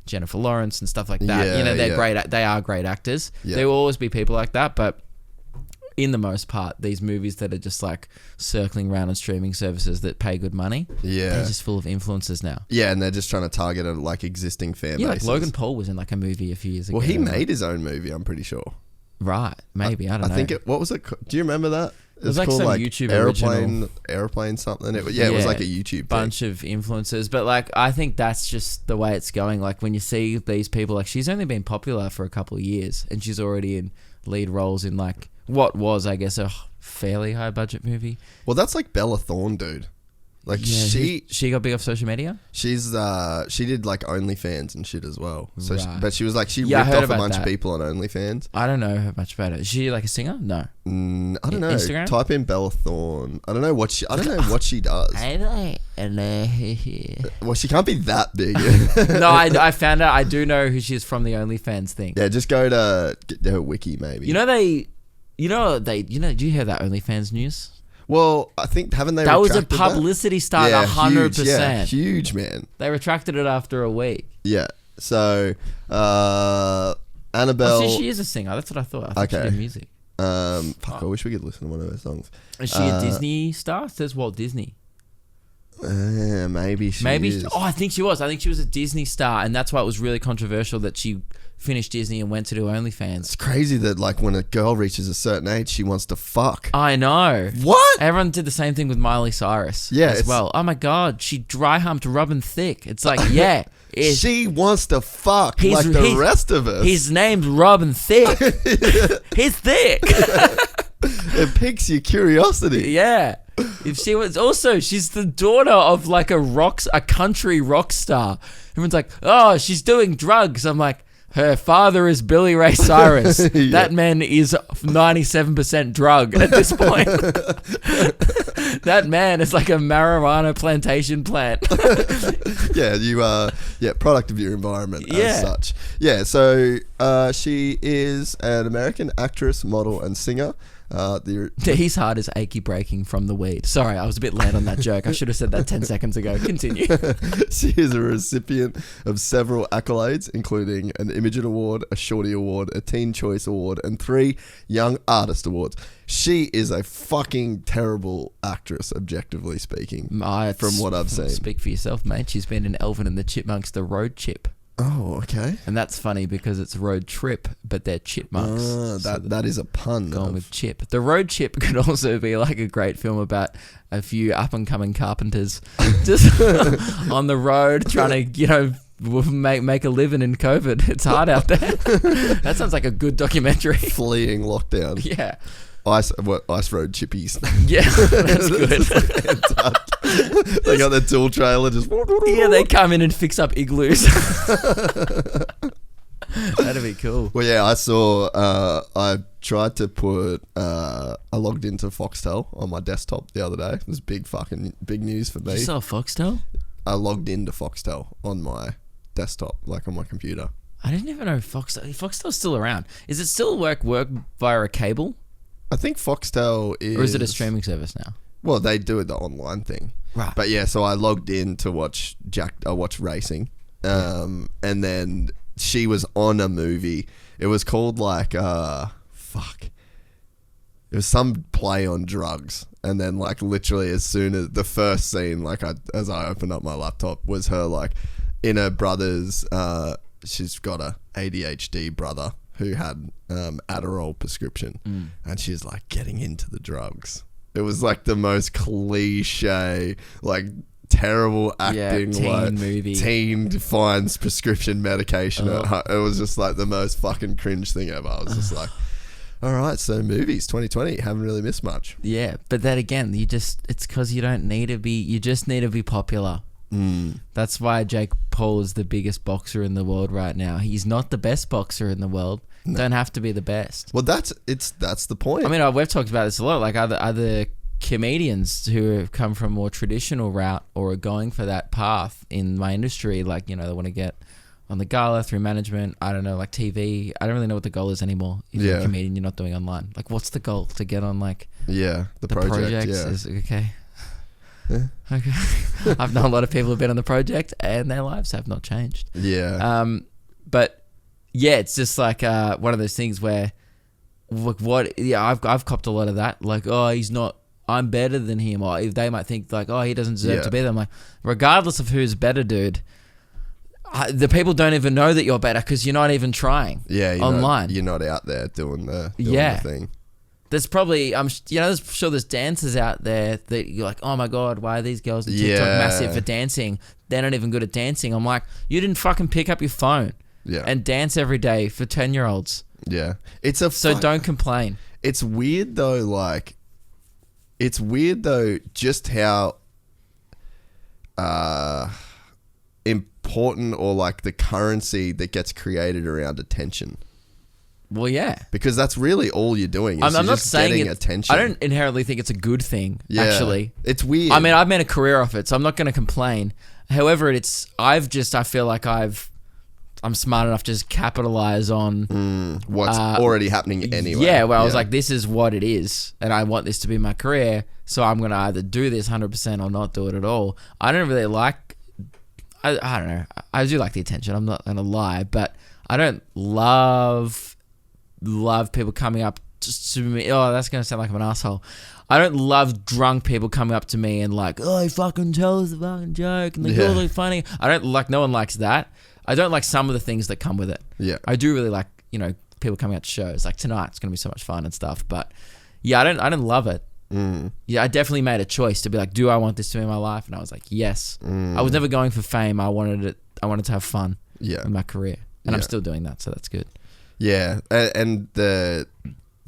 Jennifer Lawrence and stuff like that. Yeah, they're great. They are great actors. Yeah. There will always be people like that, but in the most part, these movies that are just like circling around on streaming services that pay good money, they're just full of influencers now. Yeah, and they're just trying to target a like existing fan base. Like Logan Paul was in like a movie a few years ago. Well, he made his own movie, I'm pretty sure. Right, maybe, I don't know. I think what was it? Do you remember that? It's like called some like YouTube airplane something. It was like a YouTube bunch of influencers, but like I think that's just the way it's going. Like when you see these people, like she's only been popular for a couple of years, and she's already in lead roles in like what was, I guess, a fairly high budget movie. Well, that's like Bella Thorne, dude. Like she got big off social media. She did like OnlyFans and shit as well. So Right. but she was like she Yeah, I ripped heard off a about bunch of that. people on OnlyFans. I don't know much about it. Is she like a singer? No. I don't know. Instagram? Type in Bella Thorne. I don't know what she does. Well, she can't be that big. No, I found out. I do know who she is from the OnlyFans thing. Yeah, just go to her wiki maybe. Do you hear that OnlyFans news? Well, I think haven't they? That was a retracted publicity stunt, Yeah, 100%. huge, yeah, huge, man. They retracted it after a week. Yeah. So, Annabelle. Oh, she is a singer. That's what I thought. I thought she did music. Fuck, I wish we could listen to one of her songs. Is she a Disney star? It says Walt Disney. Maybe she is. I think she was. I think she was a Disney star, and that's why it was really controversial that she finished Disney and went to do OnlyFans. It's crazy that like when a girl reaches a certain age, she wants to fuck. I know. What? Everyone did the same thing with Miley Cyrus as well. Oh my God, she dry humped Robin Thicke. It's like, yeah. She wants to fuck like the rest of us. His name's Robin Thicke. He's thick. It piques your curiosity. Yeah. If she was also, she's the daughter of like a country rock star. Everyone's like, oh, she's doing drugs. I'm like, her father is Billy Ray Cyrus. Yeah. That man is 97% drug at this point. That man is like a marijuana plantation plant. Yeah, you are. Yeah, product of your environment as such. Yeah, so she is an American actress, model, and singer. His heart is achy breaking from the weed. Sorry, I was a bit late on that joke. I should have said that 10 seconds ago. Continue. She is a recipient of several accolades, including an Imagen Award, a Shorty Award, a Teen Choice Award, and 3 Young Artist Awards. She is a fucking terrible actress, objectively speaking, from what I've seen. Speak for yourself, mate. She's been in Elvin and the Chipmunks, The Road Chip. Oh, okay. And that's funny because it's road trip, but they're chipmunks. That is a pun. Going with chip. The Road Chip could also be like a great film about a few up-and-coming carpenters just on the road trying to, make a living in COVID. It's hard out there. That sounds like a good documentary. Fleeing lockdown. Yeah. Ice road chippies. Yeah, that's good. They got the tool trailer just. Yeah, they come in and fix up igloos. That'd be cool. Well, yeah, I saw. I tried to put. I logged into Foxtel on my desktop the other day. It was big news for me. You saw Foxtel? I logged into Foxtel on my desktop, like on my computer. I didn't even know Foxtel. Foxtel's still around. Is it still work via a cable? I think Foxtel is... Or is it a streaming service now? Well, they do it the online thing. Right. But yeah, so I logged in to watch racing. And then she was on a movie. It was called like... It was some play on drugs. And then like literally as soon as... The first scene, as I opened up my laptop, was her like in her brother's... she's got a ADHD brother who had Adderall prescription, and she's like getting into the drugs. It was like the most cliche, like terrible acting, teen movie. Teen finds prescription medication. It was just like the most fucking cringe thing ever. I was just like, all right, so movies 2020 haven't really missed much. Yeah, but then again, it's because you don't need to be. You just need to be popular. That's why Jake Paul is the biggest boxer in the world right now. He's not the best boxer in the world. No. Don't have to be the best. Well, that's the point. I mean, we've talked about this a lot. Like other comedians who have come from a more traditional route or are going for that path in my industry, like they want to get on the gala through management. I don't know, like TV. I don't really know what the goal is anymore. If you're a comedian, you're not doing online. Like, what's the goal? To get on like the project? Yeah. Is okay. Yeah. Okay. I've known a lot of people who've been on the project and their lives have not changed. Yeah. But yeah, it's just like one of those things where I've copped a lot of that. Like, oh, he's not, I'm better than him. Or they might think like, oh, he doesn't deserve to be there. I'm like, regardless of who's better, dude, the people don't even know that you're better because you're not even trying. Yeah. Online. You're not out there doing the thing. There's probably there's sure there's dancers out there that you're like, oh my god, why are these girls on TikTok massive for dancing? They're not even good at dancing. I'm like, you didn't fucking pick up your phone and dance every day for 10-year-olds. Yeah, so don't complain. It's weird though, just how important or like the currency that gets created around attention. Well, yeah. Because that's really all you're doing. I'm not saying getting attention. I don't inherently think it's a good thing, actually. It's weird. I mean, I've made a career off it, so I'm not going to complain. However, I feel like I'm smart enough to just capitalize on what's already happening anyway. Yeah, where I was like, this is what it is, and I want this to be my career, so I'm going to either do this 100% or not do it at all. I don't really like... I don't know. I do like the attention. I'm not going to lie, but I don't love people coming up to me. Oh, that's going to sound like I'm an asshole. I don't love drunk people coming up to me and like, oh, fucking tell us the fucking joke and they're really funny. I don't like, no one likes that. I don't like some of the things that come with it. Yeah. I do really like, people coming out to shows. Like tonight, it's going to be so much fun and stuff. But yeah, I don't love it. Yeah, I definitely made a choice to be like, do I want this to be my life? And I was like, yes. I was never going for fame. I wanted to have fun in my career. And I'm still doing that, so that's good. Yeah. And the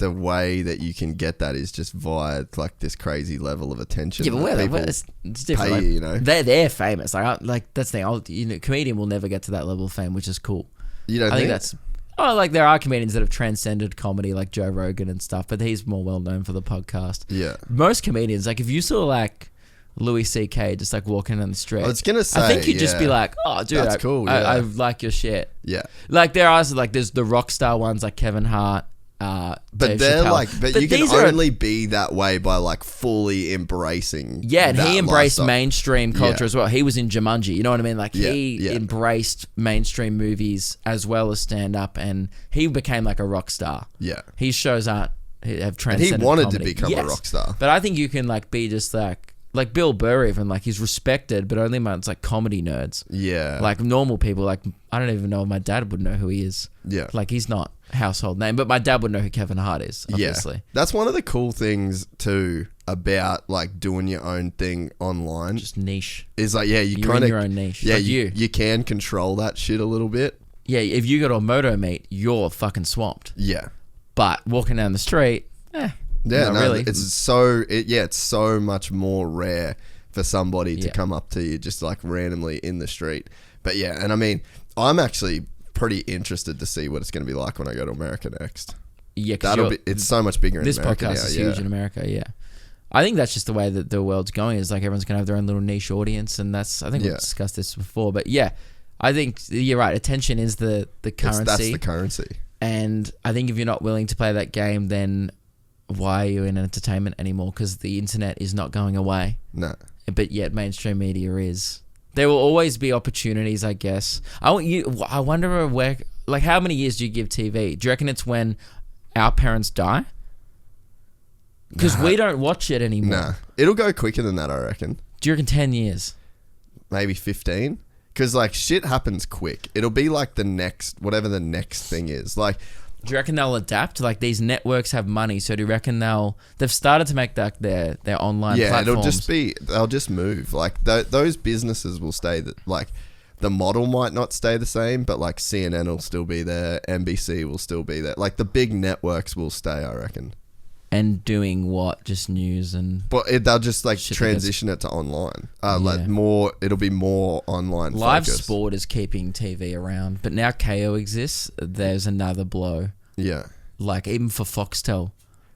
way that you can get that is just via like this crazy level of attention. Yeah, but it's different. Pay, they're famous. Like that's the thing. Comedian will never get to that level of fame, which is cool. You don't think that's... Oh, like there are comedians that have transcended comedy, like Joe Rogan and stuff, but he's more well known for the podcast. Yeah. Most comedians, like if you saw like Louis C.K. just like walking down the street, I was gonna say, I think you'd just be like, oh, dude, that's cool. I like your shit. Yeah. Like there are there's the rock star ones like Kevin Hart. But Dave they're Chappelle. but you can only be that way by like fully embracing. Yeah, and he embraced lifestyle. Mainstream culture as well. He was in Jumanji, you know what I mean? Like he Yeah. embraced mainstream movies as well as stand up, and he became like a rock star. Yeah, his shows have and transcended. he wanted comedy. to become a rock star. But I think you can like be just like Bill Burr, even like he's respected, but only amongst like comedy nerds. Yeah, like normal people. Like I don't even know if my dad would know who he is. Yeah, like he's not household name, but my dad would know who Kevin Hart is. Obviously, that's one of the cool things too about like doing your own thing online. Just niche. Is like you're in your own niche. Yeah, like you can control that shit a little bit. Yeah, if you go to a moto meet, you're fucking swamped. Yeah, but walking down the street, not really. It's so much more rare for somebody to come up to you just like randomly in the street. But yeah, and I mean, I'm actually pretty interested to see what it's going to be like when I go to America next. Yeah, it's so much bigger in this America. This podcast is huge in America. Yeah, I think that's just the way that the world's going. Is like everyone's going to have their own little niche audience, and I think we've discussed this before. But yeah, I think you're right. Attention is the currency. That's the currency. And I think if you're not willing to play that game, then why are you in entertainment anymore? Because the internet is not going away. No. But yet mainstream media is. There will always be opportunities, I guess. I wonder where, like, how many years do you give TV? Do you reckon it's when our parents die? Because we don't watch it anymore. Nah. It'll go quicker than that, I reckon. Do you reckon 10 years? Maybe 15? Because, like, shit happens quick. It'll be like whatever the next thing is. Like, do you reckon they'll adapt? Like these networks have money, so do you reckon they've started to make that their online platforms? They'll just move. Like those businesses will stay. Like the model might not stay the same, but like CNN will still be there, NBC will still be there. Like the big networks will stay, I reckon. And doing what? Just news and... But they'll just like transition it to online. Like it'll be more online Live focused. sport is keeping TV around, but now KO exists, there's another blow. Yeah. Like even for Foxtel.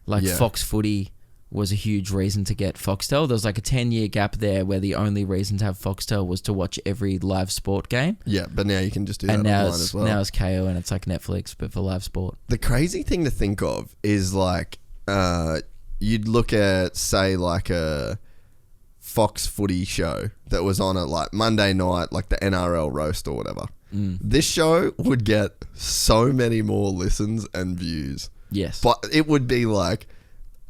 Like Fox Footy was a huge reason to get Foxtel. There was like a 10-year gap there where the only reason to have Foxtel was to watch every live sport game. Yeah, but now you can just do that online as well. Now it's KO and it's like Netflix, but for live sport. The crazy thing to think of is like... you'd look at, say, like a Fox Footy show that was on at like Monday night, like the NRL roast or whatever. This show would get so many more listens and views. Yes. But it would be like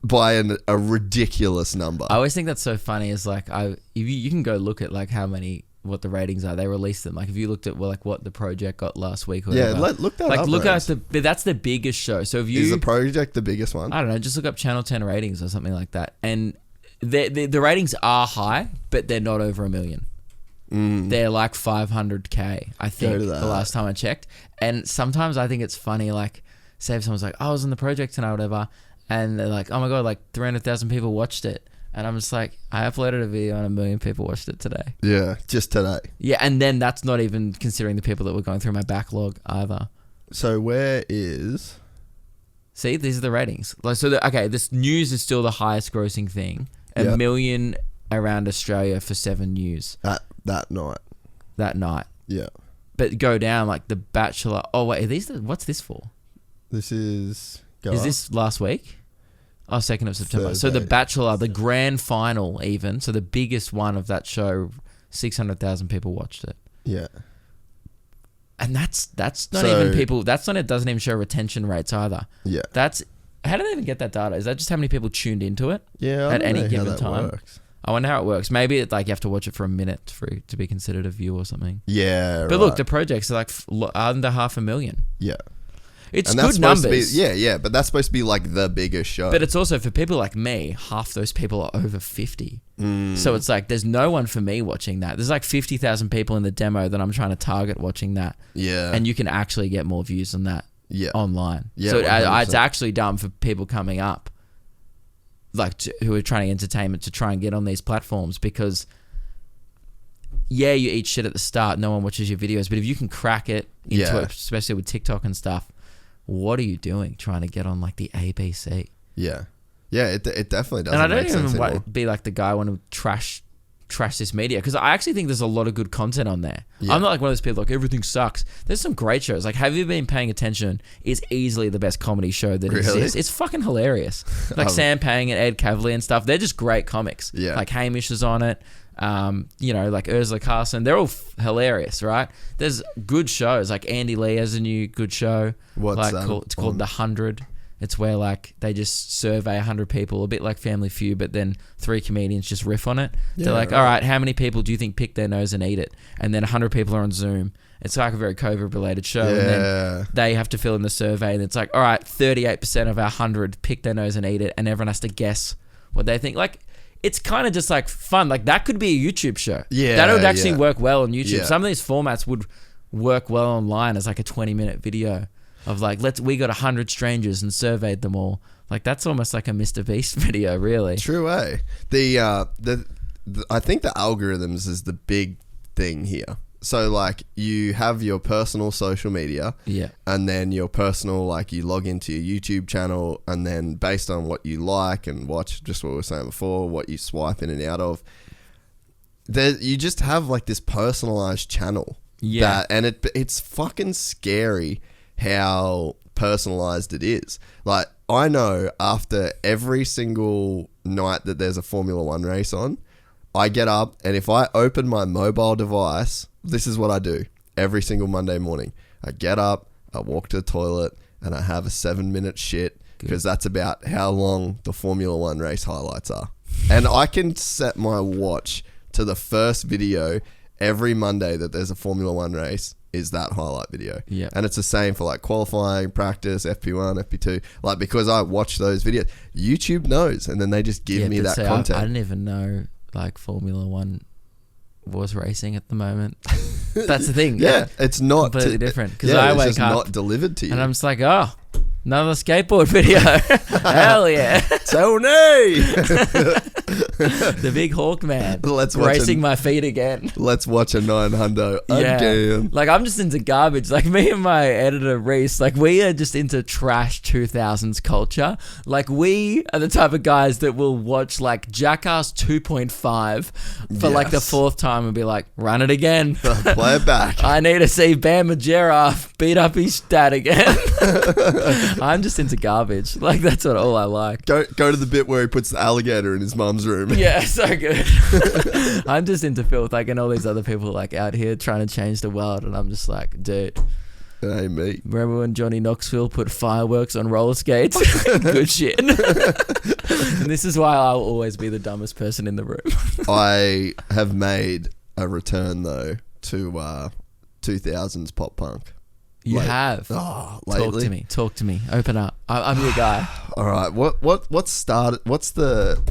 by a ridiculous number. I always think that's so funny is like, you can go look at like how many what the ratings are. They released them. Like if you looked at like what the project got last week or Yeah, whatever. look that like up. look at Rose. that's the biggest show. So if you Is the project the biggest one? I don't know, just look up Channel 10 ratings or something like that. And the ratings are high, but they're not over 1 million. They're like 500K, I think, the last time I checked. And sometimes I think it's funny, like, say if someone's like, I was in the project tonight or whatever, and they're like, oh my God, like 300,000 people watched it. And I'm just like, I uploaded a video and 1 million people watched it today. Yeah, just today. Yeah, and then that's not even considering the people that were going through my backlog either. So where is... See, these are the ratings. Like, so, this news is still the highest grossing thing. Yep. 1 million around Australia for 7 News. That night. That night. Yeah. But go down, like The Bachelor. Oh, wait, are these what's this for? This is... Is this last week? Oh, 2nd of September. So The Thursday. Bachelor, the grand final even, so the biggest one of that show, 600,000 people watched it. Yeah. And that's not So- even people, it doesn't even show retention rates either. Yeah. How do they even get that data? Is that just how many people tuned into it? Yeah, I at don't any know how given that time? works. I wonder how it works. Maybe it's like you have to watch it for a minute for it to be considered a view or something. Yeah, But look, the projects are like under 500,000. Yeah. It's And that's good supposed numbers. to be, yeah, but that's supposed to be like the biggest show. But it's also for people like me, half those people are over 50. Mm. So it's like there's no one for me watching that. There's like 50,000 people in the demo that I'm trying to target watching that. Yeah. And you can actually get more views than that Yeah. online. Yeah, So 100%. it's actually dumb for people coming up, like who are trying entertainment to try and get on these platforms because, yeah, you eat shit at the start. No one watches your videos. But if you can crack it into Yeah. it, especially with TikTok and stuff, what are you doing trying to get on like the ABC? Yeah. Yeah, it definitely doesn't And I don't make sense even anymore. be like the guy I want to trash this media because I actually think there's a lot of good content on there. Yeah. I'm not like one of those people like everything sucks. There's some great shows. Like Have You Been Paying Attention is easily the best comedy show that Really? exists. It's fucking hilarious. Like Sam Pang and Ed Cavalier and stuff. They're just great comics. Yeah. Like Hamish is on it. Like Ursula Carson. They're all hilarious, right? There's good shows. Like Andy Lee has a new good show. What's like that it's called on? The 100. It's where like they just survey 100 people, a bit like Family Feud, but then 3 comedians just riff on it. They're Yeah, like, right. all right, how many people do you think pick their nose and eat it? And then 100 people are on Zoom. It's like a very COVID related show. And then Yeah. they have to fill in the survey and it's like, all right, 38% of our 100 pick their nose and eat it. And everyone has to guess what they think. Like, it's kind of just like fun. Like that could be a YouTube show. Yeah, That would actually yeah. work well on YouTube. Yeah. Some of these formats would work well online as like a 20-minute video of like, we got 100 strangers and surveyed them all. Like that's almost like a Mr. Beast video, really. True, eh? I think the algorithms is the big thing here. So like you have your personal social media, Yeah. and then your personal, like you log into your YouTube channel, and then based on what you like and watch, just what we were saying before, what you swipe in and out of, you just have like this personalized channel. Yeah. And it's fucking scary how personalized it is. Like I know after every single night that there's a Formula One race on, I get up and if I open my mobile device, this is what I do every single Monday morning. I get up, I walk to the toilet, and I have a 7-minute shit because that's about how long the Formula One race highlights are. And I can set my watch to the first video every Monday that there's a Formula One race is that highlight video. Yeah. And it's the same for like qualifying, practice, FP1, FP2. Like because I watch those videos, YouTube knows, and then they just give me but that see, content. I didn't even know like Formula One was racing at the moment. That's the thing. Yeah, it's not completely different because yeah, I it's wake just up not delivered to you. and I'm just like, oh, another skateboard video. Hell yeah. Tony! The big Hawk man. Let's watch racing my feet again. Let's watch a 900 again. Like I'm just into garbage. Like me and my editor Reese, like we are just into trash 2000s culture. Like we are the type of guys that will watch like Jackass 2.5 for like the Yes. 4th time and be like, run it again. Play it back. I need to see Bam Margera beat up his dad again. I'm just into garbage. Like that's all I like. Go to the bit where he puts the alligator in his mum's room. Yeah, so good. I'm just into filth. Like, and all these other people like out here trying to change the world, and I'm just like, dude. Hey, me. Remember when Johnny Knoxville put fireworks on roller skates? Good shit. And this is why I'll always be the dumbest person in the room. I have made a return though to 2000s pop punk. You have. Oh, lately. Talk to me. Open up. I'm your guy. All right. What started? What's the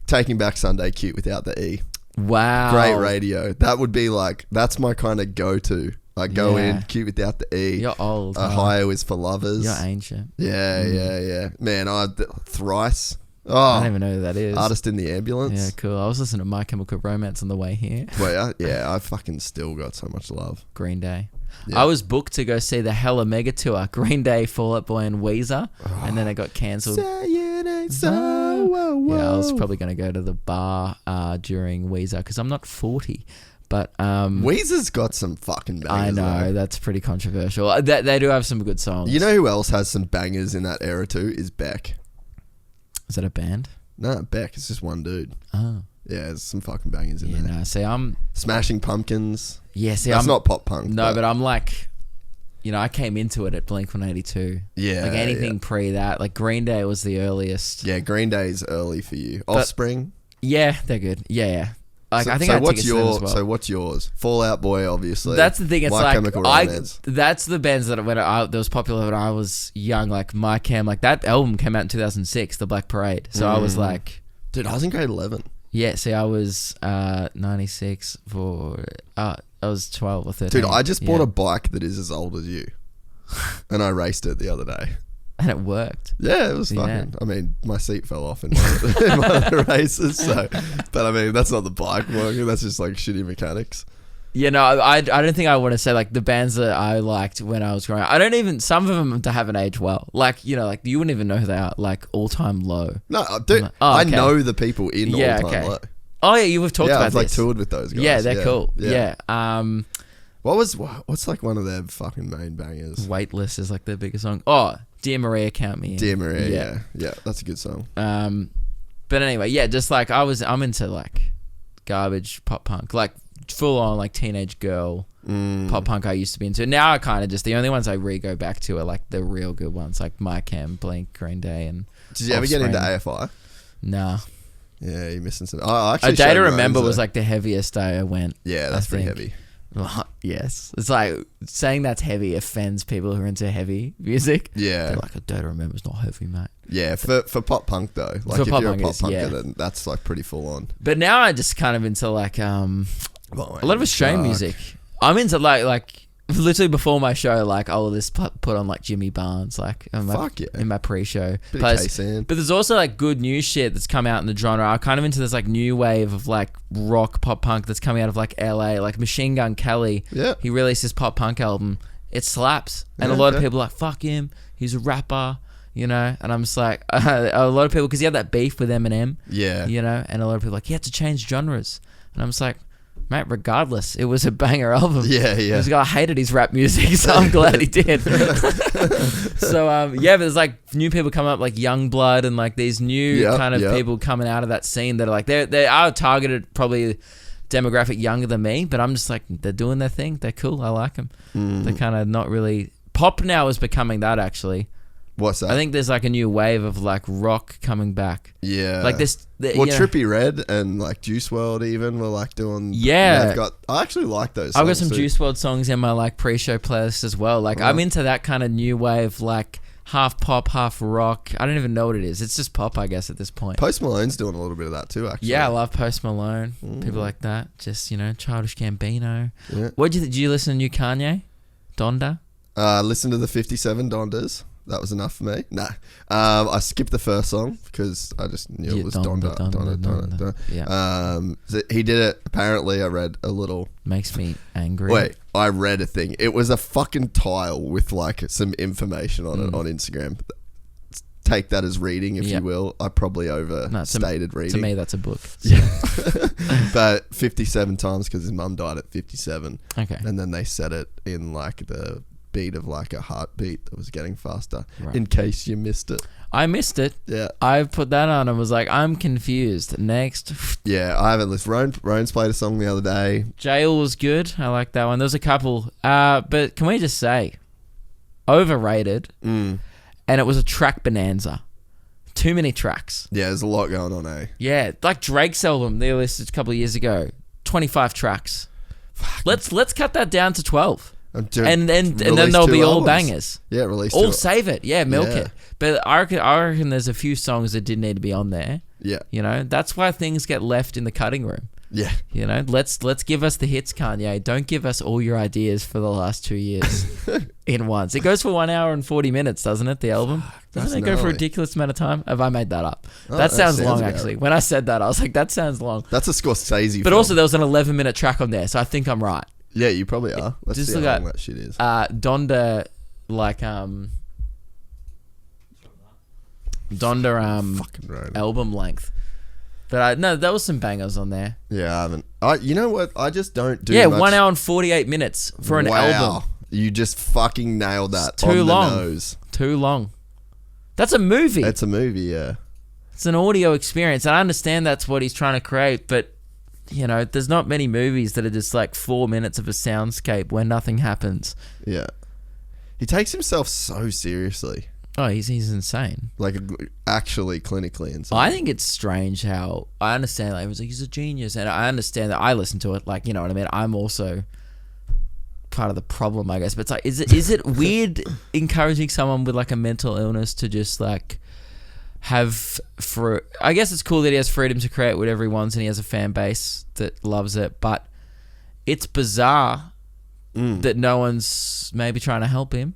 Taking Back Sunday cute without the E? Wow. Great radio. That would be like, that's my kind of go-to. Like go in, cute without the E. You're old. Ohio is for lovers. You're ancient. Yeah. Man, Thrice. Oh, I don't even know who that is. Artist in the Ambulance. Yeah, cool. I was listening to My Chemical Romance on the way here. Well, yeah, I fucking still got so much love. Green Day. Yeah. I was booked to go see the Hella Mega Tour, Green Day, Fall Out Boy, and Weezer, and then it got cancelled. Say it ain't so. Whoa, whoa. Yeah, I was probably going to go to the bar during Weezer because I'm not 40. But Weezer's got some fucking bangers. I know, though. that's pretty controversial. They do have some good songs. You know who else has some bangers in that era too? Is Beck. Is that a band? No, Beck. It's just one dude. Oh. Yeah, there's some fucking bangers in there. No, see, I'm... Smashing Pumpkins. Yeah, see, That's I'm not pop punk. No, but I'm like... You know, I came into it at Blink-182. Yeah. Like anything pre that. Like Green Day was the earliest. Yeah, Green Day's early for you. Offspring? Yeah, they're good. Yeah. Like, I think I what's tickets to them as well. So what's yours? Fall Out Boy, obviously. That's the thing. It's My like Chemical Romance. that's the bands that that was popular when I was young. Like My Chem, like that album came out in 2006, The Black Parade. So I was like, dude, I was in grade 11. yeah. See, I was 96 for. I was 12 or 13. Dude, I just bought a bike that is as old as you, and I raced it the other day. and it worked. Yeah, it was fucking. I mean, my seat fell off in one of the races. So, but I mean, that's not the bike working. That's just like shitty mechanics. Yeah, no, I don't think I want to say like the bands that I liked when I was growing up. I don't even, some of them haven't aged well. Like, you know, like you wouldn't even know who they are. Like All Time Low. No, dude, Like, oh, okay. I know the people in All Time okay. Low. Oh yeah, you have talked about I've like this. toured with those guys. Yeah, they're cool. Yeah. What's like one of their fucking main bangers? Weightless is like their biggest song. Oh, Dear Maria, Count Me In. Dear Maria, yeah, that's a good song. But anyway, yeah, just like I'm into like garbage pop punk, like full on like teenage girl pop punk I used to be into. Now I kind of just, the only ones I go back to are like the real good ones, like My Chem, Blink, Green Day, and Did you ever get into AFI? Nah. Yeah, you're missing some. I actually A Day to showed Remember Rose, was like the heaviest day I went. Yeah, that's I pretty think. heavy. Well, yes. It's like saying that's heavy offends people who are into heavy music. Yeah. They're like, A Day to Remember is not heavy, mate. Yeah, for pop punk though. Like For if pop you're punk a pop is, punker, yeah. then that's like pretty full on. But now I just kind of into like a lot of Australian music. I'm into like literally before my show, like I'll just put on like Jimmy Barnes, like in my pre-show. Bit of K-San. But there's also like good new shit that's come out in the genre. I'm kind of into this like new wave of like rock pop punk that's coming out of like LA, like Machine Gun Kelly. Yeah. He released his pop punk album. It slaps, and a lot of people are like, fuck him, he's a rapper. You know, and I'm just like, a lot of people, because he had that beef with Eminem. Yeah. You know, and a lot of people are like, he had to change genres. And I'm just like, mate, regardless, it was a banger album. Yeah. This guy hated his rap music, so I'm glad he did. So, yeah, but there's like new people coming up, like Youngblood, and like these new kind of people coming out of that scene that are like, they are targeted probably demographic younger than me, but I'm just like, they're doing their thing. They're cool. I like them. They're kind of not really, pop now is becoming that actually. What's that? I think there's like a new wave of like rock coming back. Yeah. Like this. Well, Trippie Redd and like Juice WRLD even were like doing. Yeah. I actually like those songs. I've got some Juice WRLD songs in my like pre-show playlist as well. Like I'm into that kind of new wave, like half pop, half rock. I don't even know what it is. It's just pop, I guess, at this point. Post Malone's doing a little bit of that too, actually. Yeah, I love Post Malone. People like that. Just, you know, Childish Gambino. Yeah. Did you listen to new Kanye? Donda? Listen to the 57 Dondas. That was enough for me. Nah. I skipped the first song because I just knew it was Donda. Yeah. He did it. Apparently, I read a little. Makes me angry. Wait, I read a thing. It was a fucking tile with like some information on it on Instagram. Take that as reading, if you will. I probably overstated reading. To me, that's a book. Yeah. But 57 times because his mum died at 57. Okay. And then they said it in like the beat of like a heartbeat that was getting faster, in case you missed it. I missed it. Yeah. I put that on and was like, I'm confused. Next. Yeah, I haven't listened. Roan's played a song the other day. Jail was good. I like that one. There's a couple. But can we just say, overrated. And it was a track bonanza. Too many tracks. Yeah, there's a lot going on, eh? Yeah, like Drake's album they listed a couple of years ago. 25 tracks. Let's cut that down to 12. And then release there'll 2 be all albums. bangers. Yeah, release All 2. save it. Yeah, milk Yeah. it. But I reckon there's a few songs that did need to be on there. Yeah. You know, that's why things get left in the cutting room. Yeah. You know, let's give us the hits, Kanye. Don't give us all your ideas for the last 2 years in once. It goes for 1 hour and 40 minutes, doesn't it? The album doesn't it go for a ridiculous amount of time? Have I made that up? That sounds long, actually. When I said that, I was like, that sounds long. That's a Scorsese. But film. also, there was an 11-minute track on there, so I think I'm right. Yeah, you probably are. Let's Just see look how at, long that shit is. Donda, like Donda Fucking right. album length. But no, there was some bangers on there. Yeah, I haven't. You know what? I just don't do. Yeah, much. 1 hour and 48 minutes for an album. You just fucking nailed that. It's too on long. The nose. Too long. That's a movie. It's a movie, yeah. It's an audio experience. And I understand that's what he's trying to create, but you know, there's not many movies that are just like 4 minutes of a soundscape where nothing happens. Yeah. He takes himself so seriously. Oh, he's insane. Like, actually clinically insane. I think it's strange how I understand. Like, it was like he's a genius, and I understand that. I listen to it, like, you know what I mean. I'm also part of the problem, I guess. But it's like, is it weird encouraging someone with like a mental illness to just like I guess it's cool that he has freedom to create whatever he wants, and he has a fan base that loves it. But it's bizarre that no one's maybe trying to help him.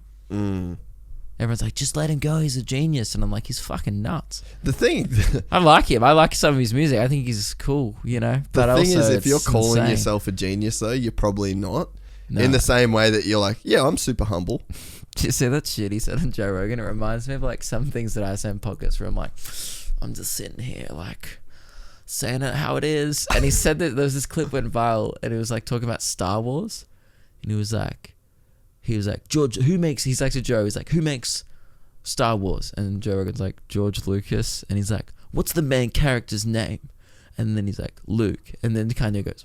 Everyone's like, just let him go, he's a genius. And I'm like, he's fucking nuts. The thing... I like him. I like some of his music. I think he's cool, you know? The But thing also, is, if you're it's calling insane. yourself a genius, though, you're probably not. No. In the same way that you're like, yeah, I'm super humble. Did you see that shit he said on Joe Rogan? It reminds me of like some things that I say in podcasts where I'm like, I'm just sitting here like saying it how it is. And he said that there was this clip went viral, and it was like talking about Star Wars. And he was like, George, he's like to Joe, he's like, who makes Star Wars? And Joe Rogan's like, George Lucas. And he's like, what's the main character's name? And then he's like, Luke. And then Kanye goes,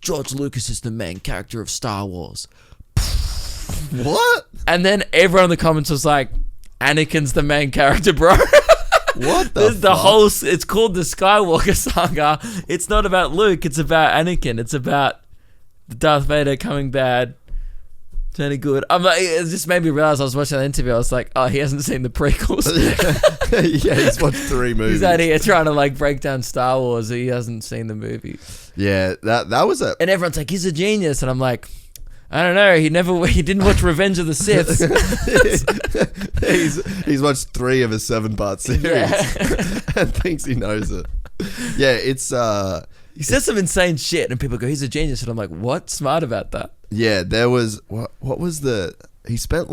George Lucas is the main character of Star Wars. What? And then everyone in the comments was like, Anakin's the main character, bro. What There's the whole... It's called the Skywalker Saga. It's not about Luke. It's about Anakin. It's about Darth Vader coming bad, turning good. I'm like, it just made me realize I was watching that interview. I was like, oh, he hasn't seen the prequels. Yeah, he's watched 3 movies. He's out here trying to like break down Star Wars. He hasn't seen the movie. Yeah, that was a... And everyone's like, he's a genius. And I'm like... I don't know. He didn't watch Revenge of the Sith. he's watched 3 of a 7-part series and thinks he knows it. Yeah, it's he says some insane shit, and people go, "He's a genius," and I'm like, "What's smart about that?" Yeah, there was what was the... He spent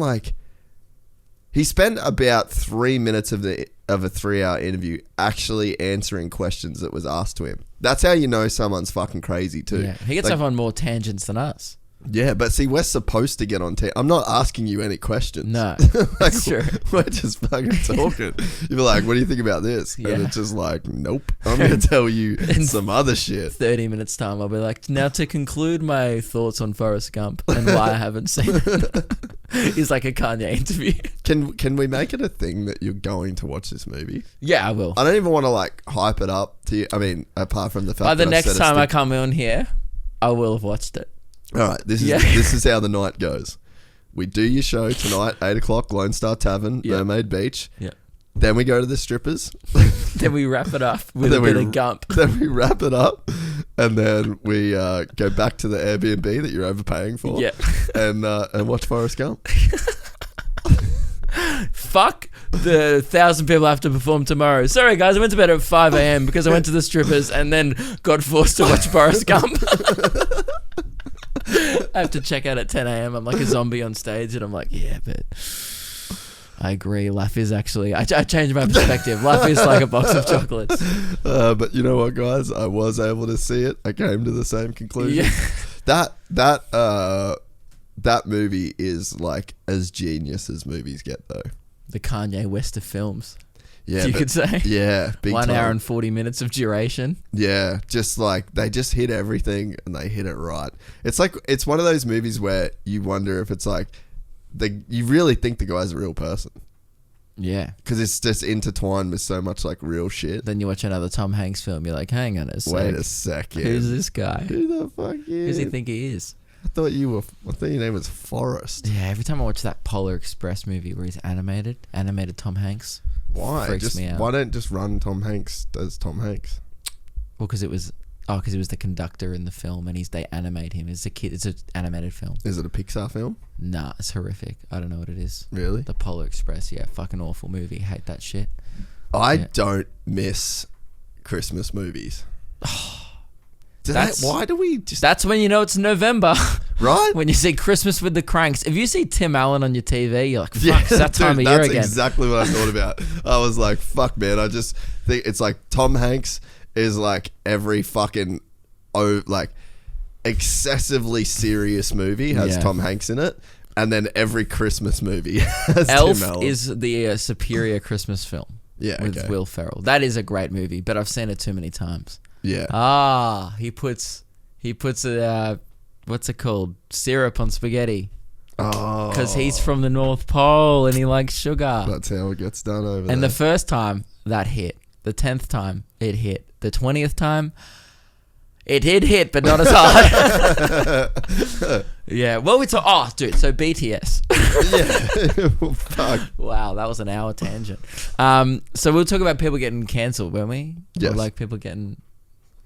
about 3 minutes of a 3-hour interview actually answering questions that was asked to him. That's how you know someone's fucking crazy too. Yeah, he gets off on more tangents than us. Yeah, but see, we're supposed to get on... I'm not asking you any questions. No, like, that's true. We're just fucking talking. You're like, what do you think about this? Yeah. And it's just like, nope. I'm going to tell you some other shit. 30 minutes time, I'll be like, now to conclude my thoughts on Forrest Gump and why I haven't seen it. It's like a Kanye interview. Can we make it a thing that you're going to watch this movie? Yeah, I will. I don't even want to like hype it up to you. I mean, apart from the fact By the that next I said time I come on here, I will have watched it. All right, this is how the night goes. We do your show tonight, 8 o'clock, Lone Star Tavern, Mermaid Beach. Yeah. Then we go to the strippers. Then we wrap it up with a bit of Gump. Then we wrap it up, and then we go back to the Airbnb that you're overpaying for. Yeah. And watch Forrest Gump. Fuck the 1,000 people I have to perform tomorrow. Sorry guys, I went to bed at 5 a.m. because I went to the strippers and then got forced to watch Forrest Gump. I have to check out at 10 a.m. I'm like a zombie on stage, and I'm like, yeah, but I agree. Life is actually... I changed my perspective. Life is like a box of chocolates. But you know what, guys? I was able to see it. I came to the same conclusion. Yeah. That movie is like as genius as movies get, though. The Kanye West of films. Yeah, you could say. Yeah, big 1 time. hour and 40 minutes of duration. Yeah, just like they just hit everything and they hit it right. It's like it's one of those movies where you wonder if it's like you really think the guy's a real person. Yeah. Because it's just intertwined with so much like real shit. Then you watch another Tom Hanks film, you're like, hang on a sec. Wait a second. Who's this guy? Who the fuck is? Who does he think he is? I thought your name was Forrest. Yeah, every time I watch that Polar Express movie where he's animated Tom Hanks. Why? Freaks me out. Why don't just run Tom Hanks as Tom Hanks? Well, because he was the conductor in the film, and they animate him. It's an animated film. Is it a Pixar film? Nah, it's horrific. I don't know what it is. Really? The Polar Express, yeah, fucking awful movie. Hate that shit. I don't miss Christmas movies. Why do we just... That's when you know it's November. Right? When you see Christmas with the Cranks. If you see Tim Allen on your TV, you're like, fuck, it's that time of year again. That's exactly what I thought about. I was like, fuck, man. I just think it's like Tom Hanks is like every fucking excessively serious movie has Tom Hanks in it. And then every Christmas movie has Elf Tim Allen. is the superior Christmas film. Yeah, with Will Ferrell. That is a great movie, but I've seen it too many times. Yeah. He puts a what's it called? Syrup on spaghetti. Oh. Because he's from the North Pole and he likes sugar. That's how it gets done over there. And the first time that hit, the 10th time it hit, the 20th time it did hit, but not as hard. Yeah. Well, dude. So BTS. Yeah. Fuck. Wow, that was an hour tangent. So we'll talk about people getting cancelled, won't we? Yes. Or like people getting.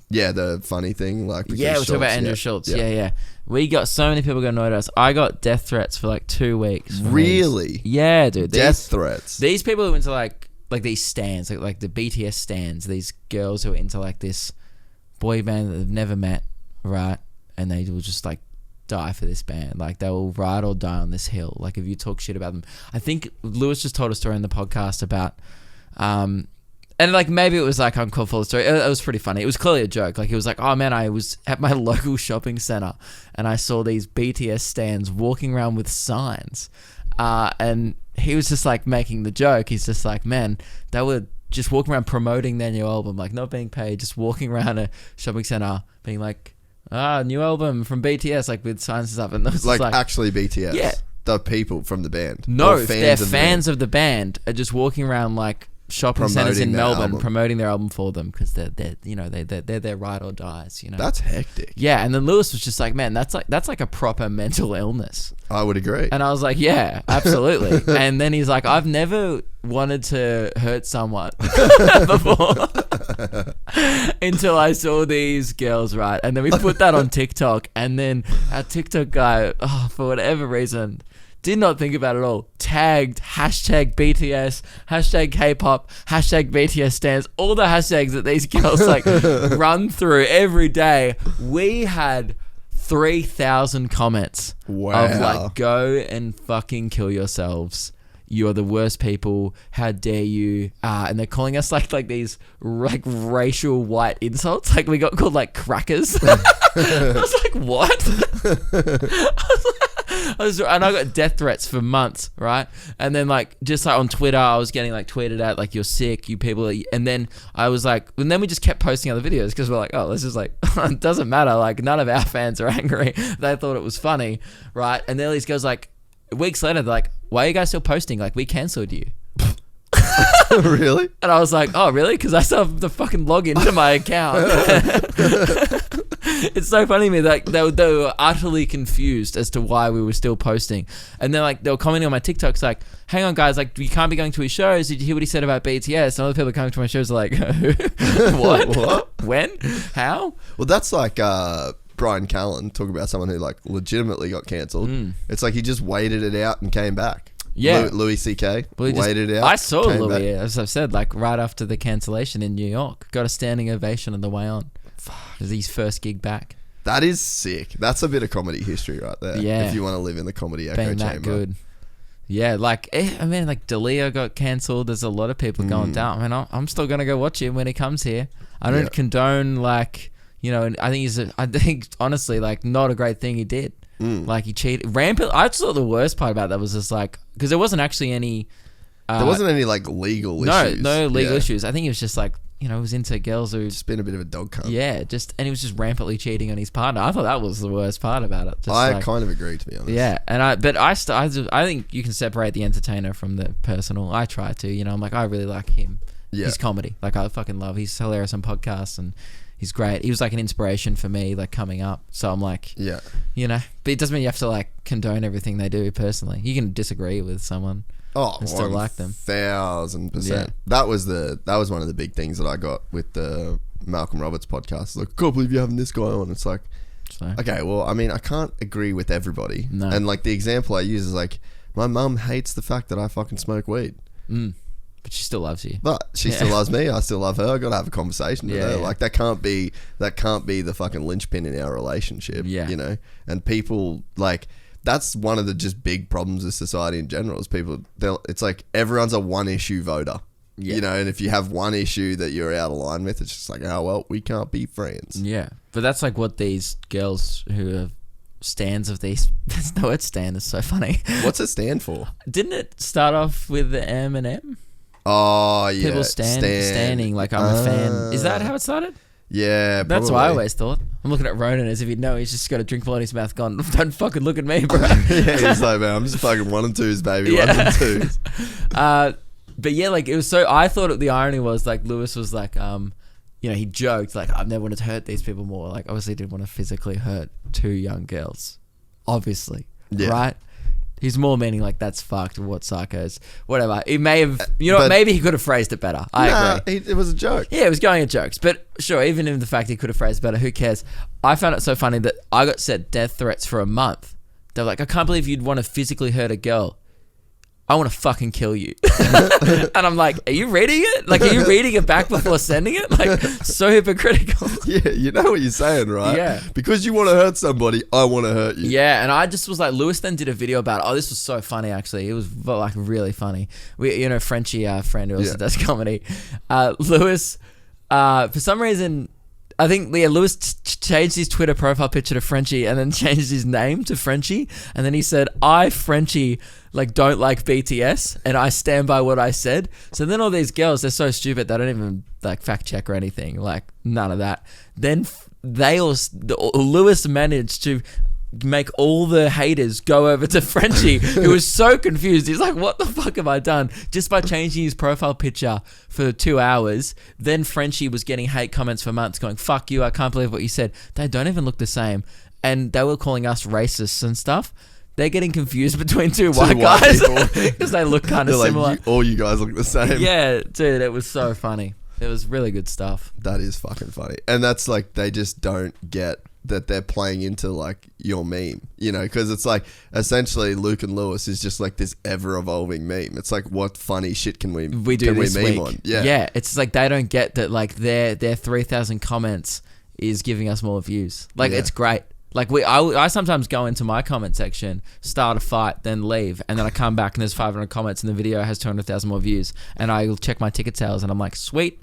Yeah, the funny thing, like Yeah, we'll talk about Andrew Schultz. Yeah. We got so many people getting annoyed at us. I got death threats for like 2 weeks. Really? Yeah, dude. Death threats. These people who into like these stands, like the BTS stands. These girls who are into like this boy band that they've never met, right? And they will just like die for this band. Like they will ride or die on this hill. Like if you talk shit about them. I think Lewis just told a story in the podcast about and like maybe it was like uncalled for the story. It was pretty funny. It was clearly a joke. Like he was like, oh man, I was at my local shopping center and I saw these BTS stands walking around with signs. And he was just like making the joke. He's just like, man, they were just walking around promoting their new album, like not being paid, just walking around a shopping center being like, new album from BTS, like with signs and stuff. And those like actually BTS. Yeah. The people from the band. No, they're fans of the band are just walking around like shopping centers in Melbourne promoting their album for them because they're their ride or dies, you know. That's hectic. Yeah, and then Lewis was just like, man, that's like a proper mental illness. I would agree. And I was like, yeah, absolutely. And then he's like, I've never wanted to hurt someone before until I saw these girls, right? And then we put that on TikTok, and then our TikTok guy, for whatever reason, did not think about it at all. Tagged hashtag BTS, hashtag K-pop, hashtag BTS stands, all the hashtags that these girls like run through every day. We had 3,000 comments of like, go and fucking kill yourselves. You're the worst people. How dare you? And they're calling us like these like racial white insults. Like we got called like crackers. I was like, what? And I got death threats for months, right? And then like just like on Twitter, I was getting like tweeted at like, you're sick, you people. And then I was like, and then we just kept posting other videos because we're like, oh, this is like, it doesn't matter. Like none of our fans are angry. They thought it was funny, right? And then these girls like weeks later, they're like, why are you guys still posting? Like we cancelled you. Really? And I was like, oh really? Because I still have the fucking login to my account. It's so funny to me that they were utterly confused as to why we were still posting. And then like they were commenting on my TikToks like, hang on guys, like you can't be going to his shows. Did you hear what he said about BTS? And other people coming to my shows are like, what? When? How? Well, that's like Brian Callen talking about someone who like legitimately got cancelled. It's like he just waited it out and came back. Yeah, Louis C.K. waited it out. I saw Louis, as I've said, like right after the cancellation in New York, got a standing ovation on the way on. It was his first gig back. That is sick. That's a bit of comedy history right there. Yeah, if you want to live in the comedy echo chamber. That good. Yeah, like I mean, like D'Elia got cancelled. There's a lot of people going down. I mean, I'm still gonna go watch him when he comes here. I don't condone like, you know. I think honestly, like not a great thing he did. Like he cheated rampant. I just thought the worst part about that was just like, because there wasn't actually any there wasn't any like legal issues. No legal issues. I think it was just like was into girls who Just been a bit of a dog cunt. and he was just rampantly cheating on his partner. I thought that was the worst part about it. Just I kind of agree, to be honest. Yeah, and I think you can separate the entertainer from the personal. I try to, I'm like, I really like him. Yeah. His comedy, like I fucking love. He's hilarious on podcasts and he's great. He was like an inspiration for me, like coming up. So I'm like, Yeah. but it doesn't mean you have to like condone everything they do personally. You can disagree with someone. Oh, and still like them. 1,000%. Yeah. That was one of the big things that I got with the Malcolm Roberts podcast. Like, I can't believe you're having this guy on. It's like, okay, well, I mean, I can't agree with everybody. No. And like the example I use is like, my mum hates the fact that I fucking smoke weed. But she still loves you. But she still loves me. I still love her. I got to have a conversation with her. Yeah. Like that can't be the fucking linchpin in our relationship. Yeah. And people like that's one of the just big problems with society in general is people. It's like everyone's a one issue voter. Yeah. And if you have one issue that you're out of line with, it's just like, oh well, we can't be friends. Yeah, but that's like what these girls who are stands of these. There's no word stand. It's so funny. What's it stand for? Didn't it start off with the M and M? Oh yeah, People standing like I'm a fan. Is that how it started? Yeah, That's probably. what I always thought. I'm looking at Ronan as if he'd know he's just got a drink full in his mouth gone, don't fucking look at me, bro. Yeah, he's like, man, I'm just fucking 1 and 2s, baby. 1 and 2s. But yeah, like it was so, I thought the irony was like Lewis was like, he joked like, I've never wanted to hurt these people more. Like obviously didn't want to physically hurt 2 young girls. Obviously. Yeah. Right? He's more meaning like that's fucked. What psychos? Whatever. He may have. Maybe he could have phrased it better. I agree. It was a joke. Yeah, it was going at jokes. But sure, even in the fact he could have phrased it better, who cares? I found it so funny that I got set death threats for a month. They're like, I can't believe you'd want to physically hurt a girl. I want to fucking kill you. And I'm like, are you reading it? Like, are you reading it back before sending it? Like, so hypocritical. Yeah, you know what you're saying, right? Yeah. Because you want to hurt somebody, I want to hurt you. Yeah, and I just was like, Lewis then did a video about it. Oh, this was so funny, actually. It was like really funny. Frenchie, our friend who also does comedy. Lewis, for some reason, I think Lewis changed his Twitter profile picture to Frenchie and then changed his name to Frenchie. And then he said, I, Frenchie, don't like BTS and I stand by what I said. So then all these girls, they're so stupid, they don't even fact check or anything. Like none of that. Then Lewis managed to make all the haters go over to Frenchie, who was so confused. He's like, what the fuck have I done? Just by changing his profile picture for 2 hours, then Frenchie was getting hate comments for months going, fuck you, I can't believe what you said. They don't even look the same. And they were calling us racists and stuff. They're getting confused between two white guys because they look kind of similar. Like, all you guys look the same. Yeah, dude, it was so funny. It was really good stuff. That is fucking funny. And that's like, they just don't get that they're playing into like your meme, because it's like essentially Luke and Lewis is just like this ever evolving meme. It's like, what funny shit can we do this meme week on? Yeah, it's like they don't get that like their 3,000 comments is giving us more views. Like it's great. Like I sometimes go into my comment section, start a fight, then leave, and then I come back and there's 500 comments and the video has 200,000 more views, and I'll check my ticket sales and I'm like, sweet.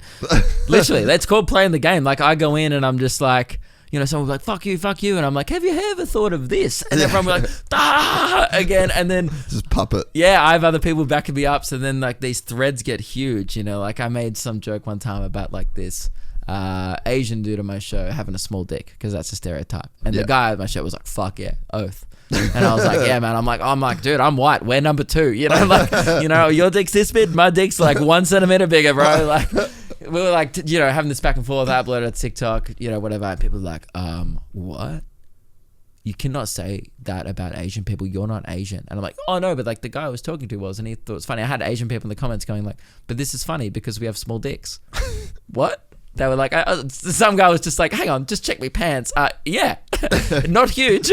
Literally, that's called playing the game. Like I go in and I'm just like, someone will be like, fuck you. And I'm like, have you ever thought of this? And everyone will be like, again. And then just puppet. Yeah, I have other people backing me up. So then like these threads get huge, Like I made some joke one time about like this Asian dude on my show having a small dick because that's a stereotype. And the guy at my show was like, fuck yeah, oath. And I was like, yeah, man. I'm like, dude, I'm white. We're number 2. Your dick's this big. My dick's like 1 centimeter bigger, bro. Like, we were like, having this back and forth. I uploaded it to TikTok, whatever. And people were like, what? You cannot say that about Asian people. You're not Asian. And I'm like, oh no, but like the guy I was talking to was, and he thought it was funny. I had Asian people in the comments going like, but this is funny because we have small dicks. What? They were like, some guy was just like, hang on, just check my pants. Yeah, not huge.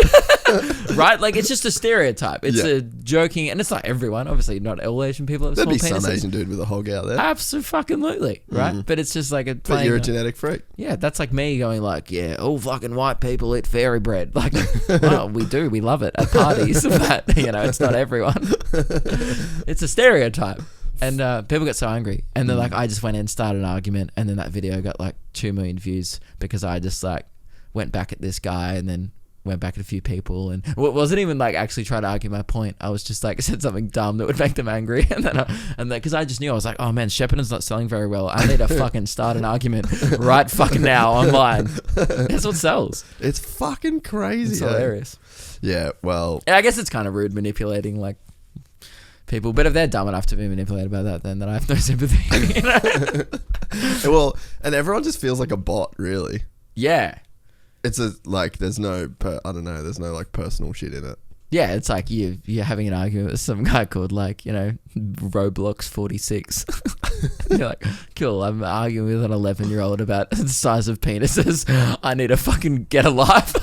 Right? Like, it's just a stereotype. It's a joking, and it's like everyone. Obviously, not all Asian people have There'd small be penises. some Asian dude with a hog out there. Absolutely, right? But it's just like a But you're a genetic freak. Yeah, that's like me going like, yeah, all fucking white people eat fairy bread. Like, well, we do. We love it at parties. But, it's not everyone. It's a stereotype. And people get so angry. And then like I just went in and started an argument, and then that video got like 2 million views because I just like went back at this guy and then went back at a few people, and wasn't even like actually trying to argue my point. I was just like, said something dumb that would make them angry, and then because I just knew, I was like, oh man, Shepparton's not selling very well. I need to fucking start an argument right fucking now online. That's what sells. It's fucking crazy. It's hilarious. Yeah, well, I guess it's kind of rude manipulating like people, but if they're dumb enough to be manipulated by that, then I have no sympathy. You know? well, and everyone just feels like a bot, really. Yeah. It's there's no there's no like personal shit in it. Yeah, it's like you're having an argument with some guy called like, you know, Roblox 46. You're like, cool, I'm arguing with an 11-year-old about the size of penises. I need to fucking get a life.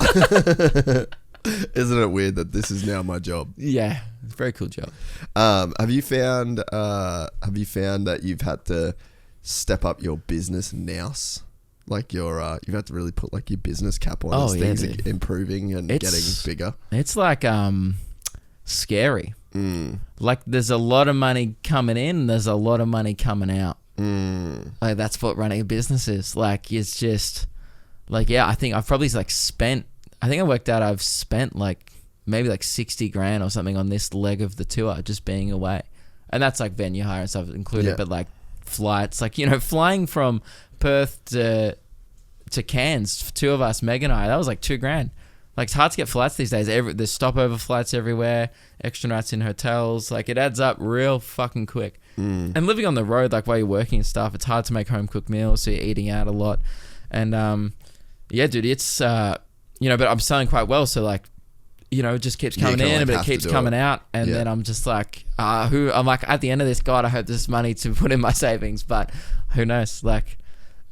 Isn't it weird that this is now my job? Yeah, it's a very cool job. Have you found that you've had to step up your business nous? Like you've had to really put like your business cap on as things are improving and getting bigger. It's like scary. Like there's a lot of money coming in, there's a lot of money coming out. Like that's what running a business is. Like it's just like, yeah, I think I've probably like I worked out I've spent like maybe like 60 grand or something on this leg of the tour just being away. And that's like venue hire and stuff included, but like flights, like, you know, flying from Perth to Cairns for two of us, Meg and I, that was like $2,000. Like it's hard to get flights these days. There's stopover flights everywhere, extra nights in hotels. Like it adds up real fucking quick. And living on the road, like while you're working and stuff, it's hard to make home cooked meals, so you're eating out a lot. And yeah, dude, it's you know, but I'm selling quite well, so like, you know, it just keeps coming in, but it keeps coming out, and then I'm just like, I'm like, at the end of this, God, I hope there's money to put in my savings, but who knows? Like,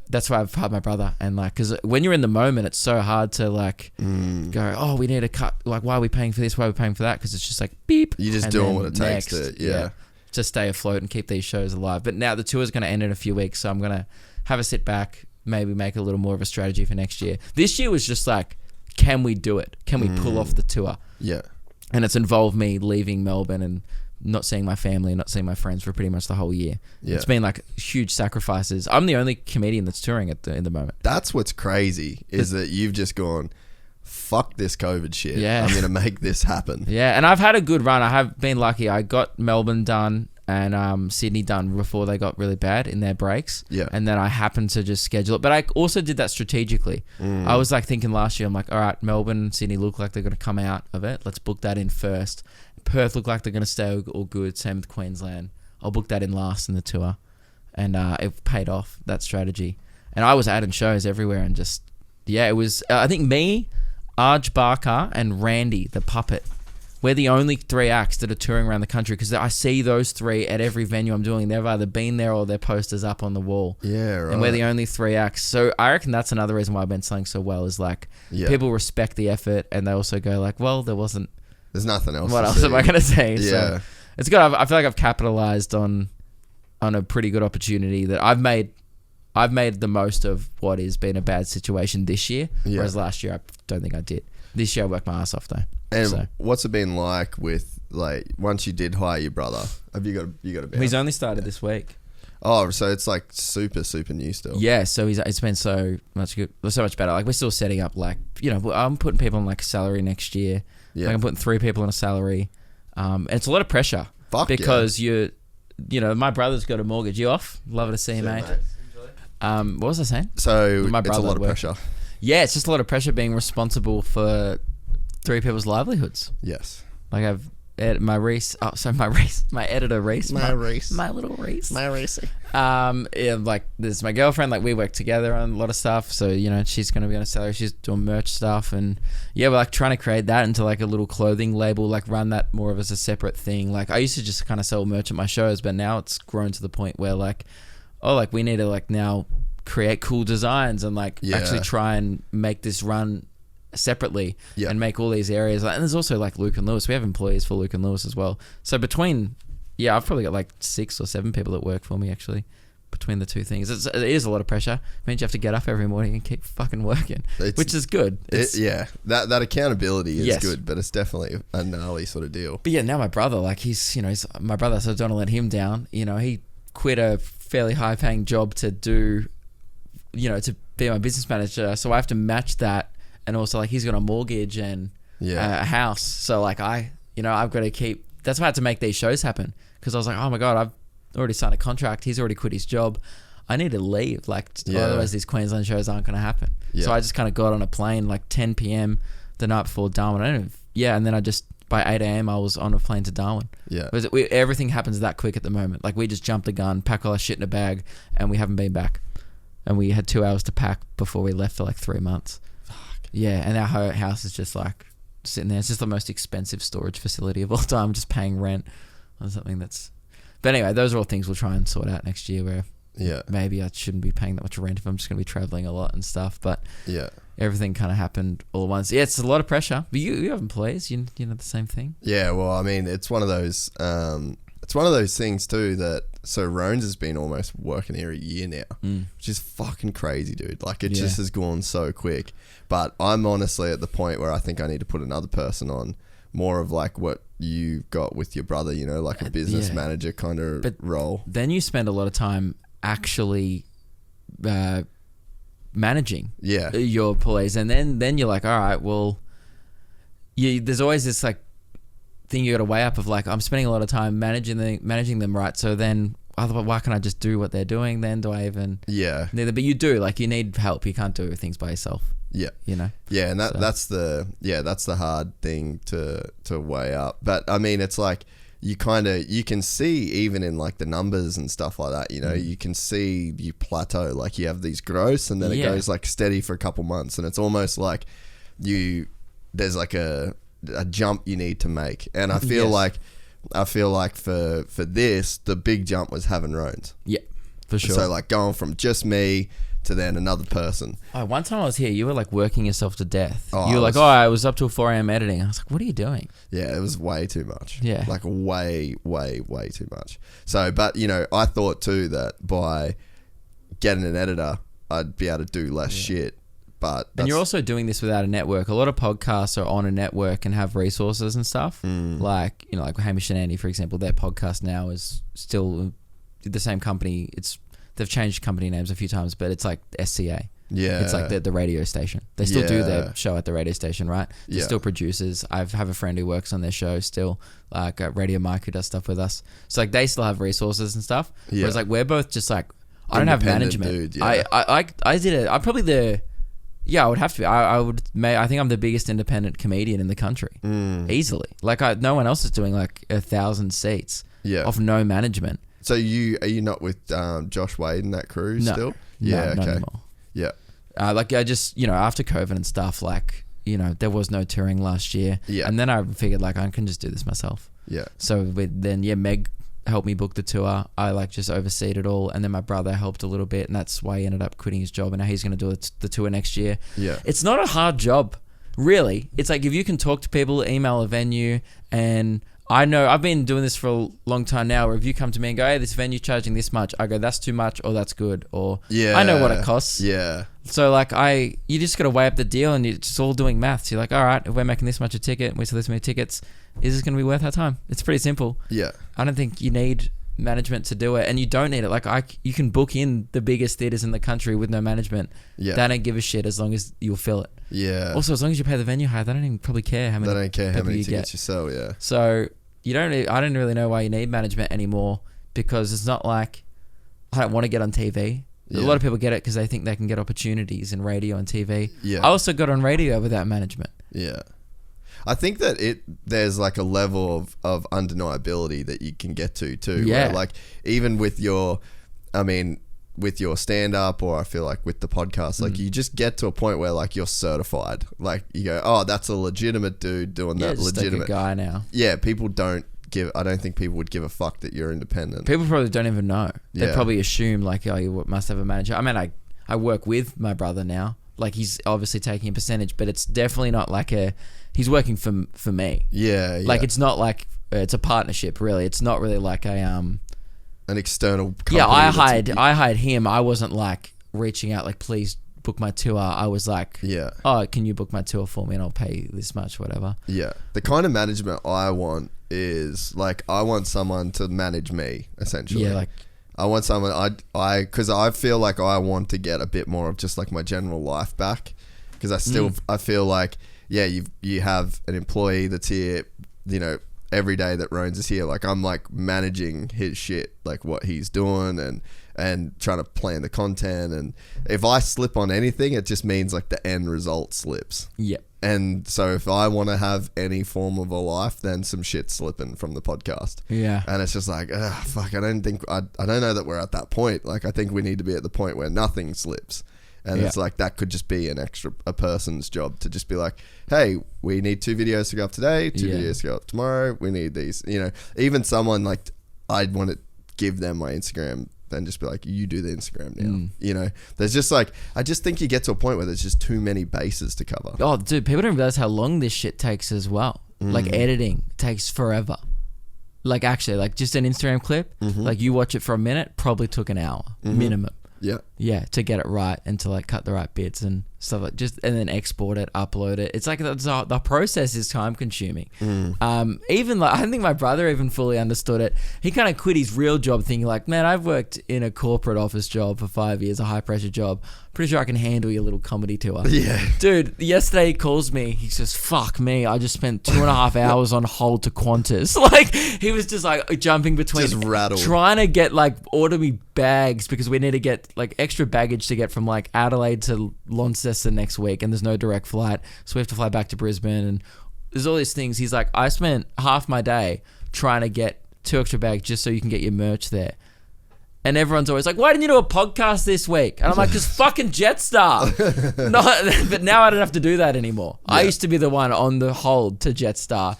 that's why I've hired my brother, and like, because when you're in the moment, it's so hard to like go, oh, we need to cut. Like, why are we paying for this? Why are we paying for that? Because it's just like beep. You're just doing what it takes to, to stay afloat and keep these shows alive. But now the tour is going to end in a few weeks, so I'm going to have a sit back, maybe make a little more of a strategy for next year. This year was just like, can we do it? Can we pull off the tour? Yeah. And it's involved me leaving Melbourne and not seeing my family and not seeing my friends for pretty much the whole year. Yeah. It's been like huge sacrifices. I'm the only comedian that's touring in the moment. That's what's crazy is that you've just gone, fuck this COVID shit. Yeah. I'm going to make this happen. Yeah. And I've had a good run. I have been lucky. I got Melbourne done and Sydney done before they got really bad in their breaks. Yeah. And then I happened to just schedule it. But I also did that strategically. I was like thinking last year, I'm like, all right, Melbourne and Sydney look like they're going to come out of it. Let's book that in first. Perth look like they're going to stay all good. Same with Queensland. I'll book that in last in the tour. And it paid off, that strategy. And I was adding shows everywhere and just, yeah, it was, I think me, Arj Barker and Randy, the puppet, we're the only 3 acts that are touring around the country because I see those 3 at every venue I'm doing. They've either been there or their posters up on the wall. Yeah, right. And we're the only 3 acts. So I reckon that's another reason why I've been selling so well is like people respect the effort and they also go like, well, there's nothing else. What else am I going to say? Yeah. So it's good. I feel like I've capitalized on a pretty good opportunity that I've made the most of what has been a bad situation this year. Yeah. Whereas last year, I don't think I did. This year, I worked my ass off though. And what's it been like with like once you did hire your brother? Have you got a band? He's only started this week. Oh, so it's like super new still. Yeah, so it's been so much better. Like we're still setting up like, you know, I'm putting people on like a salary next year. Yeah. Like I'm putting 3 people on a salary. And it's a lot of pressure. Because you know, my brother's got a mortgage. You off? Love to see you, mate. What was I saying? So it's a lot of pressure. Yeah, it's just a lot of pressure being responsible for 3 people's livelihoods. Yes. Like I've my editor Reese. My little Reese. My Reese. Yeah, like there's my girlfriend, like we work together on a lot of stuff. So, you know, she's going to be on a salary. She's doing merch stuff. And yeah, we're like trying to create that into like a little clothing label, like run that more of as a separate thing. Like I used to just kind of sell merch at my shows, but now it's grown to the point where like, oh, like we need to like now create cool designs and like actually try and make this run separately and make all these areas. And there's also like Luke and Lewis. We have employees for Luke and Lewis as well. So between, I've probably got like 6 or 7 people that work for me actually between the 2 things. It is a lot of pressure. It means you have to get up every morning and keep fucking working, which is good. That accountability is good, but it's definitely a gnarly sort of deal. But yeah, now my brother, like he's my brother, so I don't want to let him down. You know, he quit a fairly high paying job to do, you know, to be my business manager. So I have to match that and also like he's got a mortgage and a house. So like I've got to keep. That's why I had to make these shows happen, because I was like, oh my god, I've already signed a contract. He's already quit his job. I need to leave, like otherwise these Queensland shows aren't going to happen. So I just kind of got on a plane like 10 p.m. the night before Darwin. And then I just by 8 a.m. I was on a plane to Darwin. Yeah, everything happens that quick at the moment. Like we just jumped the gun, pack all our shit in a bag, and we haven't been back. And we had 2 hours to pack before we left for like 3 months. Fuck. Yeah, and our house is just like sitting there. It's just the most expensive storage facility of all time. Just paying rent on something that's. But anyway, those are all things we'll try and sort out next year. Where maybe I shouldn't be paying that much rent if I'm just going to be traveling a lot and stuff. But everything kind of happened all at once. Yeah, it's a lot of pressure. But you have employees. You know the same thing. Yeah, well, I mean, it's one of those. It's one of those things too that. So Rones has been almost working here a year now, which is fucking crazy, dude. Like it just has gone so quick. But I'm honestly at the point where I think I need to put another person on, more of like what you got with your brother, you know, like a business manager kind of role. Then you spend a lot of time actually managing your employees, and then you're like, all right, well, there's always this like thing you got to weigh up of like, I'm spending a lot of time managing them, right? So then why can't I just do what they're doing then? Do I even but you do, like you need help. You can't do things by yourself. You know. Yeah, and that's the hard thing to weigh up. But I mean, it's like you can see even in like the numbers and stuff like that, you know, you can see you plateau, like you have these growths and then it goes like steady for a couple months, and it's almost like there's like a jump you need to make. And I feel like for this, the big jump was having Rones. Yeah, for sure. So like going from just me to then another person. Oh, one time I was here, you were like working yourself to death. You were like, I was up till 4 a.m. editing. I was like, what are you doing? Yeah, it was way too much. Yeah. Like way, way, way too much. So, but you know, I thought too that by getting an editor, I'd be able to do less shit. And you're also doing this without a network. A lot of podcasts are on a network and have resources and stuff. Like, you know, like Hamish and Andy, for example, their podcast now is still the same company. They've changed company names a few times, but it's like SCA. Yeah. It's like the radio station. They still do their show at the radio station, right? They're still producers. I have a friend who works on their show still, like Radio Mike, who does stuff with us. So like they still have resources and stuff. Yeah. Whereas like we're both just like, I don't have management. Dude, I did it. I'm probably the... Yeah, I would have to be. I think I'm the biggest independent comedian in the country, easily. Like no one else is doing like 1,000 seats of no management. So are you not with Josh Wade and that crew still? Yeah, not anymore. Yeah. Like I just, you know, after COVID and stuff, like, you know, there was no touring last year. Yeah. And then I figured like I can just do this myself. Yeah. So Meg helped me book the tour. I like just overseed it all, and then my brother helped a little bit, and that's why he ended up quitting his job, and now he's going to do the tour next year. Yeah, it's not a hard job, really. It's like if you can talk to people, email a venue, and I know I've been doing this for a long time now. Where if you come to me and go, "Hey, this venue's charging this much," I go, "That's too much," or "That's good," or I know what it costs. Yeah. So like you just got to weigh up the deal, and it's all doing maths. You're like, all right, if we're making this much a ticket, and we sell this many tickets, is this going to be worth our time? It's pretty simple. Yeah. I don't think you need management to do it, and you don't need it. Like you can book in the biggest theaters in the country with no management. Yeah. They don't give a shit as long as you'll fill it. Yeah. Also, as long as you pay the venue hire, they don't even probably care how many. They don't care how many tickets you sell. Yeah. So I don't really know why you need management anymore, because it's not like I don't want to get on TV. Yeah. A lot of people get it because they think they can get opportunities in radio and TV. Yeah. I also got on radio without management. Yeah. I think that there's like a level of undeniability that you can get to too. Yeah. Where like even with your stand up, or I feel like with the podcast, like you just get to a point where like you're certified. Like you go, oh, that's a legitimate dude doing that legitimate like a guy now. Yeah. I don't think people would give a fuck that you're independent. People probably don't even know. They probably assume like, oh, you must have a manager. I mean, I work with my brother now. Like he's obviously taking a percentage, but it's definitely not like he's working for me. Yeah. Like it's not like it's a partnership really. It's not really like an external company. Yeah, I hired him. I wasn't like reaching out like, please book my tour. I was like, oh, can you book my tour for me and I'll pay this much, whatever. Yeah. The kind of management I want is like, I want someone to manage me essentially. Yeah, like I want someone because I feel like I want to get a bit more of just like my general life back, because I feel like, yeah, you have an employee that's here, you know, every day that Rones is here. Like, I'm like managing his shit, like what he's doing and trying to plan the content. And if I slip on anything, it just means like the end result slips. Yep. And so if I want to have any form of a life, then some shit's slipping from the podcast. Yeah. And it's just like, fuck, I don't know that we're at that point. Like, I think we need to be at the point where nothing slips. And it's like, that could just be a person's job to just be like, hey, we need 2 videos to go up today, 2 videos to go up tomorrow. We need these, you know, even someone like, I'd want to give them my Instagram and just be like, you do the Instagram now. You know, there's just like, I just think you get to a point where there's just too many bases to cover. Oh, dude, people don't realize how long this shit takes as well. Like, editing takes forever. Like, actually, like just an Instagram clip, like you watch it for a minute, probably took an hour minimum. Yeah. Yeah, to get it right and to like cut the right bits and stuff like and then export it, upload it. It's like the process is time consuming. Even like, I think my brother even fully understood it. He kind of quit his real job thinking like, man, I've worked in a corporate office job for 5 years, a high pressure job. Pretty sure I can handle your little comedy tour. Yeah. Dude, yesterday he calls me. He says, fuck me. I just spent 2.5 hours on hold to Qantas. Like, he was just like jumping between. Just rattled. Trying to get like, order me bags because we need to get like extra baggage to get from like Adelaide to Launceston next week. And there's no direct flight. So we have to fly back to Brisbane. And there's all these things. He's like, I spent half my day trying to get 2 extra bags just so you can get your merch there. And everyone's always like, why didn't you do a podcast this week? And I'm like, because fucking Jetstar. No, but now I don't have to do that anymore. Yeah. I used to be the one on the hold to Jetstar.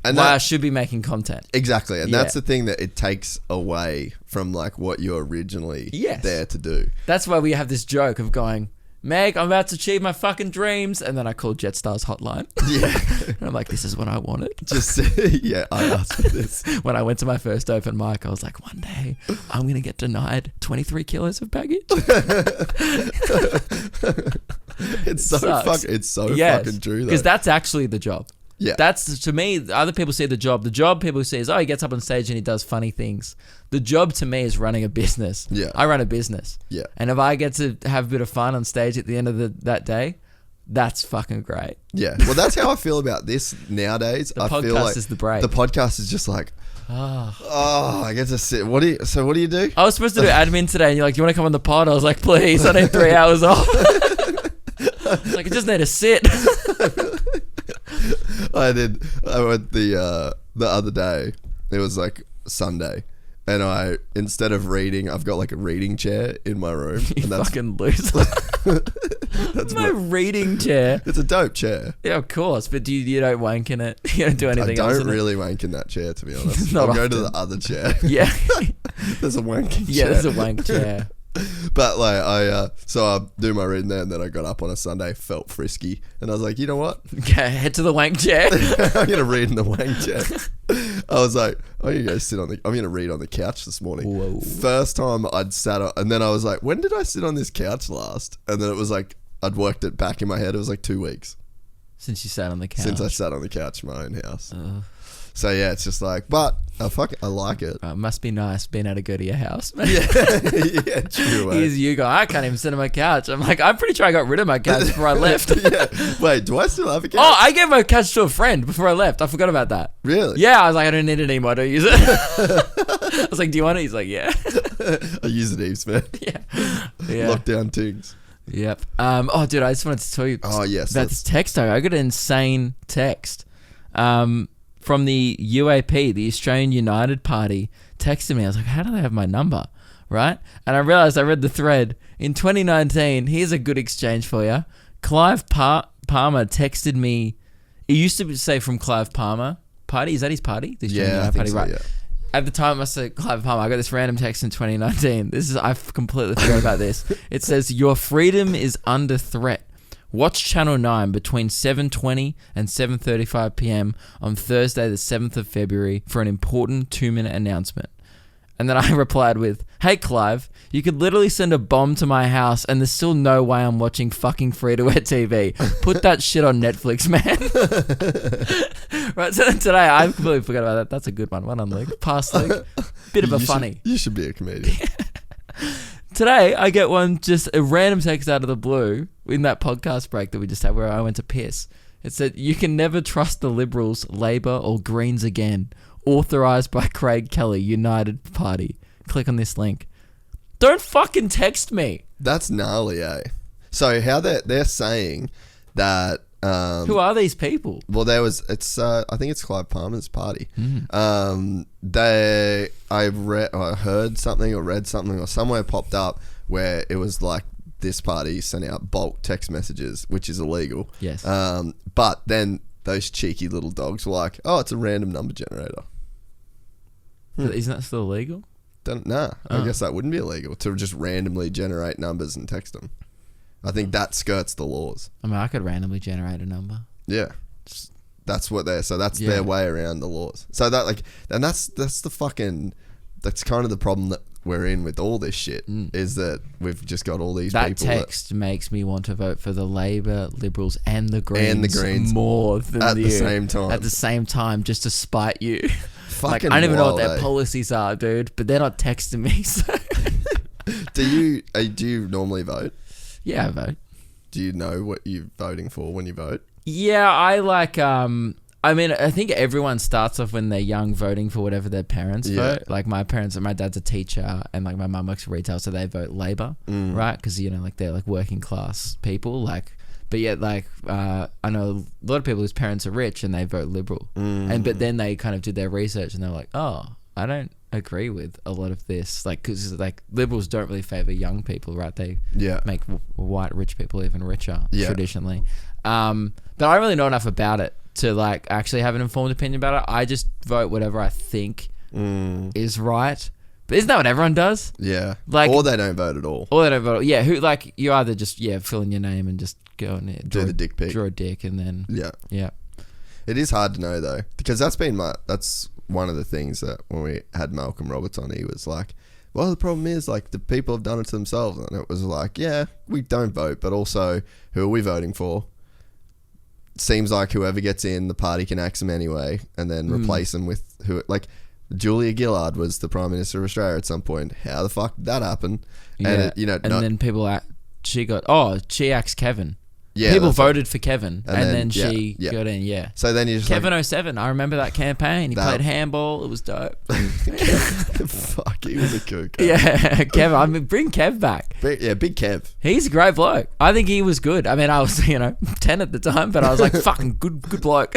And I should be making content. Exactly. And that's the thing that it takes away from like what you're originally there to do. That's why we have this joke of going, Meg, I'm about to achieve my fucking dreams. And then I called Jetstar's hotline. Yeah. And I'm like, this is what I wanted. Just, I asked for this. When I went to my first open mic, I was like, one day I'm going to get denied 23 kilos of baggage. It's so fucking true though. Because that's actually the job. Yeah. That's, to me, other people see the job. The job people see is, oh, he gets up on stage and he does funny things. The job to me is running a business. Yeah. I run a business. Yeah. And if I get to have a bit of fun on stage at the end of that day, that's fucking great. Yeah. Well, that's how I feel about this nowadays. I feel like is the break. The podcast is just like, I get to sit. What do you do? I was supposed to do admin today and you're like, you want to come on the pod? I was like, please, I need 3 hours off. It's like, I just need to sit. I went the other day, it was like Sunday, and instead of reading, I've got like a reading chair in my room. You and that's, fucking loser. That's my reading chair. It's a dope chair. Yeah, of course, but you don't wank in it. You don't do anything else. I don't really wank in that chair, to be honest. I'll go to the other chair. Yeah. There's a wanking chair. Yeah, there's a wank chair. But like so I do my reading there, and then I got up on a Sunday, felt frisky, and I was like, you know what? Okay, head to the wank chair. I'm gonna read in the wank chair. I was like, I'm gonna read on the couch this morning. Whoa. First time I'd sat on, and then I was like, when did I sit on this couch last? And then it was like, I'd worked it back in my head. It was like 2 weeks since you sat on the couch. Since I sat on the couch in my own house. So yeah, it's just like, but I like it. Must be nice being able to go to your house. Yeah, true. Here's you go, I can't even sit on my couch. I'm like, I'm pretty sure I got rid of my couch before I left. Yeah. Wait, do I still have a couch? Oh, I gave my couch to a friend before I left. I forgot about that. Really? Yeah, I was like, I don't need it anymore. I don't use it. I was like, do you want it? He's like, yeah. I use it heaps, man. Yeah. Lockdown things. Yep. Oh, dude, I just wanted to tell you about this text. I got an insane text. From the UAP, the Australian United Party, texted me. I was like, how do they have my number? Right? And I realized I read the thread. In 2019, here's a good exchange for you. Clive Palmer texted me. It used to say from Clive Palmer. Party? Is that his party? The Australian United Party, right? Yeah. At the time, I said Clive Palmer. I got this random text in 2019. I've completely forgot about this. It says, your freedom is under threat. Watch Channel 9 between 7:20 and 7:35 p.m. on Thursday the 7th of February for an important 2-minute announcement. And then I replied with, hey Clive, you could literally send a bomb to my house and there's still no way I'm watching fucking free-to-air TV. Put that shit on Netflix, man. Right, so then today, I completely forgot about that. That's a good one. One on Luke. Pass Luke. Bit of a funny. You should be a comedian. Today, I get one, just a random text out of the blue in that podcast break that we just had where I went to piss. It said, "You can never trust the Liberals, Labor or Greens again. Authorised by Craig Kelly, United Party. Click on this link." Don't fucking text me. That's gnarly, eh? So how they're saying that... who are these people? Well, I think it's Clive Palmer's party. Mm. I heard something or read something or somewhere popped up where it was like this party sent out bulk text messages, which is illegal. Yes. But then those cheeky little dogs were like, "Oh, it's a random number generator." Isn't that still illegal? I guess that wouldn't be illegal to just randomly generate numbers and text them. I think that skirts the laws. I mean, I could randomly generate a number. Yeah. That's what they're... So that's their way around the laws. So that and that's the fucking... That's kind of the problem that we're in with all this shit, is that we've just got all these people... That text makes me want to vote for the Labor, Liberals and the Greens, more than at you. the same time. At the same time, just to spite you. Fucking I don't even know what wild, their policies are, dude, but they're not texting me, so... Do you normally vote? Yeah, I vote. Do you know what you're voting for when you vote? Yeah, I like... I mean, I think everyone starts off when they're young voting for whatever their parents vote. Like my dad's a teacher and like my mum works retail, so they vote Labor, right? Because, you know, like they're like working class people, like... But yet, like, I know a lot of people whose parents are rich and they vote Liberal. But then they kind of did their research and they're like, oh, I don't agree with a lot of this. Like, because, like, Liberals don't really favour young people, right? They make white rich people even richer, traditionally. But I don't really know enough about it to, like, actually have an informed opinion about it. I just vote whatever I think is right. But isn't that what everyone does? Yeah. Like, or they don't vote at all. Or they don't vote. Yeah. Who, like, you either just, fill in your name and just go and do the dick pic. Draw a dick and then... Yeah. It is hard to know, though, because that's one of the things that when we had Malcolm Roberts on, he was like, well, the problem is, like, the people have done it to themselves. And it was like, yeah, we don't vote, but also, who are we voting for? Seems like whoever gets in, the party can axe them anyway, and then replace them with who... Like... Julia Gillard was the Prime Minister of Australia at some point. How the fuck did that happen? Yeah. And then people... she axed Kevin. Yeah, people voted for Kevin, and then she yeah. got in. Yeah. So then you just Kevin 07. I remember that campaign. He played handball. It was dope. Fuck, he was a kook. Yeah, Kev. I mean, bring Kev back. Big Kev. He's a great bloke. I think he was good. I mean, I was 10 at the time, but I was like, fucking good bloke.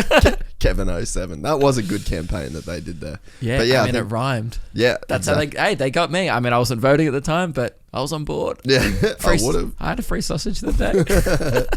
Kevin 07. That was a good campaign that they did there. Yeah, but I mean, it rhymed. Yeah, that's exactly. How they got me. I mean, I wasn't voting at the time, but I was on board. Yeah, I would have. I had a free sausage that day.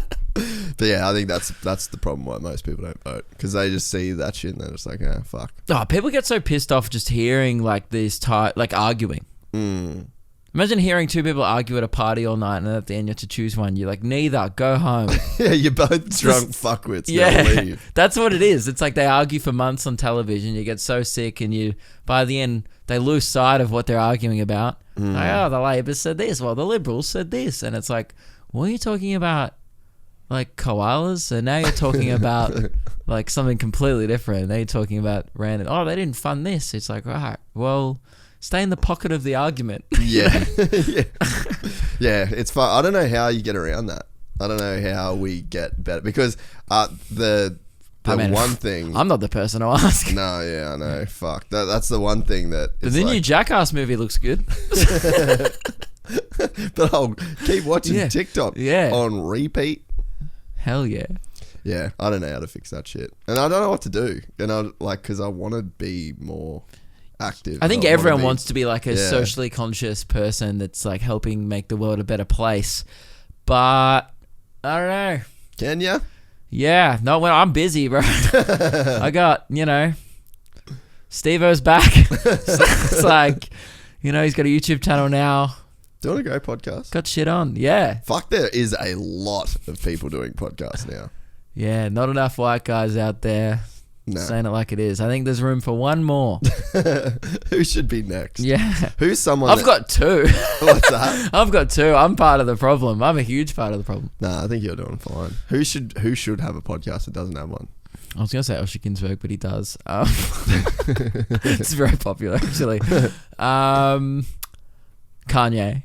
But yeah, I think that's the problem why most people don't vote, because they just see that shit and they're just like, ah, fuck. Oh, people get so pissed off just hearing like this like arguing. Imagine hearing two people argue at a party all night and then at the end you have to choose one. You're like, neither, go home. Yeah, you're both drunk fuckwits. Yeah, leave. That's what it is. It's like they argue for months on television. You get so sick and by the end, they lose sight of what they're arguing about. Like, oh, the Labor said this. Well, the Liberals said this. And it's like, what are you talking about? Like koalas? And now you're talking about like something completely different. Now you're talking about random, oh, they didn't fund this. It's like, all right, well, stay in the pocket of the argument. Yeah. Yeah, it's fun. I don't know how you get around that. I don't know how we get better, because one thing... I'm not the person to ask. No, yeah, I know. Fuck. That's the one thing that... The new Jackass movie looks good. But I'll keep watching TikTok on repeat. Hell yeah. Yeah, I don't know how to fix that shit. And I don't know what to do. And because I want to be more active. I think everyone wants to be like a socially conscious person that's like helping make the world a better place. But I don't know. Can ya? Yeah. No, when I'm busy, bro. I got, Steve-O's back. It's like, he's got a YouTube channel now. Doing a great podcast. Got shit on. Yeah. Fuck, there is a lot of people doing podcasts now. Yeah, not enough white guys out there saying it like it is. I think there's room for one more. Who should be next? Yeah. Who's someone I've got two. What's that? I've got two. I'm part of the problem. I'm a huge part of the problem. Nah, I think you're doing fine. Who should have a podcast that doesn't have one? I was going to say Osher Ginsberg, but he does. It's very popular, actually. Kanye.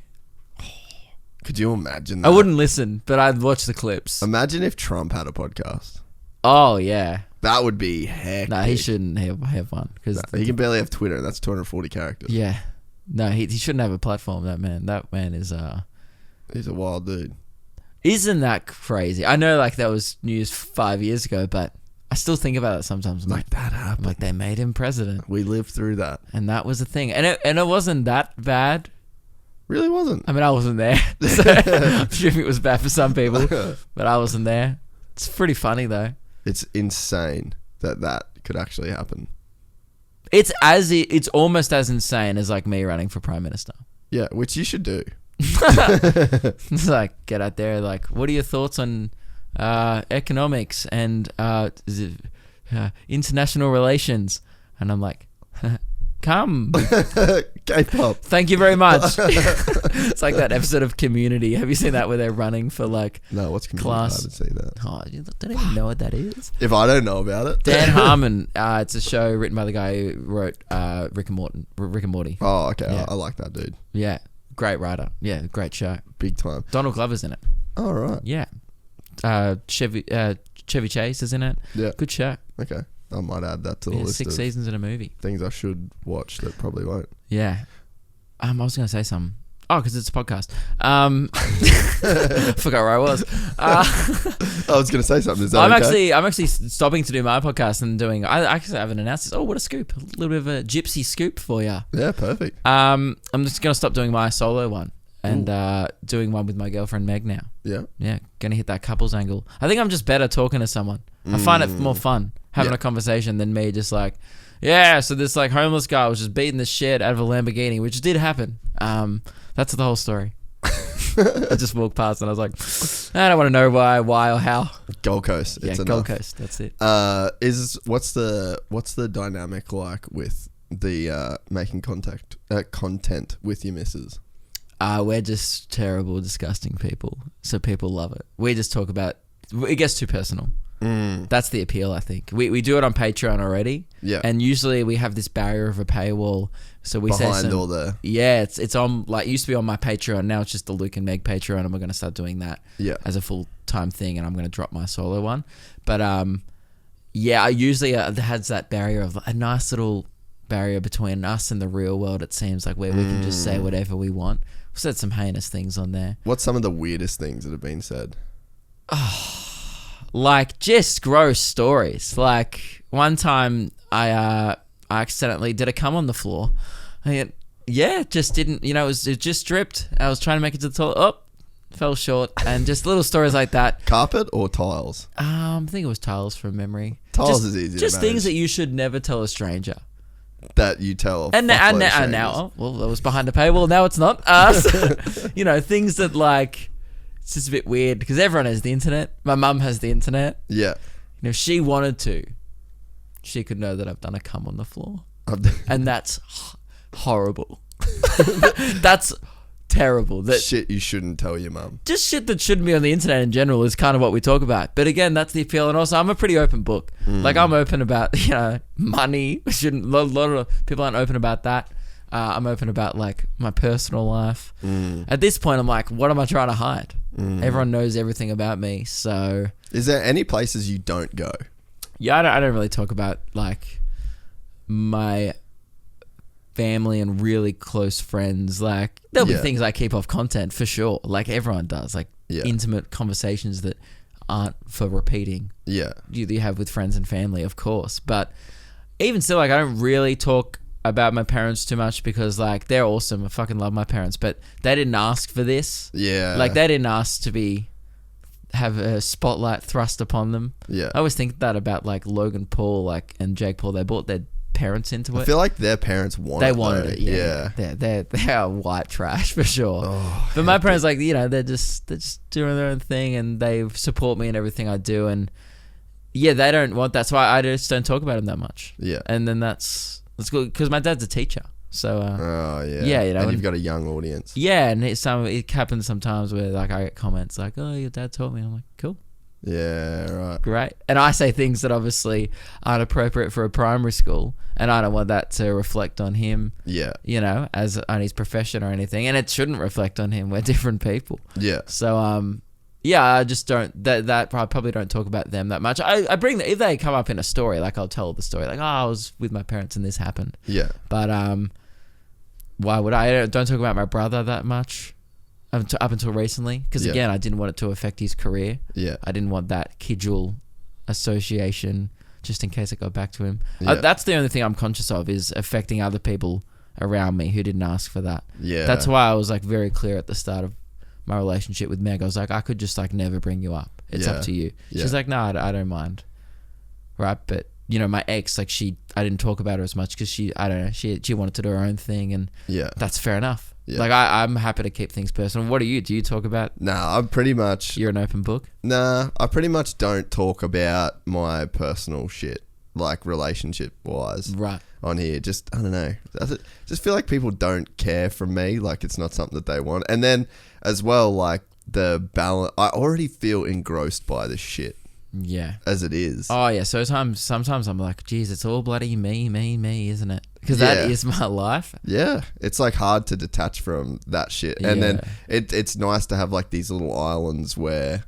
Could you imagine that? I wouldn't listen, but I'd watch the clips. Imagine if Trump had a podcast. Oh, yeah. That would be hectic. No, he shouldn't have one. Cause He can barely have Twitter, and that's 240 characters. Yeah. No, he shouldn't have a platform, that man. That man is... He's a wild dude. Isn't that crazy? I know, like, that was news 5 years ago, but I still think about it sometimes. I'm Like, that happened. like, they made him president. We lived through that. And that was a thing. And it wasn't that bad. Really wasn't. I mean, I wasn't there. So I'm sure it was bad for some people, but I wasn't there. It's pretty funny, though. It's insane that could actually happen. It's almost as insane as, like, me running for prime minister. Yeah, which you should do. It's like, get out there, like, what are your thoughts on economics and international relations? And I'm like, come. K-pop. Thank you very much. It's like that episode of Community. Have you seen that where they're running for, like, No, what's Community? class? I haven't seen that. Oh, you don't even know what that is. If I don't know about it. Dan Harmon. It's a show written by the guy who wrote Rick and Morty. Oh, okay. Yeah. I like that dude. Yeah. Great writer. Yeah, great show. Big time. Donald Glover's in it. Oh, right. Yeah. Chevy Chase is in it. Yeah. Good show. Okay. I might add that to the Yeah, list 6 of seasons in a movie. things I should watch that probably won't. Yeah. I was going to say something. Oh, because it's a podcast. Forgot where I was. I was going to say something. Is that okay? I'm actually stopping to do my podcast and doing. I actually haven't announced this. Oh, what a scoop! A little bit of a gypsy scoop for you. Yeah, perfect. I'm just gonna stop doing my solo one and doing one with my girlfriend Meg now. Yeah. Yeah, gonna hit that couples angle. I think I'm just better talking to someone. I find it more fun having a conversation than me just like, yeah. So this like homeless guy was just beating the shit out of a Lamborghini, which did happen. That's the whole story. I just walked past and I was like, I don't want to know why or how. Gold Coast. Yeah, It's Gold enough. Coast. That's it. What's the dynamic like with the making content with your missus? We're just terrible, disgusting people. So people love it. We just talk about. It gets too personal. That's the appeal, I think. We do it on Patreon already. Yeah. And usually we have this barrier of a paywall. So we Behind say all the... Yeah, it's on, like, it used to be on my Patreon. Now it's just the Luke and Meg Patreon, and we're going to start doing that as a full-time thing, and I'm going to drop my solo one. But, yeah, I usually it has that barrier of a nice little barrier between us and the real world, it seems like, where we can just say whatever we want. We've said some heinous things on there. What's some of the weirdest things that have been said? Like, just gross stories. Like, one time I accidentally did a cum on the floor. Just didn't, it was just dripped. I was trying to make it to the toilet. Fell short. And just little stories like that. Carpet or tiles? I think it was tiles from memory. Tiles is easy to just things manage. that you should never tell a stranger. That you tell. And now, that was behind a paywall. Now it's not. Things that like, it's just a bit weird because everyone has the internet. My mum has the internet. Yeah. If she wanted to, she could know that I've done a cum on the floor. And that's horrible. That's terrible. That shit you shouldn't tell your mum. Just shit that shouldn't be on the internet in general is kind of what we talk about. But again, that's the appeal. And also, I'm a pretty open book. Like, I'm open about, money. A lot of people aren't open about that. I'm open about, like, my personal life. At this point, I'm like, what am I trying to hide? Everyone knows everything about me. So, is there any places you don't go? Yeah, I don't really talk about, like, my family and really close friends. Like, there'll be things I keep off content for sure. Like, everyone does. Like, intimate conversations that aren't for repeating. Yeah. You have with friends and family, of course. But even still, like, I don't really talk about my parents too much because, like, they're awesome. I fucking love my parents. But they didn't ask for this. Yeah. Like, they didn't ask to have a spotlight thrust upon them. Yeah. I always think that about, like, Logan Paul, like, and Jake Paul. They brought their parents into it. I feel like their parents wanted it. They wanted it. Yeah. They're white trash for sure. But my parents, like, they're just doing their own thing and they support me in everything I do. And yeah, they don't want that. So I just don't talk about them that much. Yeah. And then that's good because my dad's a teacher. So yeah. And you've got a young audience. Yeah, and it happens sometimes where, like, I get comments like, "Oh, your dad taught me." I'm like, "Cool." Yeah, right. Great. And I say things that obviously aren't appropriate for a primary school, and I don't want that to reflect on him, Yeah. you know, as on his profession or anything. And it shouldn't reflect on him. We're different people. Yeah. So, yeah, I just don't, I probably don't talk about them that much. I bring, if they come up in a story, like I'll tell the story, like, oh, I was with my parents and this happened. Yeah. But, why would I don't talk about my brother that much up until recently? Because again, I didn't want it to affect his career. Yeah. I didn't want that Kidgell association, just in case it got back to him. Yeah. That's the only thing I'm conscious of, is affecting other people around me who didn't ask for that. Yeah. That's why I was like very clear at the start of my relationship with Meg. I was like, I could just like never bring you up. It's up to you. Yeah. She's like, no, I don't mind. Right. But you know, my ex, like I didn't talk about her as much because I don't know, she wanted to do her own thing, and that's fair enough. Yeah. Like I'm happy to keep things personal. What are you? Do you talk about? Nah, I'm pretty much... You're an open book? Nah, I pretty much don't talk about my personal shit, like relationship-wise. Right. On here. Just, I don't know. Just feel like people don't care from me. Like, it's not something that they want. And then, as well, like, the balance... I already feel engrossed by this shit. Yeah. As it is. Oh, yeah. So sometimes I'm like, geez, it's all bloody me, isn't it? Because that is my life. Yeah. It's like hard to detach from that shit. And then it's nice to have like these little islands where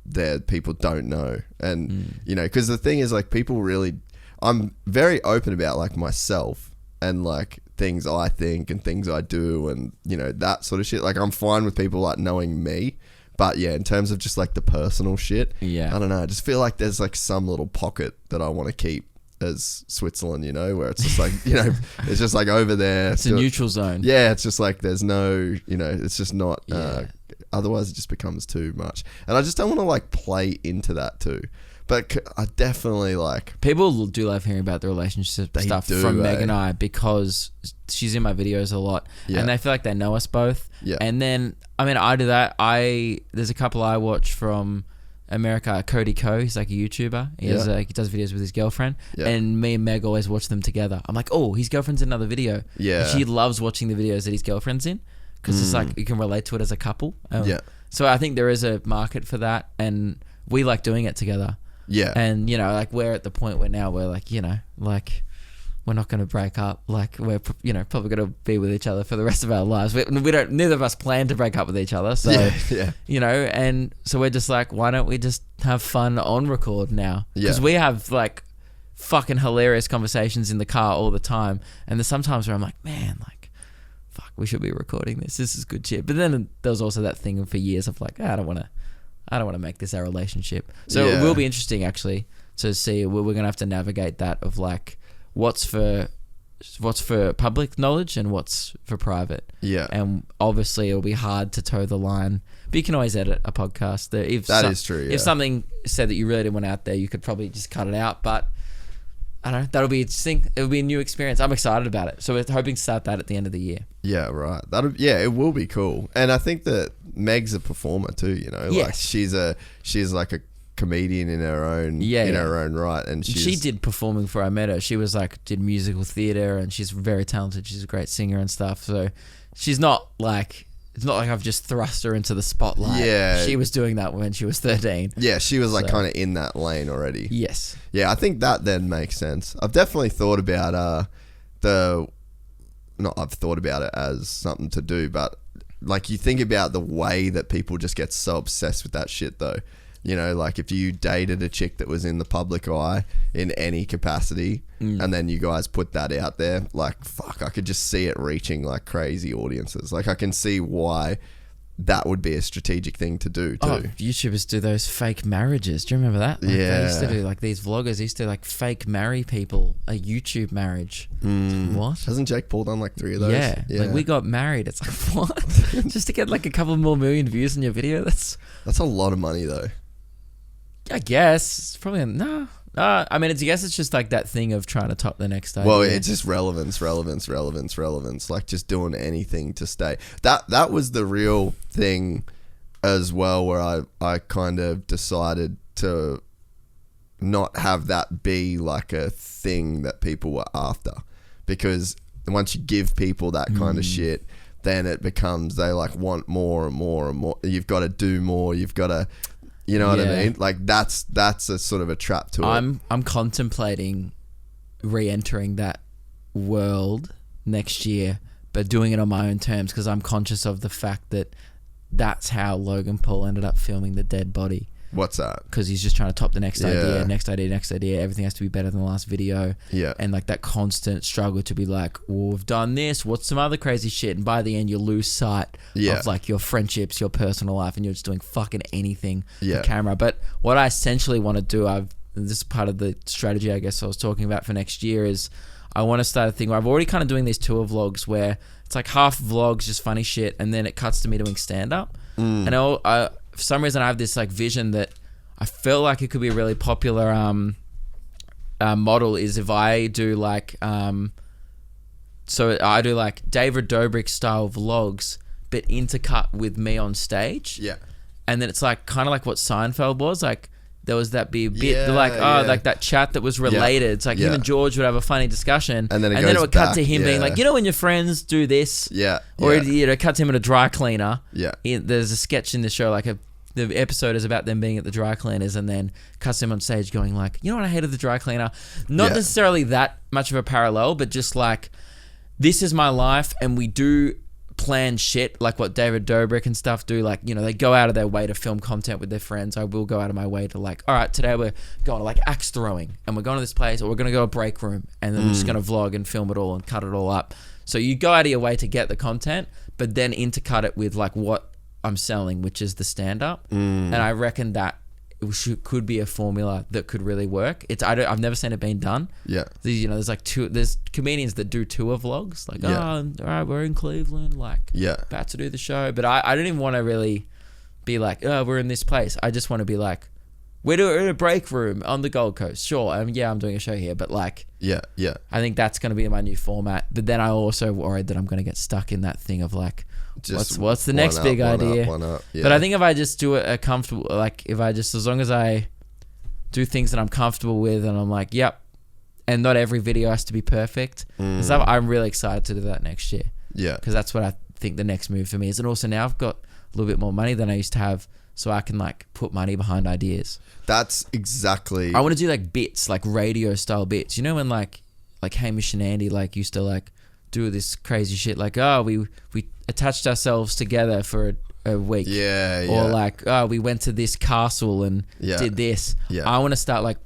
there people don't know. And, you know, because the thing is like people really... I'm very open about like myself and like things I think and things I do and, you know, that sort of shit. Like I'm fine with people like knowing me. But yeah, in terms of just like the personal shit, I don't know. I just feel like there's like some little pocket that I want to keep as Switzerland, you know, where it's just like, you know, it's just like over there. It's a neutral zone. Yeah, it's just like there's no, you know, it's just not, otherwise it just becomes too much. And I just don't want to like play into that too. But I definitely like... People do love hearing about the relationship stuff from Meg and I, because she's in my videos a lot. Yeah. And they feel like they know us both. Yeah. And then, I mean, I do that. There's a couple I watch from America, Cody Ko. He's like a YouTuber. He does videos with his girlfriend. Yeah. And me and Meg always watch them together. I'm like, oh, his girlfriend's in another video. Yeah. And she loves watching the videos that his girlfriend's in, because it's like you can relate to it as a couple. So I think there is a market for that, and we like doing it together. Yeah. And, you know, like we're at the point where now we're like, you know, like we're not going to break up. Like we're, you know, probably going to be with each other for the rest of our lives. We don't, neither of us plan to break up with each other. So, you know, and so we're just like, why don't we just have fun on record now? Because we have like fucking hilarious conversations in the car all the time. And there's sometimes where I'm like, man, like, fuck, we should be recording this. This is good shit. But then there was also that thing for years of like, I don't want to make this our relationship. So it will be interesting actually to see. We're going to have to navigate that of like what's for public knowledge and what's for private. Yeah. And obviously it'll be hard to toe the line, but you can always edit a podcast. That is true. Yeah. If something said that you really didn't want out there, you could probably just cut it out. But I don't know. That'll be interesting. It'll be a new experience. I'm excited about it. So we're hoping to start that at the end of the year. Yeah, right. It will be cool. And I think that Meg's a performer too, you know. Like she's like a comedian in her own her own right, and she did performing before I met her. She was like did musical theater, and she's very talented. She's a great singer and stuff. So she's not like, it's not like I've just thrust her into the spotlight. Yeah. She was doing that when she was 13. Yeah, she was like kind of in that lane already. Yes. Yeah, I think that then makes sense. I've definitely thought about I've thought about it as something to do, but like you think about the way that people just get so obsessed with that shit though. You know, like if you dated a chick that was in the public eye in any capacity and then you guys put that out there, like, fuck, I could just see it reaching like crazy audiences. Like I can see why that would be a strategic thing to do too. Oh, YouTubers do those fake marriages. Do you remember that? Like they used to do, like these vloggers used to like fake marry people, a YouTube marriage. What? Hasn't Jake Paul done like 3 of those? Yeah. Like we got married. It's like, what? Just to get like a couple more million views on your video? That's a lot of money though. I guess it's probably no. I mean, I guess it's just like that thing of trying to top the next idea. Well, it's just relevance. Like just doing anything to stay. That was the real thing as well, where I kind of decided to not have that be like a thing that people were after, because once you give people that kind of shit, then it becomes they like want more and more and more. You've got to do more. You've got to. You know what I Yeah. mean? Like that's a sort of a trap to it. I'm contemplating re-entering that world next year, but doing it on my own terms because I'm conscious of the fact that that's how Logan Paul ended up filming the dead body. What's that? Because he's just trying to top the next Yeah. next idea. Everything has to be better than the last video. Yeah. And like that constant struggle to be like, well, we've done this. What's some other crazy shit? And by the end, you lose sight Yeah. of like your friendships, your personal life, and you're just doing fucking anything Yeah. for camera. But what I essentially want to do, this is part of the strategy I guess I was talking about for next year, is I want to start a thing where I've already kind of doing these tour vlogs where it's like half vlogs, just funny shit, and then it cuts to me doing stand up. And for some reason I have this like vision that I feel like it could be a really popular model is if I do like so I do like David Dobrik style vlogs but intercut with me on stage. Yeah. And then it's like kind of like what Seinfeld was like. There was that bit Yeah, like yeah. like that chat that was related. It's like him Yeah. and George would have a funny discussion, And then it it goes would cut back, to him being yeah. like, you know, when your friends do this, Yeah. or yeah. it cut to him at a dry cleaner. Yeah. There's a sketch in the show like the episode is about them being at the dry cleaners, and then cuts him on stage going like, you know what I hated the dry cleaner? Not Yeah. necessarily that much of a parallel, but just like, this is my life, and we do plan shit like what David Dobrik and stuff do. Like, you know, they go out of their way to film content with their friends. I will go out of my way to like, all right, today we're going to like axe throwing, and we're going to this place, or we're going to go to a break room, and then we're just going to vlog and film it all and cut it all up. So you go out of your way to get the content, but then intercut it with like what I'm selling, which is the stand-up. And I reckon that could be a formula that could really work. I've never seen it being done. Yeah. There's comedians that do tour vlogs, like, Yeah. all right, we're in Cleveland, like, Yeah. about to do the show. But I don't even want to really be like, oh, we're in this place. I just want to be like, we're in a break room on the Gold Coast. Sure, I'm doing a show here, but like, Yeah. Yeah. I think that's going to be my new format. But then I also worried that I'm going to get stuck in that thing of like, Just what's the one next up, big one idea? Up, one up. Yeah. But I think if I just do it a comfortable, like if I just, as long as I do things that I'm comfortable with and I'm like, yep, and not every video has to be perfect. And stuff, I'm really excited to do that next year. Yeah. Because that's what I think the next move for me is. And also now I've got a little bit more money than I used to have, so I can like put money behind ideas. That's exactly. I want to do like bits, like radio style bits. You know when like Hamish and Andy like used to like do this crazy shit, like, oh, we attached ourselves together for a week. Yeah. Yeah. Or like, oh, we went to this castle and Yeah. did this. Yeah. I want to start like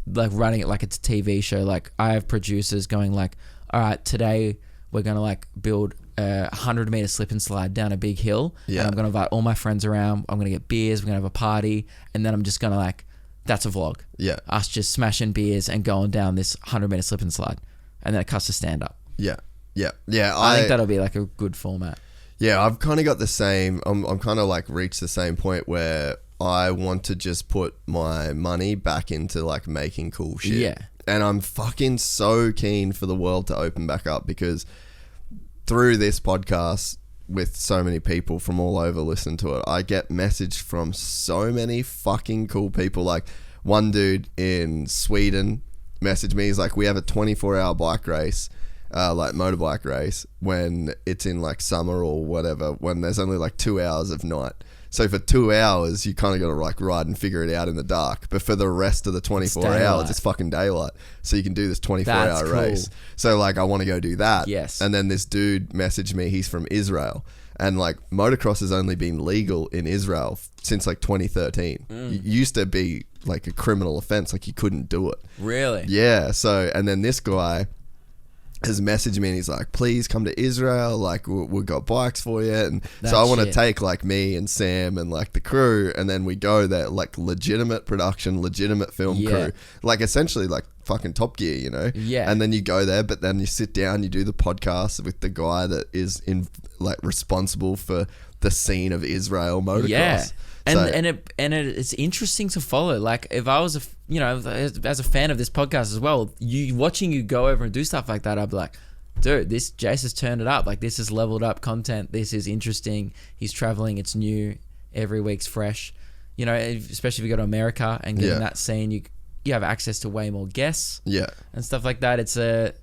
running it like it's a TV show. Like I have producers going like, all right, today we're going to like build a 100-meter slip and slide down a big hill. Yeah. And I'm going to invite all my friends around. I'm going to get beers. We're going to have a party. And then I'm just going to like, that's a vlog. Yeah. Us just smashing beers and going down this 100-meter slip and slide. And then it cuts to stand up. Yeah. Yeah. Yeah. I think that'll be like a good format. Yeah, I've kind of got the same. I'm kind of like reached the same point where I want to just put my money back into like making cool shit. Yeah. And I'm fucking so keen for the world to open back up, because through this podcast, with so many people from all over listen to it, I get messaged from so many fucking cool people. Like one dude in Sweden messaged me. He's like, we have a 24-hour bike race. Like motorbike race when it's in like summer or whatever, when there's only like 2 hours of night. So for 2 hours, you kind of got to like ride and figure it out in the dark. But for the rest of the 24 hours, it's fucking daylight. So you can do this 24-hour race. So like, I want to go do that. Yes. And then this dude messaged me. He's from Israel. And like motocross has only been legal in Israel since like 2013. It used to be like a criminal offense. Like you couldn't do it. Really? Yeah. So, and then this guy has messaged me and he's like, please come to Israel, like we've got bikes for you. And so I want to take like me and Sam and like the crew, and then we go there, like legitimate production, legitimate film crew, like essentially like fucking Top Gear, you know? Yeah. And then you go there, but then you sit down, you do the podcast with the guy that is in like responsible for the scene of Israel motocross. Yeah. And So- it's interesting to follow. Like if I was as a fan of this podcast as well, watching you go over and do stuff like that, I'd be like, dude, this Jace has turned it up. Like this is leveled up content. This is interesting. He's traveling. It's new. Every week's fresh. You know, especially if you go to America and get in that scene, you have access to way more guests. Yeah. And stuff like that. It's just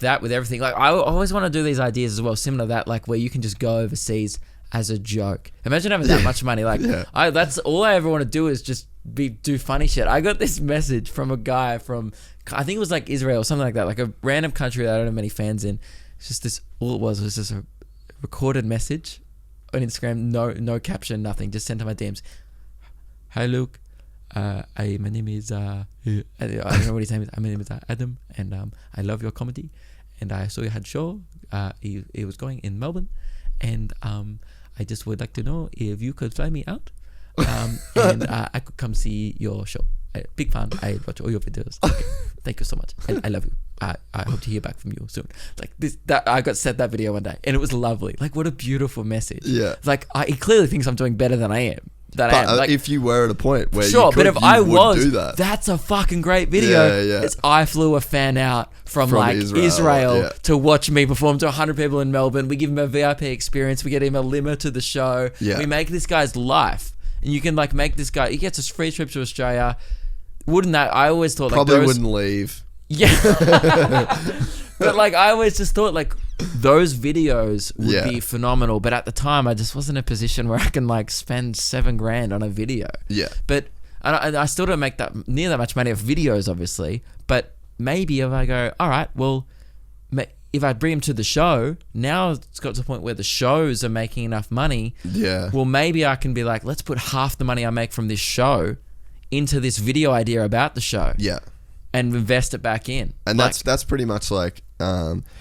that with everything. Like I always want to do these ideas as well, similar to that, like where you can just go overseas as a joke. Imagine having that much money. Like, that's all I ever want to do is just do funny shit. I got this message from a guy from, I think it was like Israel or something like that, like a random country that I don't have many fans in. It's just this, all it was just a recorded message on Instagram, no caption, nothing, just sent to my DMs. Hi Luke, my name is I don't know what his name is. My name is Adam, and I love your comedy, and I saw you had a show. It was going in Melbourne, and I just would like to know if you could fly me out, and I could come see your show. Big fan. I watch all your videos. Okay. Thank you so much. I love you. I hope to hear back from you soon. Like this, that I got sent that video one day, and it was lovely. Like, what a beautiful message. Yeah. Like, he clearly thinks I'm doing better than I am. Like, if you were at a point where sure, you could, but if you I would was, do that. That's a fucking great video. Yeah. It's I flew a fan out from like Israel to watch me perform to 100 people in Melbourne. We give him a VIP experience. We get him a limo to the show. Yeah. We make this guy's life, and you can like make this guy. He gets a free trip to Australia. Wouldn't that? I always thought probably like wouldn't leave. Yeah, but like I always just thought like those videos would be phenomenal. But at the time, I just wasn't in a position where I can like spend $7,000 on a video. Yeah, but I still don't make that near that much money off videos, obviously. But maybe if I go, all right, well, if I bring him to the show, now it's got to the point where the shows are making enough money. Yeah. Well, maybe I can be like, let's put half the money I make from this show into this video idea about the show. Yeah. And invest it back in. And like, that's pretty much like,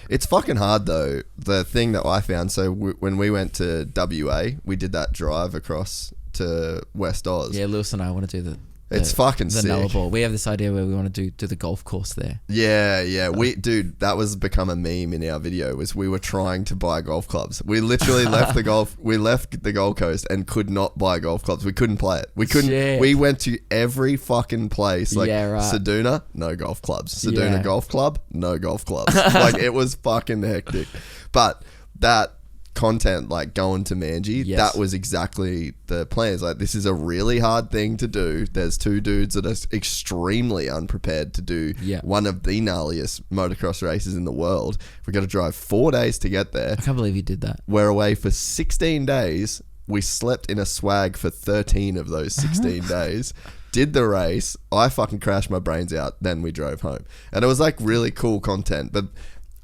it's fucking hard though. The thing that I found, so when we went to WA, we did that drive across to West Oz. Yeah, Lewis and I want to do it's fucking sick. Nullarbor. We have this idea where we want to do the golf course there. Yeah. Dude, that was become a meme in our video. Was we were trying to buy golf clubs. We literally left the Gold Coast and could not buy golf clubs. We couldn't play it. We couldn't. Shit. We went to every fucking place. Like Seduna, no golf clubs. Seduna Golf Club, no golf clubs. Like it was fucking hectic. But that content, like going to Manji, that was exactly the plan. It's like, this is a really hard thing to do. There's two dudes that are extremely unprepared to do one of the gnarliest motocross races in the world. We've got to drive 4 days to get there. I can't believe you did that. We're away for 16 days. We slept in a swag for 13 of those 16 days. Did the race. I fucking crashed my brains out. Then we drove home. And it was like really cool content, but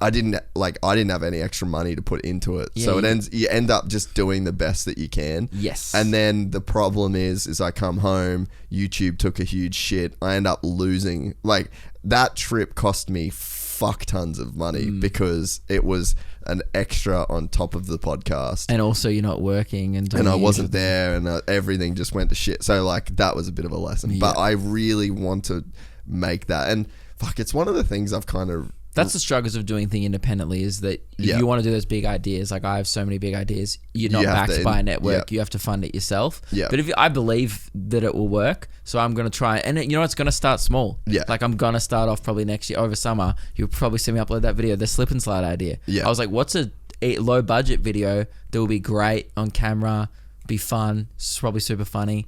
I didn't have any extra money to put into it. So you end up just doing the best that you can. Yes. And then the problem is I come home, YouTube took a huge shit. I end up losing, like, that trip cost me fuck tons of money because it was an extra on top of the podcast. And also you're not working and I wasn't there, and everything just went to shit. So like that was a bit of a lesson. Yeah. But I really want to make that, and fuck, it's one of the things I've kind of... That's the struggles of doing things independently, is that if you want to do those big ideas, like I have so many big ideas, you're not backed by a network. You have to fund it yourself. But I believe that it will work, so I'm going to try. And you know, it's going to start small. Like I'm going to start off probably next year over summer. You'll probably see me upload that video, the slip and slide idea. I was like, what's a low budget video that will be great on camera, be fun, it's probably super funny,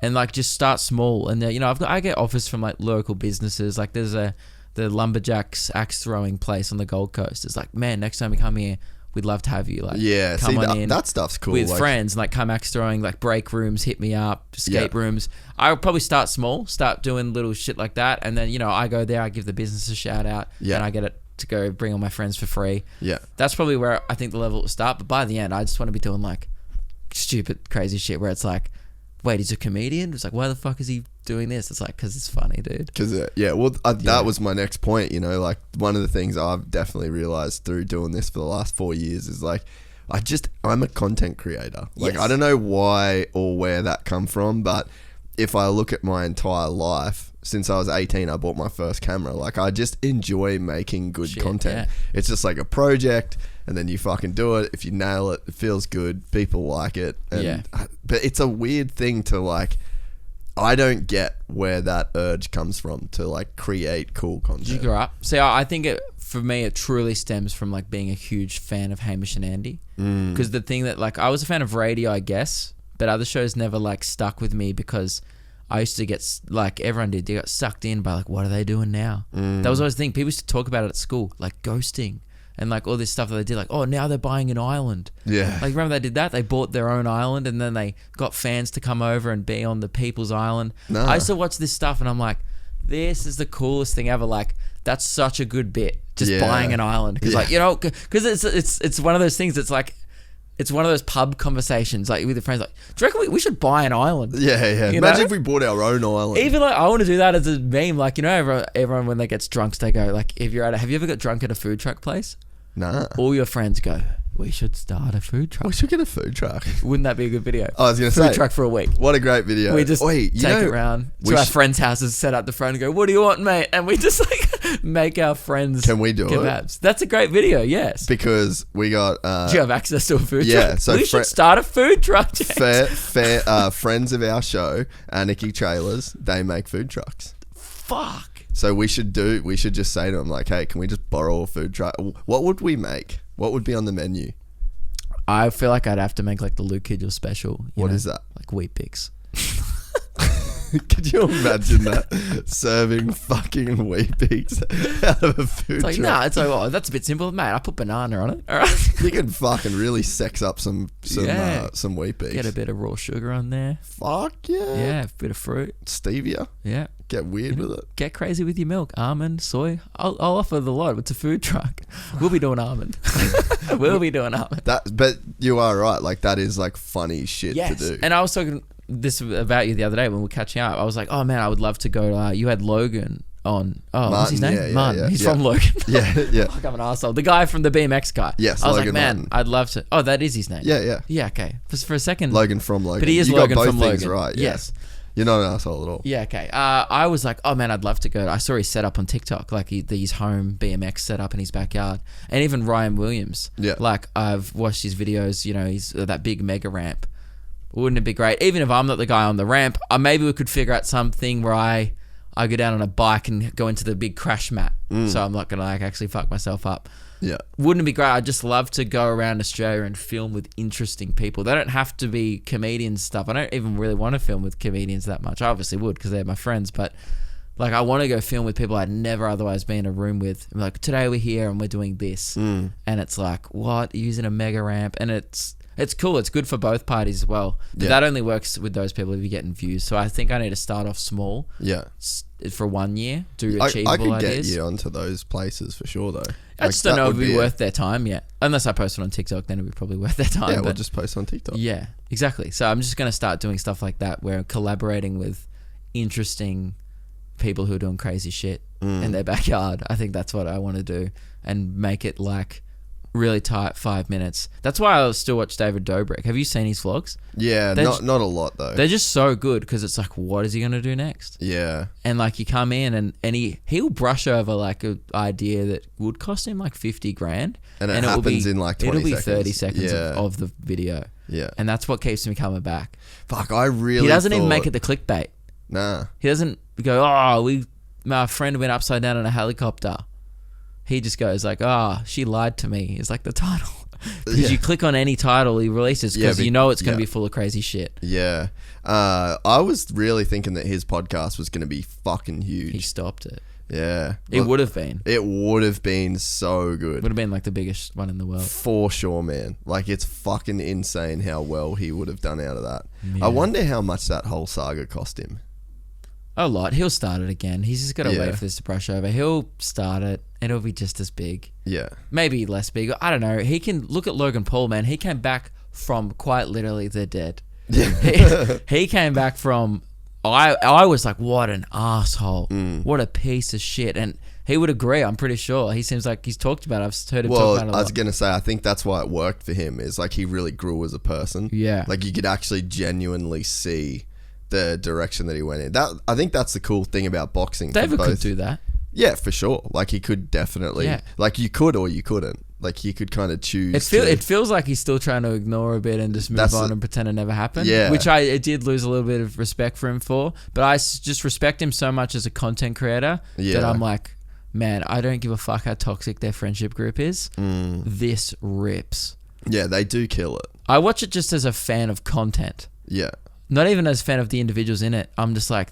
and like just start small. And you know, I get offers from like local businesses. Like there's the Lumberjacks axe throwing place on the Gold Coast. It's like, man, next time you come here, we'd love to have you. Like, come on in. That stuff's cool. With friends, and like come axe throwing, like break rooms, hit me up, escape rooms. I'll probably start small, start doing little shit like that. And then, you know, I go there, I give the business a shout out, and I get it to go bring all my friends for free. Yeah. That's probably where I think the level will start. But by the end, I just want to be doing like stupid, crazy shit where it's like, wait, he's a comedian? It's like, why the fuck is he doing this? It's like, because it's funny, dude. Because that was my next point. You know, like one of the things I've definitely realized through doing this for the last 4 years is like, I'm a content creator. Like, I don't know why or where that come from, but if I look at my entire life, since I was 18, I bought my first camera. Like, I just enjoy making good content. It's just like a project, and then you fucking do it. If you nail it, it feels good. People like it. And but it's a weird thing to like, I don't get where that urge comes from to like create cool content. Did you grow up? See, I think for me, it truly stems from like being a huge fan of Hamish and Andy. Because the thing that like, I was a fan of radio, I guess, but other shows never like stuck with me because I used to get, like everyone did, they got sucked in by like, what are they doing now? That was always the thing. People used to talk about it at school, like ghosting. and like all this stuff that they did. Like, oh, now they're buying an island. Yeah. Like, remember they did that? They bought their own island, and then they got fans to come over and be on the people's island. Nah. I used to watch this stuff, and I'm like, this is the coolest thing ever. Like, that's such a good bit, just buying an island, because like, you know, because it's one of those things. It's like, it's one of those pub conversations, like with your friends, like, do you reckon we should buy an island? Yeah. You Imagine know? if we bought our own island. Even like, I want to do that as a meme. Like, you know, everyone when they gets drunk, they go like, if you're have you ever got drunk at a food truck place? Nah. All your friends go, we should start a food truck. We should get a food truck. Wouldn't that be a good video? I was going to Food say. truck for a week. What a great video. We just take it around to our friends' houses, set up the front and go, what do you want, mate? And we just like make our friends Can we do kebabs. That's a great video, yes. Because we got... Do you have access to a food yeah, truck? so we should start a food truck, James. friends of our show, Anarchy Trailers, they make food trucks. Fuck. So we should just say to them like, hey, can we just borrow a food truck? What would we make? What would be on the menu? I feel like I'd have to make like the Luke Kidgell special. What is that? Like Wheat Bix. Could you imagine that? Serving fucking Weet-Bix out of a food It's like, truck. nah, it's like, oh, that's a bit simple. Mate, I put banana on it. All right. You can fucking really sex up some Weet-Bix. Get a bit of raw sugar on there. Fuck yeah. Yeah, a bit of fruit. Stevia. Yeah. Get weird with it. Get crazy with your milk. Almond, soy. I'll offer the lot. It's a food truck. We'll be doing almond. We'll be doing almond. But you are right. Like, that is like funny shit to do. And I was talking this about you the other day when we were catching up. I was like, oh man, I would love to go. You had Logan on. Oh, what's his name? yeah, Martin. yeah, He's yeah. from Logan. Yeah. Fuck, I'm an asshole. The guy from the BMX guy. Yes, I was Logan like, man, Martin. I'd love to. Oh, that is his name. Yeah. Yeah, okay. For a second. Logan from Logan. But he is you Logan got both from things Logan. right. Yeah. Yes. You're not an asshole at all. Yeah, okay. I was like, oh man, I'd love to go. I saw his setup on TikTok, like his home BMX setup in his backyard. And even Ryan Williams. Yeah. Like, I've watched his videos, you know, he's that big mega ramp. Wouldn't it be great? Even if I'm not the guy on the ramp, maybe we could figure out something where I go down on a bike and go into the big crash mat. So I'm not going to like actually fuck myself up. Yeah. Wouldn't it be great? I'd just love to go around Australia and film with interesting people. They don't have to be comedians stuff. I don't even really want to film with comedians that much. I obviously would because they're my friends, but like I want to go film with people I'd never otherwise be in a room with. I'm like, today we're here and we're doing this. And it's like, what? Using a mega ramp. And it's cool. It's good for both parties as well. But that only works with those people if you're getting views. So I think I need to start off small. Yeah. For 1 year, do achievable I could ideas. get you onto those places for sure, though. I just don't know if it'd be worth their time yet. Unless I post it on TikTok, then it'd be probably worth their time. Yeah, we'll just post on TikTok. Yeah, exactly. So I'm just going to start doing stuff like that where I'm collaborating with interesting people who are doing crazy shit in their backyard. I think that's what I want to do and make it like really tight 5 minutes. That's why I'll still watch David Dobrik. Have you seen his vlogs? Yeah, not a lot though. They're just so good because it's like, what is he going to do next? Yeah. And like you come in and he'll brush over like an idea that would cost him like 50 grand. And it happens in like 20 seconds. It'll be 30 seconds of the video. Yeah. And that's what keeps me coming back. Fuck, he doesn't even make it the clickbait. Nah. He doesn't go, my friend went upside down in a helicopter. He just goes like, she lied to me is like the title. Because you click on any title he releases because you know it's going to be full of crazy shit. Yeah. I was really thinking that his podcast was going to be fucking huge. He stopped it. Yeah. It would have been. It would have been so good. Would have been like the biggest one in the world. For sure, man. Like, it's fucking insane how well he would have done out of that. Yeah. I wonder how much that whole saga cost him. A lot. He'll start it again. He's just got to wait for this to brush over. He'll start it. It'll be just as big. Yeah. Maybe less big. I don't know. He can look at Logan Paul, man. He came back from quite literally the dead. Yeah. He came back from... I was like, what an asshole. What a piece of shit. And he would agree, I'm pretty sure. He seems like he's talked about it. I've heard him talk about it a lot. I was going to say, I think that's why it worked for him, is like he really grew as a person. Yeah. Like you could actually genuinely see the direction that he went in. I think that's the cool thing about boxing. David could do that. Yeah, for sure. Like he could definitely. Yeah. Like you could or you couldn't. Like you could kind of choose. It feels like he's still trying to ignore a bit and just move on and pretend it never happened. Yeah. Which I did lose a little bit of respect for him for. But I just respect him so much as a content creator that I'm like, man, I don't give a fuck how toxic their friendship group is. This rips. Yeah, they do kill it. I watch it just as a fan of content. Yeah. Not even as a fan of the individuals in it. I'm just like,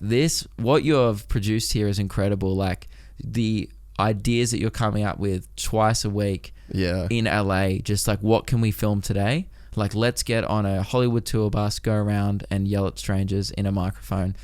what you have produced here is incredible. Like ideas that you're coming up with twice a week Yeah. in LA, just like, what can we film today? Like, let's get on a Hollywood tour bus, go around and yell at strangers in a microphone.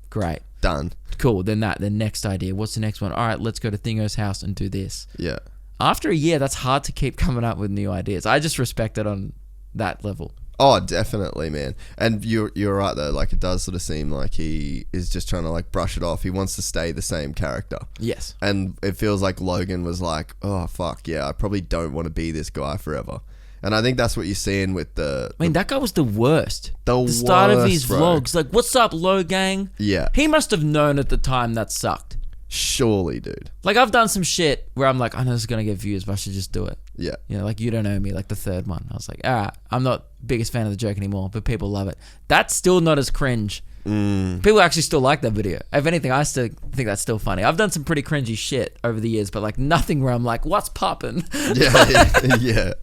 Great. Done. Cool. Then the next idea. What's the next one? All right, let's go to Thingo's house and do this. Yeah. After a year, that's hard to keep coming up with new ideas. I just respect it on that level. Oh, definitely, man. And you're right though. Like, it does sort of seem like he is just trying to like brush it off. He wants to stay the same character. Yes. And it feels like Logan was like, oh fuck yeah, I probably don't want to be this guy forever. And I think that's what you're seeing with the. I mean, that guy was the worst. The start of his worst, bro. vlogs, like, what's up, Low Gang? Yeah. He must have known at the time that sucked. Surely, dude. Like, I've done some shit where I'm like, I know this is going to get views, but I should just do it. Yeah. You know, like, You Don't Know Me, like the third one. I was like, all right, I'm not biggest fan of the joke anymore, but people love it. That's still not as cringe. People actually still like that video. If anything, I still think that's still funny. I've done some pretty cringy shit over the years, but like nothing where I'm like, what's poppin'? Yeah.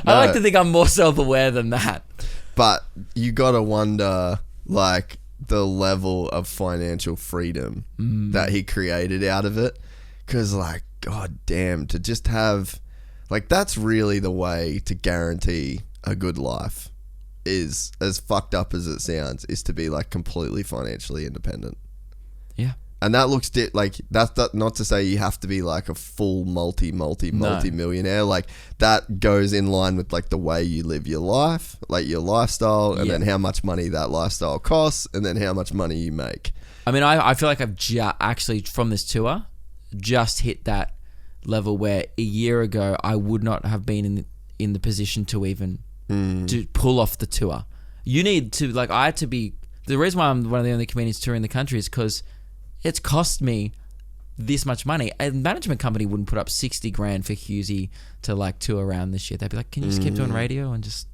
I like to think I'm more self-aware than that. But you gotta wonder, like, the level of financial freedom that he created out of it. Because, like, god damn, to just have, like, that's really the way to guarantee a good life. Is, as fucked up as it sounds, is to be like completely financially independent. Yeah. And that looks like that's not to say you have to be like a full multi-millionaire. Like, that goes in line with like the way you live your life, like your lifestyle, and then how much money that lifestyle costs, and then how much money you make. I mean, I feel like I've actually, from this tour, just hit that level where a year ago I would not have been in the position to even to pull off the tour. You need to, like, I had to be, the reason why I'm one of the only comedians touring the country is because it's cost me this much money. A management company wouldn't put up 60 grand for Husey to like tour around this shit. They'd be like, can you just keep doing radio and just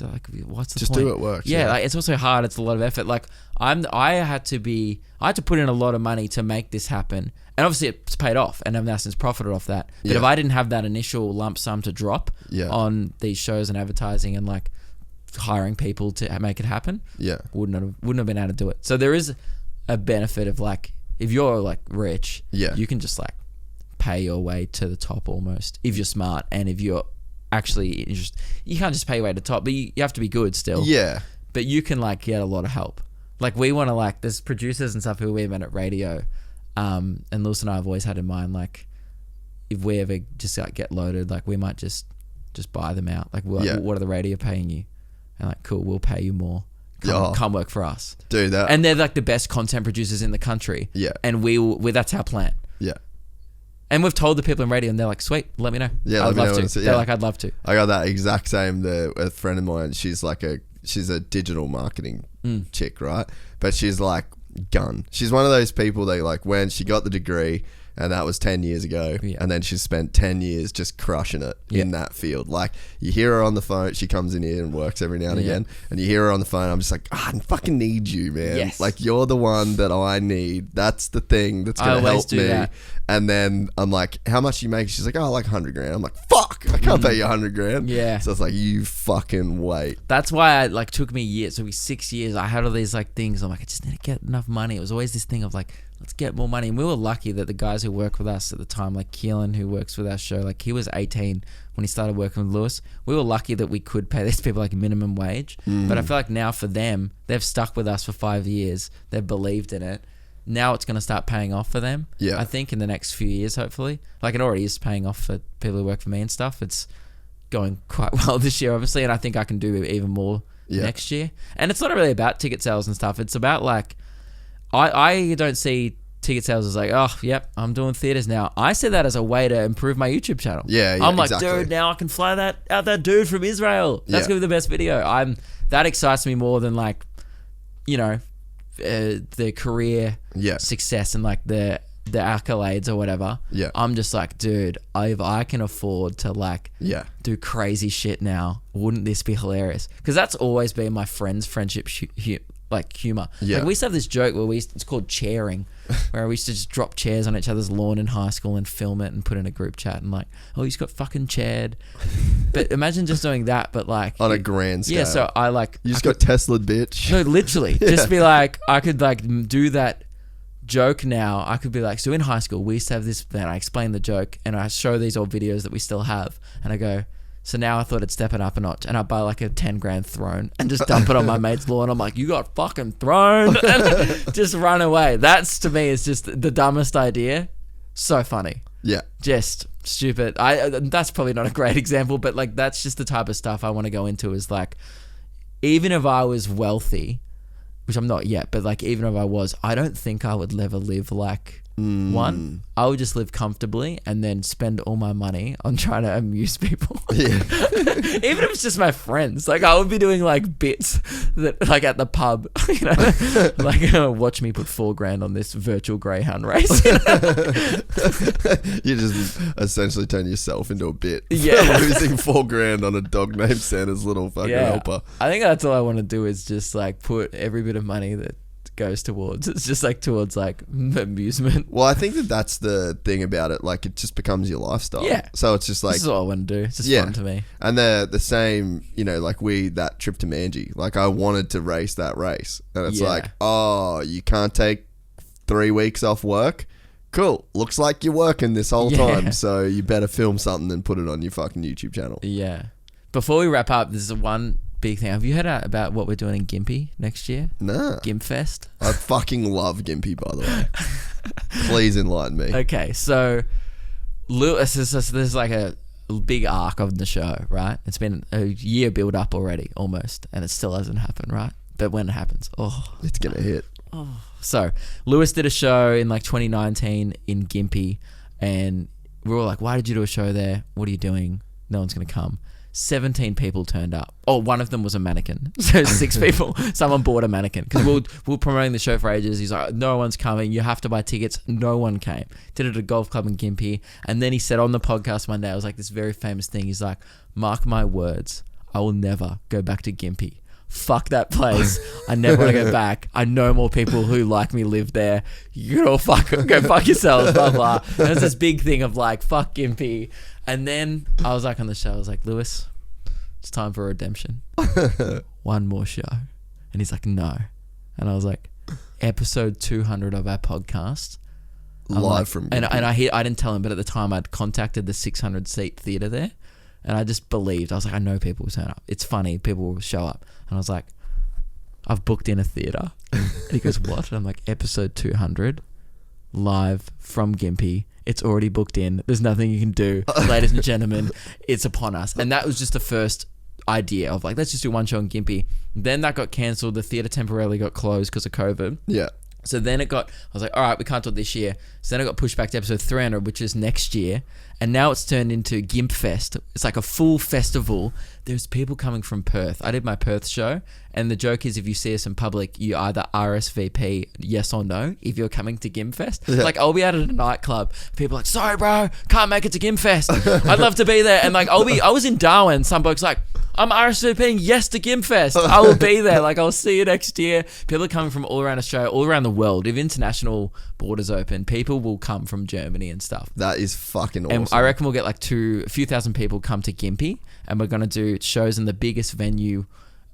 like, what's the just point? do it works. Yeah, like, it's also hard. It's a lot of effort. Like, I had to put in a lot of money to make this happen. And obviously it's paid off, and I've now since profited off that. But if I didn't have that initial lump sum to drop on these shows and advertising and like hiring people to make it happen, wouldn't have been able to do it. So there is a benefit of, like, if you're like rich, you can just like pay your way to the top almost if you're smart, and if you're actually interested, you can't just pay your way to the top, but you have to be good still. Yeah. But you can like get a lot of help. Like, we want to, like, there's producers and stuff who we met at radio. And Lewis and I have always had in mind, like, if we ever just like get loaded, like, we might just buy them out. Like, what are the radio paying you? And like, cool, we'll pay you more. Come work for us, dude. That, and they're like the best content producers in the country. Yeah, and we that's our plan. Yeah, and we've told the people in radio, and they're like, sweet, let me know. Yeah, I'd love to. They're like, I'd love to. I got that exact same. A friend of mine, she's a digital marketing chick, right? But she's like, gun. She's one of those people that, like, when she got the degree, and that was 10 years ago, and then she's spent 10 years just crushing it in that field. Like, you hear her on the phone, she comes in here and works every now and again, and you hear her on the phone, I'm just like, I fucking need you, man. Yes. Like, you're the one that I need. That's the thing that's going to help me. That. And then I'm like, how much do you make? She's like, oh, like 100 grand. I'm like, fuck, I can't pay you 100 grand. Yeah. So it's like, you fucking wait. That's why it like took me years. So it was 6 years. I had all these like things. I'm like, I just need to get enough money. It was always this thing of like, let's get more money. And we were lucky that the guys who worked with us at the time, like Keelan, who works with our show, like, he was 18 when he started working with Lewis. We were lucky that we could pay these people like minimum wage. But I feel like now for them, they've stuck with us for 5 years. They've believed in it. Now it's going to start paying off for them. Yeah. I think in the next few years, hopefully. Like, it already is paying off for people who work for me and stuff. It's going quite well this year, obviously. And I think I can do even more next year. And it's not really about ticket sales and stuff. It's about like, I don't see ticket sales as like, oh, yep, I'm doing theaters now. I see that as a way to improve my YouTube channel. Yeah, I'm like, exactly. Dude, now I can fly that dude from Israel. That's gonna be the best video. That excites me more than like, you know, the career success and like the accolades or whatever. Yeah, I'm just like, dude, if I can afford to like do crazy shit now, wouldn't this be hilarious? Because that's always been my friendship like humor. Yeah. Like, we used to have this joke where it's called chairing, where we used to just drop chairs on each other's lawn in high school and film it and put in a group chat and like, oh, he's got fucking chaired. But imagine just doing that, but like on a grand scale. Yeah, so got Tesla, bitch. No, literally. Just be like, I could like do that joke now, I could be like, so in high school, we used to have this event. I explain the joke and I show these old videos that we still have. And I go, so now I thought I'd step it up a notch. And I buy like a 10 grand throne and just dump it on my mate's lawn. I'm like, you got fucking thrown. And just run away. That's, to me, is just the dumbest idea. So funny. Yeah. Just stupid. That's probably not a great example, but like that's just the type of stuff I want to go into is like, even if I was wealthy, which I'm not yet, but like even if I was, I don't think I would ever live like one. I would just live comfortably and then spend all my money on trying to amuse people. Yeah. Even if it's just my friends, like I would be doing like bits that like at the pub, you know, like watch me put $4,000 on this virtual greyhound race. You know? You just essentially turn yourself into a bit. Yeah. Losing $4,000 on a dog named Santa's little fucking helper. I think that's all I want to do is just like put every bit of money that goes towards, it's just like towards like amusement. Well, I think that's the thing about it. Like it just becomes your lifestyle. Yeah. So it's just like, this is all I want to do. It's just fun to me. And the same, you know, like that trip to Manji, like I wanted to race that race. And it's like, oh, you can't take 3 weeks off work? Cool. Looks like you're working this whole time. So you better film something and put it on your fucking YouTube channel. Yeah. Before we wrap up, there's one big thing. Have you heard about what we're doing in Gympie next year? Nah. Gympfest. I fucking love Gympie, by the way. Please enlighten me. Okay, so there's like a big arc of the show, right? It's been a year build up already, almost, and it still hasn't happened, right? But when it happens, it's gonna hit. So Lewis did a show in like 2019 in Gympie, and we were all like, why did you do a show there? What are you doing? No one's gonna come. 17 people turned up. Oh, one of them was a mannequin. So 6 people. Someone bought a mannequin. Because we were promoting the show for ages. He's like, no one's coming. You have to buy tickets. No one came. Did it at a golf club in Gympie. And then he said on the podcast one day, I was like, this very famous thing. He's like, mark my words. I will never go back to Gympie. Fuck that place. I never want to go back. I know more people who like me live there. You all go fuck yourselves, blah, blah. And it's this big thing of like, fuck Gympie. And then I was like on the show, I was like, Lewis, it's time for redemption. One more show. And he's like, no. And I was like, episode 200 of our podcast. Live from Gympie. And I didn't tell him, but at the time I'd contacted the 600 seat theatre there. And I just believed. I was like, I know people will turn up. It's funny. People will show up. And I was like, I've booked in a theatre. And he goes, what? And I'm like, episode 200, live from Gympie. It's already booked in. There's nothing you can do. Ladies and gentlemen, it's upon us. And that was just the first idea of like, let's just do one show in Gympie. Then that got cancelled. The theatre temporarily got closed because of COVID. Yeah. So then I was like, all right, we can't do it this year. So then it got pushed back to episode 300, which is next year. And now it's turned into Gympfest. It's like a full festival. There's people coming from Perth. I did my Perth show. And the joke is if you see us in public, you either RSVP yes or no if you're coming to Gympfest. Yeah. Like I'll be out at a nightclub. People are like, sorry bro, can't make it to Gympfest. I'd love to be there. And like I was in Darwin. Some bloke's like, I'm RSVPing yes to Gympfest. I will be there. Like I'll see you next year. People are coming from all around Australia, all around the world. If international borders open, people will come from Germany and stuff. That is fucking awesome. And I reckon we'll get like a few thousand people come to Gympie, and we're gonna do shows in the biggest venue,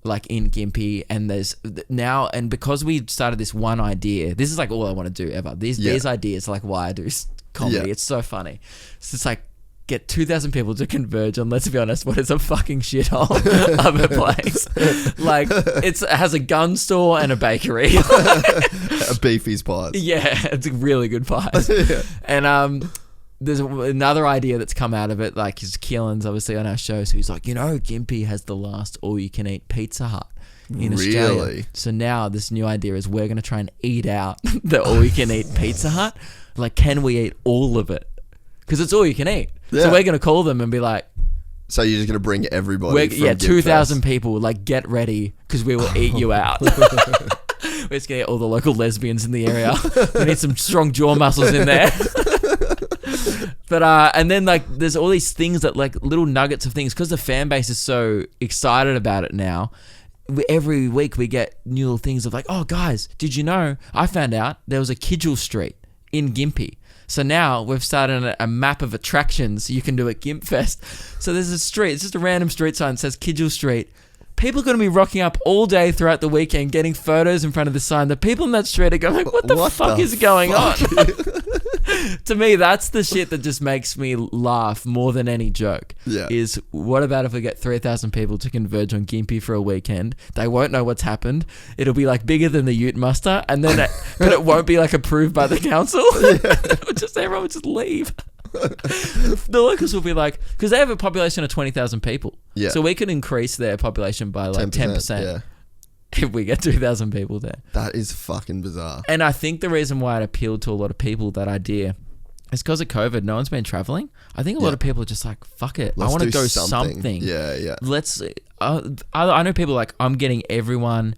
like in Gympie. And there's now, and because we started this one idea, this is like all I want to do ever. These ideas are like why I do comedy. Yeah. It's so funny. So it's like, get 2,000 people to converge on, let's be honest, what is a fucking shithole of a place. Like, it has a gun store and a bakery. A Beefy's pies. Yeah, it's really good pies. Yeah. And there's another idea that's come out of it, like his Keelan's obviously on our show, so he's like, Gympie has the last all-you-can-eat Pizza Hut in Australia. So now this new idea is we're going to try and eat out the all-you-can-eat Pizza Hut. Like, can we eat all of it? Because it's all you can eat. Yeah. So we're going to call them and be like... So you're just going to bring everybody from 2,000 people, like, get ready, because we will eat you out. We're just going to get all the local lesbians in the area. We need some strong jaw muscles in there. But, and then, like, there's all these things that, like, little nuggets of things, because the fan base is so excited about it now. Every week we get new little things of like, oh, guys, did you know? I found out there was a Kidgell Street in Gympie. So now we've started a map of attractions you can do at Gympfest. So there's a street. It's just a random street sign that says Kidgell Street. people are going to be rocking up all day throughout the weekend, getting photos in front of the sign. The people in that street are going, like, what the fuck is going on? To me, that's the shit that just makes me laugh more than any joke. Yeah. Is what about if we get 3,000 people to converge on Gympie for a weekend? They won't know what's happened. It'll be like bigger than the Ute muster, and then but it won't be like approved by the council. Everyone would just leave. The locals will be like, because they have a population of 20,000 people. Yeah. So we could increase their population by like 10%. Yeah. If we get 2,000 people there. That is fucking bizarre. And I think the reason why it appealed to a lot of people, that idea, is because of COVID. No one's been traveling. I think a lot of people are just like, fuck it. I want to go something. Yeah. Let's. I know people like, I'm getting everyone,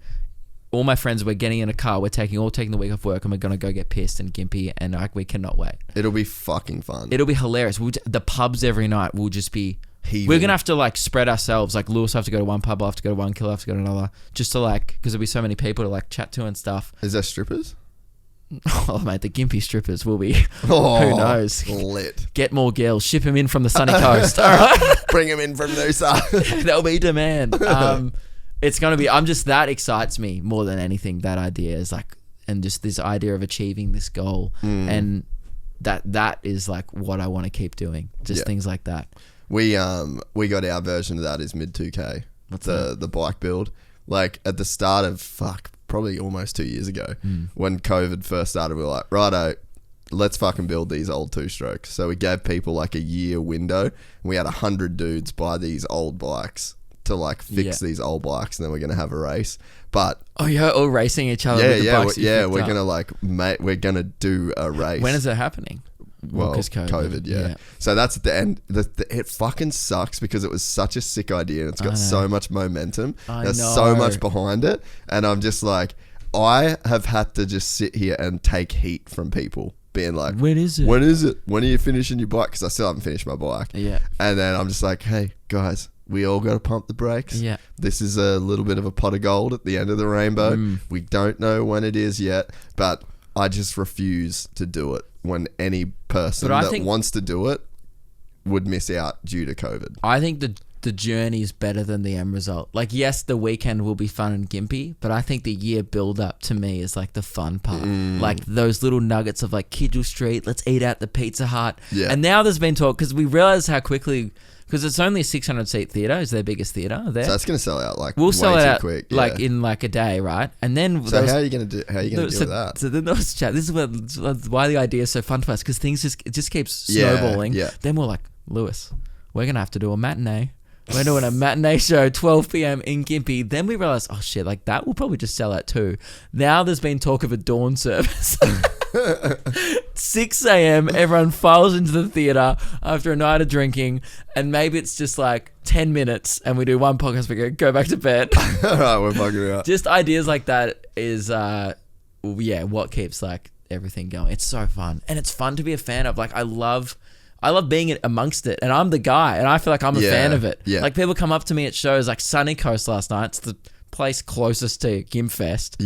all my friends, we're getting in a car. We're taking the week off work and we're going to go get pissed in Gympie, and like, we cannot wait. It'll be fucking fun. It'll be hilarious. The pubs every night will just be heaving. We're going to have to like spread ourselves. Like Lewis will have to go to one pub, I'll have to go to one, Kill will have to go to another, just to like, because there'll be so many people to like chat to and stuff. Is there strippers? Oh mate, the Gympie strippers will be. Who knows? Lit. Get more girls. Ship them in from the sunny coast. All right. Bring them in from Noosa. There'll be demand. It's gonna be. I'm just, that excites me more than anything. That idea is like, and just this idea of achieving this goal, and that is like what I want to keep doing. Just things like that. We got our version of that is mid 2K. What's the bike build? Like at the start of probably almost 2 years ago, when COVID first started, we were like, righto, let's fucking build these old 2-strokes. So we gave people like a year window, and we had 100 dudes buy these old bikes to like fix these old bikes, and then we're gonna have a race. But you're all racing each other. With the bikes we're gonna like we're gonna do a race. When is it happening? Well, COVID, yeah. So that's at the end. It fucking sucks because it was such a sick idea, and it's got so much momentum. There's so much behind it, and I'm just like, I have had to just sit here and take heat from people being like, when is it? When are you finishing your bike? Because I still haven't finished my bike. Yeah. And then I'm just like, hey guys, we all got to pump the brakes. Yeah. This is a little bit of a pot of gold at the end of the rainbow. We don't know when it is yet, but I just refuse to do it when any person that wants to do it would miss out due to COVID. I think the journey is better than the end result. Like, yes, the weekend will be fun in Gympie, but I think the year build up to me is like the fun part. Like those little nuggets of like Kidgell Street, let's eat out the Pizza Hut. Yeah. And now there's been talk, because we realized how quickly, because it's only a 600-seat theatre, is their biggest theatre there. So that's going to sell out like we'll sell way it too out quick. like in like a day, right? And then so how are you going to do that? So then there was chat. This is why the idea is so fun for us, because it just keeps snowballing. Yeah. Then we're like, Lewis, we're going to have to do a matinee. We're doing a matinee show, 12 p.m. in Gympie. Then we realized, oh shit, like that will probably just sell out too. Now there's been talk of a dawn service. 6 a.m. everyone files into the theatre after a night of drinking, and maybe it's just like 10 minutes and we do one podcast, we go back to bed. Alright, we're fucking out. Just ideas like that is what keeps like everything going. It's so fun, and it's fun to be a fan of. Like I love being amongst it, and I'm the guy, and I feel like I'm a fan of it. Yeah. Like people come up to me at shows like Sunny Coast last night. It's the place closest to Gympfest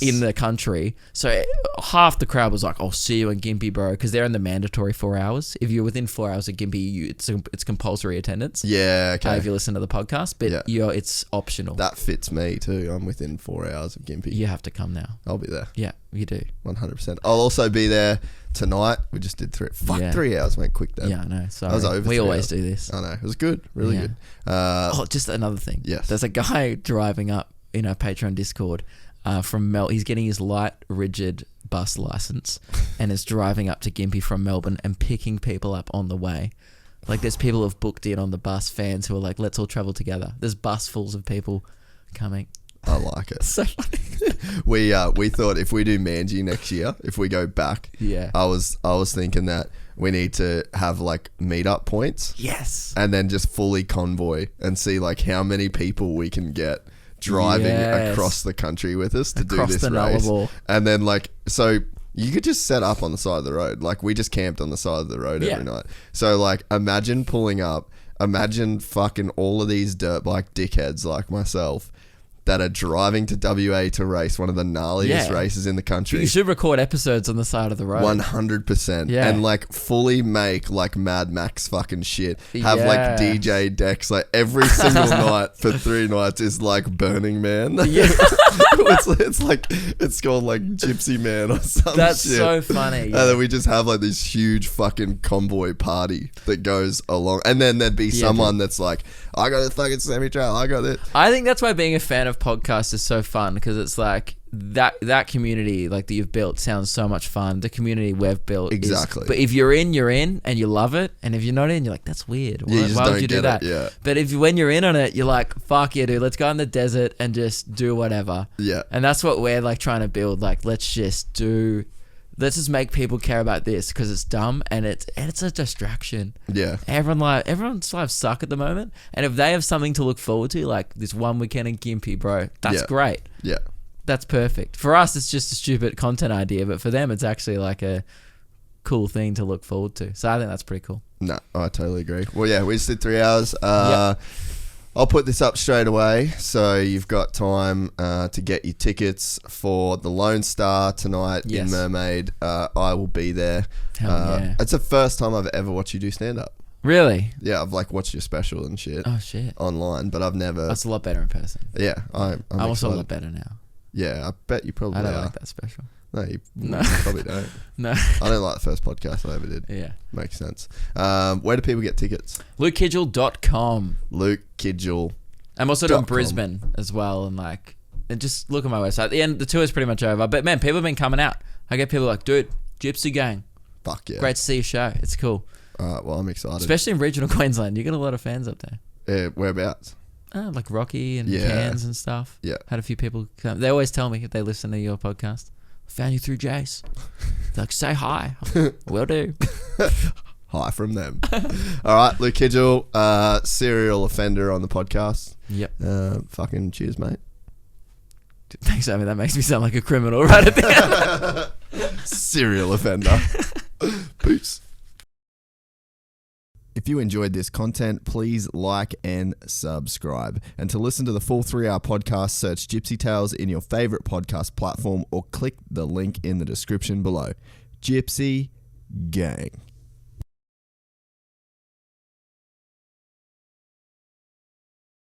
in the country. So half the crowd was like, I'll see you in Gympie, bro, because they're in the mandatory 4 hours. If you're within 4 hours of Gympie, it's compulsory attendance. Yeah, okay. If you listen to the podcast, but it's optional. That fits me too. I'm within 4 hours of Gympie. You have to come now. I'll be there. Yeah, you do. 100%. I'll also be there tonight. We just did 3 hours went quick then. Yeah, I know. Sorry. I was over. We always do this. I know. It was good. Really good. Just another thing. Yes. There's a guy driving up in our Patreon Discord from He's getting his light rigid bus license and is driving up to Gympie from Melbourne and picking people up on the way. Like there's people who've booked in on the bus, fans who are like, let's all travel together. There's busfuls of people coming. I like it. So funny. We thought if we do Manji next year, if we go back, I was thinking that we need to have like meetup points. Yes. And then just fully convoy and see like how many people we can get driving across the country with us to do this race. And then like, so you could just set up on the side of the road. Like we just camped on the side of the road every night. So like imagine pulling up, imagine fucking all of these dirt bike dickheads like myself that are driving to WA to race one of the gnarliest races in the country. You should record episodes on the side of the road. 100%. Yeah. And like fully make like Mad Max fucking shit. Have like DJ decks like every single night for 3 nights is like Burning Man. Yeah. it's called like Gypsy Man or something. That's shit. so funny. And then we just have like this huge fucking convoy party that goes along. And then there'd be someone that's like, I got a fucking semi-trail. I got it. I think that's why being a fan of podcasts is so fun, because it's like that community like that you've built sounds so much fun. The community we've built Exactly. But if you're in and you love it, and if you're not in, you're like, that's weird. Why would you do that? Yeah. But when you're in on it, you're like, fuck yeah, dude, let's go in the desert and just do whatever. Yeah. And that's what we're like trying to build. Like, let's just make people care about this, because it's dumb and it's a distraction. Yeah. Everyone's lives suck at the moment, and if they have something to look forward to, like this one weekend in Gympie, bro, that's great. Yeah. That's perfect. For us, it's just a stupid content idea, but for them, it's actually like a cool thing to look forward to. So I think that's pretty cool. No, I totally agree. Well, yeah, we just did 3 hours. I'll put this up straight away, so you've got time to get your tickets for the Lone Star tonight in Mermaid. I will be there. Hell yeah. It's the first time I've ever watched you do stand-up. Really? Yeah, I've like watched your special and shit. Oh shit. Online, but I've never. That's a lot better in person. Yeah, I'm also a excited. lot better now. Yeah, I bet you probably I don't are. like that special. No, you No. probably don't. No. I don't like the first podcast I ever did. Yeah. Makes sense. Where do people get tickets? LukeKidgell.com. Luke Kidgell. I'm also doing Brisbane as well, and just look at my website. At the end, the tour is pretty much over. But man, people have been coming out. I get people like, dude, Gypsy Gang. Fuck yeah. Great to see your show. It's cool. Alright, well, I'm excited. Especially in regional Queensland. You get a lot of fans up there. Yeah, whereabouts? Like Rocky and Cairns and stuff. Yeah. Had a few people come. They always tell me if they listen to your podcast, I found you through Jace. They're like, say hi. Will do. Hi from them. Alright, Luke Kidgell, serial offender on the podcast. Yep. Fucking cheers, mate. Thanks, Amy. That makes me sound like a criminal right at the end. Serial offender. Peace. If you enjoyed this content, please like and subscribe. And to listen to the full 3-hour podcast, search Gypsy Tales in your favorite podcast platform or click the link in the description below. Gypsy Gang.